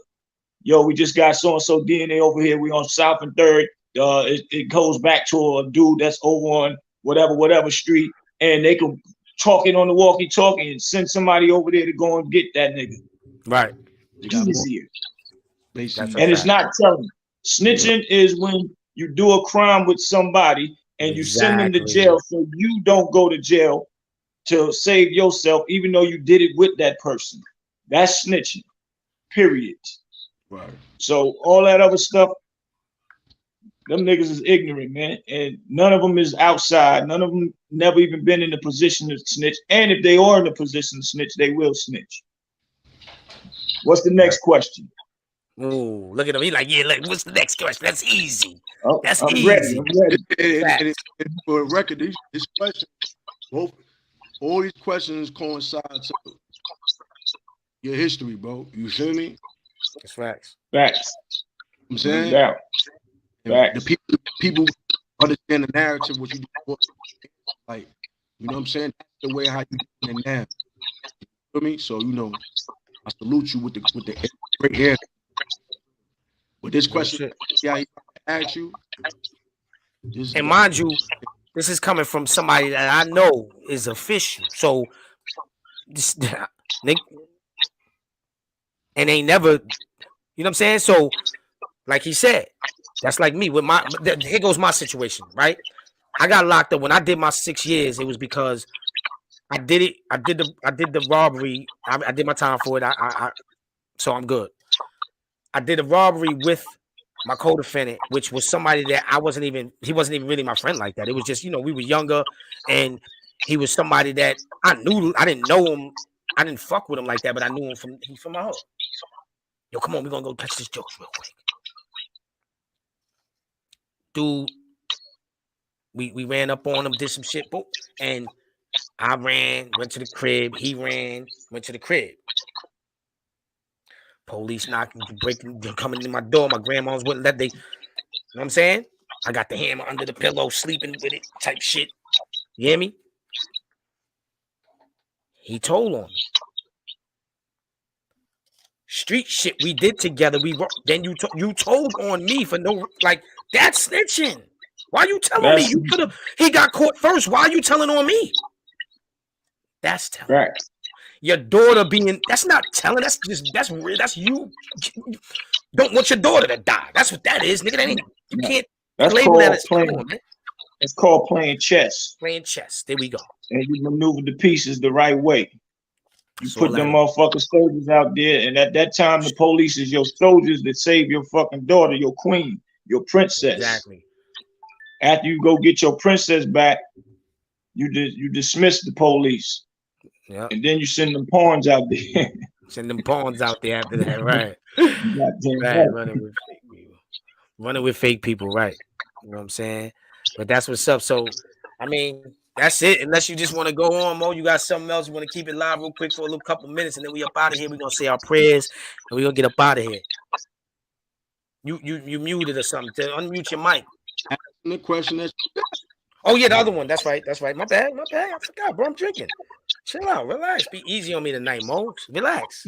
Yo, we just got so-and-so DNA over here. We on South and 3rd. It goes back to a dude that's over on whatever street. And they can talk it on the walkie-talkie and send somebody over there to go and get that nigga. Right. Easier. And it's not telling. Snitching is when you do a crime with somebody and you send them to jail so you don't go to jail to save yourself, even though you did it with that person. That's snitching, period. Right. So all that other stuff, them niggas is ignorant, man. And none of them is outside. None of them never even been in the position to snitch. And if they are in the position to snitch, they will snitch. What's the next question? Oh, look at him. He like, yeah, look, what's the next question? That's easy. That's I'm easy. ready. And for a record, this question, all these questions coincide to your history, bro. You feel me? That's facts. Facts. I'm saying? Yeah. the people understand the narrative, what you do, like, you know what I'm saying? That's the way how you doing it now. You feel me? So, you know, I salute you with the great answer. But this question, I ask you, and mind you, this is coming from somebody that I know is official. So this and they never, you know what I'm saying? So, like he said, that's like me with my. Here goes my situation, right? I got locked up when I did my 6 years. It was because I did it. I did the robbery. I did my time for it. So I'm good. I did a robbery with my co-defendant, which was somebody that he wasn't even really my friend like that. It was just, you know, we were younger, and he was somebody that I knew. I didn't know him. I didn't fuck with him like that, but I knew him from my hood. Yo, come on, we're gonna go touch this jokes real quick. Dude, we ran up on him, did some shit, boom, and I ran, went to the crib. He ran, went to the crib. Police knocking, breaking, coming in my door. My grandma's wouldn't let they, you know what I'm saying? I got the hammer under the pillow, sleeping with it, type shit. You hear me? He told on me. Street shit we did together. Then you told on me for no, like, that's snitching. Why you telling me? You could have. He got caught first. Why are you telling on me? That's telling. Right. Your daughter being. That's not telling. That's you. Don't want your daughter to die. That's what that is, nigga. That ain't. You can't label that as playing. It's called playing chess. Playing chess. There we go. And you maneuver the pieces the right way. You put them motherfucking soldiers out there, and at that time, the police is your soldiers that save your fucking daughter, your queen, your princess. Exactly. After you go get your princess back, you dismiss the police. Yeah. And then you send them pawns out there. Send them pawns out there after that, right? Right. Running with fake people, right? You know what I'm saying? But that's what's up. So, I mean, that's it. Unless you just want to go on, Mo, you got something else. You want to keep it live real quick for a little couple minutes, and then we up out of here. We're gonna say our prayers, and we're gonna get up out of here. You muted or something. To unmute your mic. The question is, oh yeah, the other one. That's right. My bad. I forgot, bro. I'm drinking. Chill out, relax. Be easy on me tonight, Mo. Relax.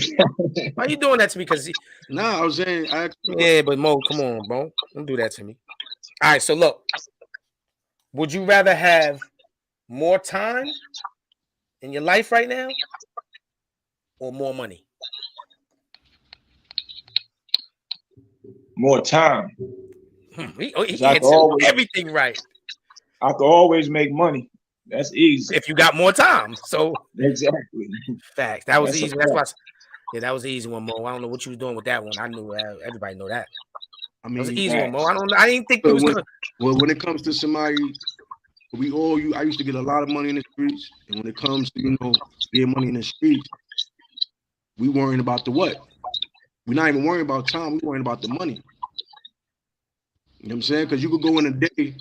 Why you doing that to me? Because I was saying, yeah, but Mo, come on, bro. Don't do that to me. All right, so look. Would you rather have more time in your life right now or more money? More time. He answered everything right. I could always make money. That's easy. If you got more time. So exactly. Facts. That was easy. That's why. Yeah, that was the easy one, Mo. I don't know what you was doing with that one. I knew everybody know that. I mean, it was an easy one, Mo. I didn't think it was good. Well, when it comes to somebody, I used to get a lot of money in the streets, and when it comes to getting money in the streets, we worrying about the what? We're not even worrying about time. We're worrying about the money. You know what I'm saying? Because you could go in a day,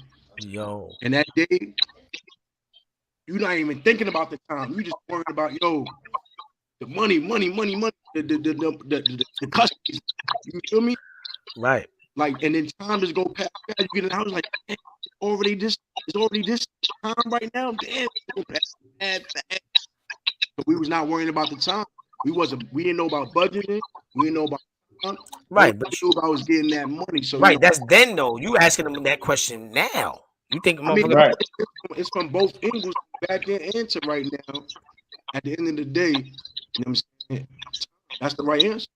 and that day, you're not even thinking about the time. You just worrying about the money, the customers. You feel me? Right. Like, and then time just go past. You get in the house like, it's already this time right now. Damn, but we was not worrying about the time. We didn't know about budgeting. We didn't know about time. Right, but I was getting that money. So right, that's then though. You asking them that question now. You think right. It's from both angles, back and into right now. At the end of the day, you know what I'm saying? That's the right answer.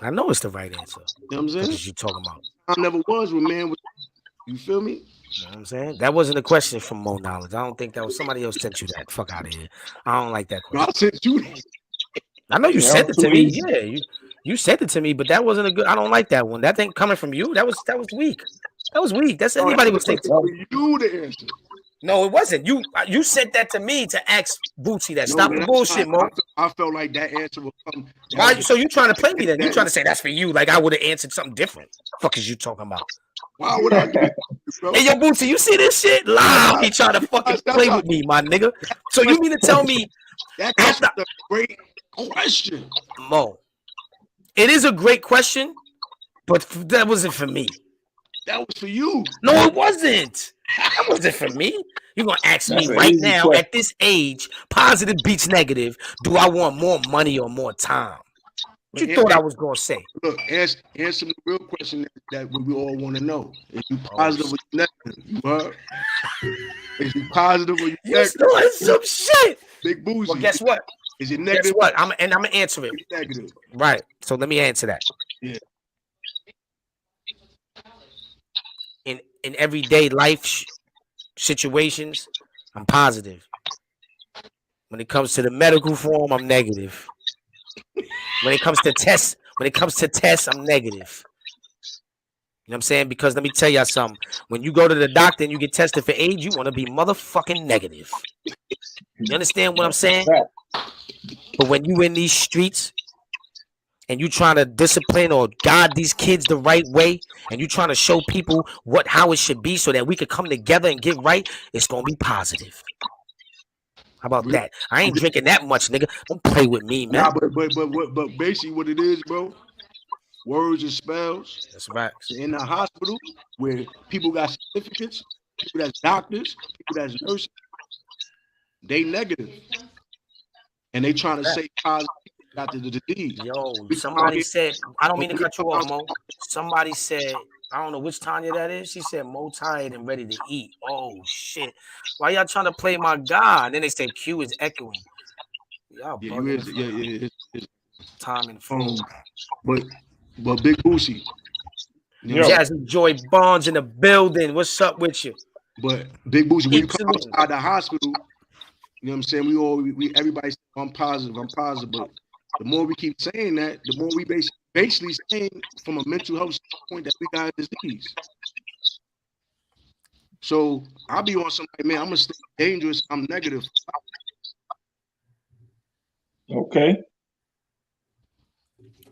I know it's the right answer. You know what I'm saying? What you talking about? I never was with man. You feel me? You know what I'm saying? That wasn't a question from Mo Knowledge. I don't think that was somebody else sent you that. Fuck out of here. I don't like that question. I sent you that. I know you sent it to me. Yeah, you sent it to me, but that wasn't a good. I don't like that one. That thing coming from you. That was weak. That was weak. That's anybody would think. You the answer. No, it wasn't. You sent that to me to ask BOOTSIE that. Stop the bullshit, Mo. I felt like that answer would come. Why? So you trying to play me then? You trying to say that's for you? Like I would have answered something different. Fuck is you talking about? Why would I do that? Hey, yo, BOOTSIE, you see this shit? Live. He trying to fucking play with me, my nigga. So you mean to tell me that's a great question, Mo? It is a great question, but that wasn't for me. That was for you. No, it wasn't. That wasn't for me. You're gonna ask me right now at this age, positive beats negative. Do I want more money or more time? What you thought I was gonna say? Look, answer the real question that we all want to know. Is you positive or you negative? You heard? Is you positive or you negative? You started some shit. Big Boozy. Well, guess what? Is it negative? Guess what? I'm gonna answer it. Negative. Right. So let me answer that. Yeah. In everyday life situations, I'm positive. When it comes to the medical form, I'm negative. When it comes to tests, I'm negative. You know what I'm saying? Because let me tell y'all something. When you go to the doctor and you get tested for AIDS, you want to be motherfucking negative. You understand what I'm saying? But when you in these streets and you trying to discipline or guide these kids the right way, and you trying to show people how it should be so that we could come together and get right, it's gonna be positive. How about that? I ain't drinking that much, nigga. Don't play with me, man. Nah, but basically what it is, bro, words and spells. That's right. In the hospital where people got certificates, people that's doctors, people that's nurses, they negative. And they trying to say positive got the disease. Yo, somebody said, I don't mean to cut you off, Mo. Somebody said, I don't know which Tanya that is. She said, Mo tired and ready to eat. Oh, shit. Why y'all trying to play my guy? And then they said Q is echoing. Y'all it's time and phone. But Big Boosie. Jazzy Joy Bonds in the building. What's up with you? But Big Boosie, when you come outside the hospital, you know what I'm saying? Everybody say, I'm positive, but the more we keep saying that, the more we basically saying from a mental health standpoint that we got a disease. So I'll be on somebody, man, I'm gonna stay dangerous, I'm negative. Okay.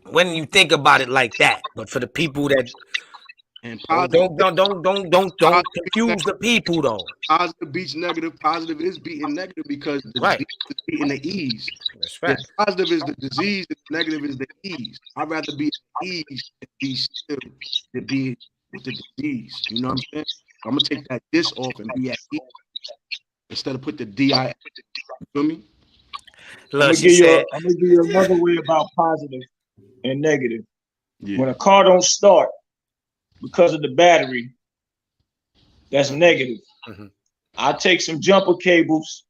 When you think about it like that, but for the people that and don't confuse the people though. Positive beats negative. Positive is beating negative because the disease is beating the ease. That's right. The positive is the disease, the negative is the ease. I'd rather be at ease than be still than be with the disease. You know what I'm saying? I'm gonna take that this off and be at ease instead of put the DI. You feel me? I'm gonna give you another way about positive and negative. Yeah. When a car don't start because of the battery, that's negative. Mm-hmm. I take some jumper cables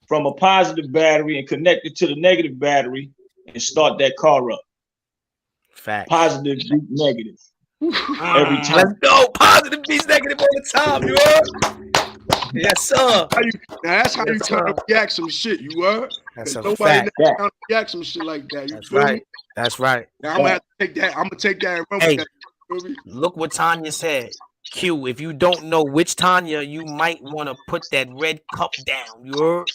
from a positive battery and connect it to the negative battery and start that car up. Fact. Positive beat negative. Every time. Let's go. Positive beats negative all the time, you heard? Yes, sir. That's how you try to react some shit, you heard? That's a nobody trying to react some shit like that. You That's right. Me? That's right. Now, I'm gonna have to take that. I'm gonna take that and run with that. Look what Tanya said. Q, if you don't know which Tanya, you might want to put that red cup down. You heard?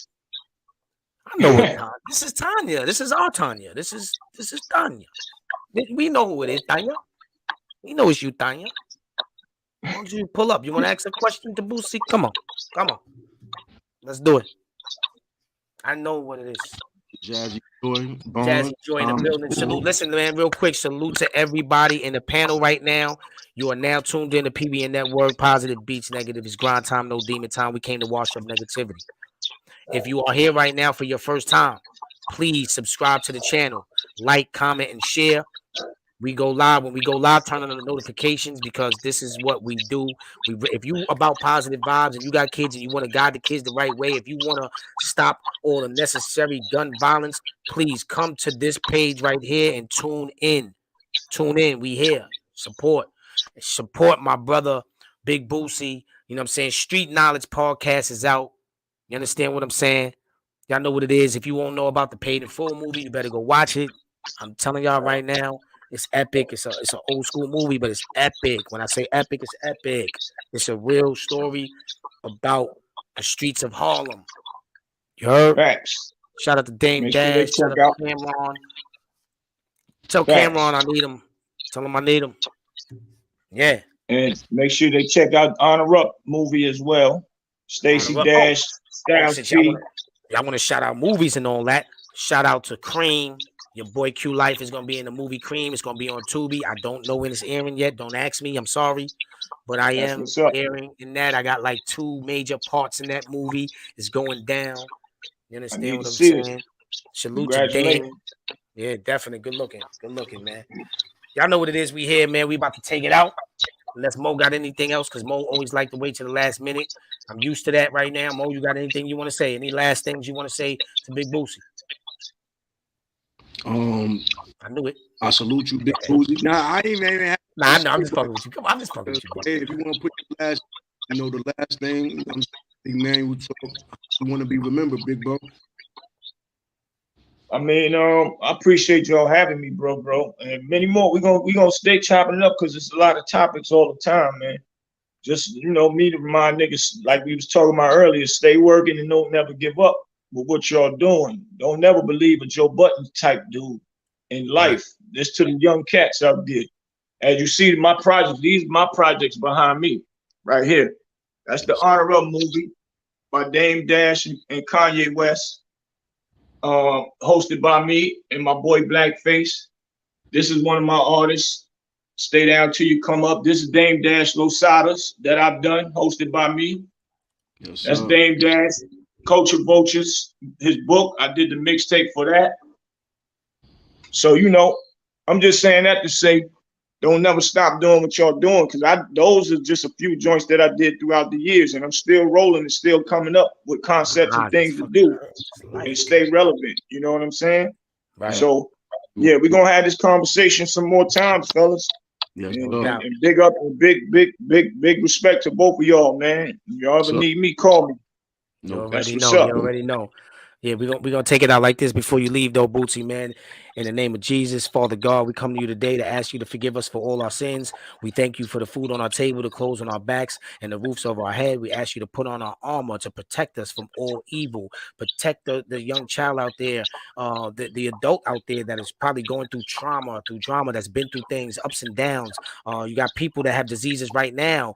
I know what Tanya. This is Tanya. This is our Tanya. This is Tanya. We know who it is, Tanya. We know it's you, Tanya. Why don't you pull up? You want to ask a question to Bootsy? Come on. Let's do it. I know what it is. Jazzy Joy. Jazzy Joy in the building. Salute. Listen, man, real quick. Salute to everybody in the panel right now. You are now tuned in to PBN Network. Positive beats negative is grind time, no demon time. We came to wash up negativity. If you are here right now for your first time, please subscribe to the channel. Like, comment, and share. We go live. When we go live, turn on the notifications because this is what we do. If you about positive vibes and you got kids and you want to guide the kids the right way, if you want to stop all the necessary gun violence, please come to this page right here and tune in. Tune in. We here. Support my brother, Big Bootsie. You know what I'm saying? Street Knowledge Podcast is out. You understand what I'm saying? Y'all know what it is. If you won't know about the Paid in Full movie, you better go watch it. I'm telling y'all right now. It's epic. It's an old school movie, but it's epic. When I say epic, it's epic. It's a real story about the streets of Harlem. You heard? Facts. Shout out to Dame Dash. Shout out to Cameron. Tell Cameron I need him. Tell him I need him. Yeah. And make sure they check out Honor Up movie as well. Stacey Dash, Styles P. Y'all want to shout out movies and all that. Shout out to Cream. Your boy Q Life is going to be in the movie Cream. It's going to be on Tubi. I don't know when it's airing yet. Don't ask me. I'm sorry. but I am hearing in that. I got like 2 major parts in that movie. It's going down. You understand what I'm saying? Salute to Dame. Yeah, definitely. Good looking, man. Y'all know what it is. We here, man. We about to take it out. Unless Mo got anything else, because Mo always like to wait to the last minute. I'm used to that right now. Mo, you got anything you want to say? Any last things you want to say to Big Boosie? I knew it. I salute you, Big Boosie. Nah, I ain't even. Nah, I know. I'm just fucking with you. Come on, I'm just fucking with you, bro. Hey, if you want to put the last, the last thing, big man, we want to be remembered, big bro. I mean, I appreciate y'all having me, bro, and many more. We gonna stay chopping it up because there's a lot of topics all the time, man. Just me to remind niggas, like we was talking about earlier, stay working and don't never give up with what y'all doing. Don't never believe a Joe Budden type dude in life. This to the young cats out there. As you see, my projects, these are my projects behind me, right here. That's the Honor Up movie by Dame Dash and Kanye West. Hosted by me and my boy Blackface. This is one of my artists. Stay down till you come up. This is Dame Dash Losadas that I've done, hosted by me. Yes, that's Dame Dash, Culture Vultures. His book, I did the mixtape for that. So I'm just saying that to say, don't never stop doing what y'all doing, because those are just a few joints that I did throughout the years, and I'm still rolling and still coming up with concepts and things to do and stay relevant. You know what I'm saying? Right. So yeah, we're gonna have this conversation some more times, fellas. Yes, and big up and big respect to both of y'all, man. If y'all ever need me, call me. You already know. Yeah, we're gonna take it out like this before you leave, though, Bootsie, man. In the name of Jesus, Father God, we come to you today to ask you to forgive us for all our sins. We thank you for the food on our table, the clothes on our backs, and the roofs over our head. We ask you to put on our armor to protect us from all evil. Protect the young child out there, the adult out there that is probably going through drama, that's been through things, ups and downs. You got people that have diseases right now,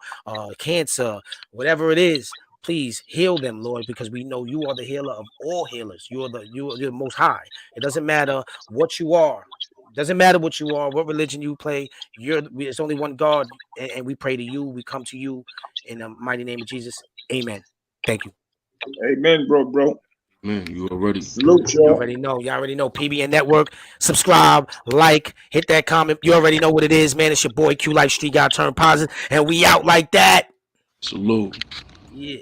cancer, whatever it is. Please heal them, Lord, because we know you are the healer of all healers. You're the most high. It doesn't matter what you are. It doesn't matter what you are, what religion you play. It's only one God, and we pray to you. We come to you in the mighty name of Jesus. Amen. Thank you. Amen, bro. Man, you already salute y'all. You already know. Y'all already know. PBN Network. Subscribe, like, hit that comment. You already know what it is, man. It's your boy Q Life Street Guy Turn Positive, and we out like that. Salute. Yeah.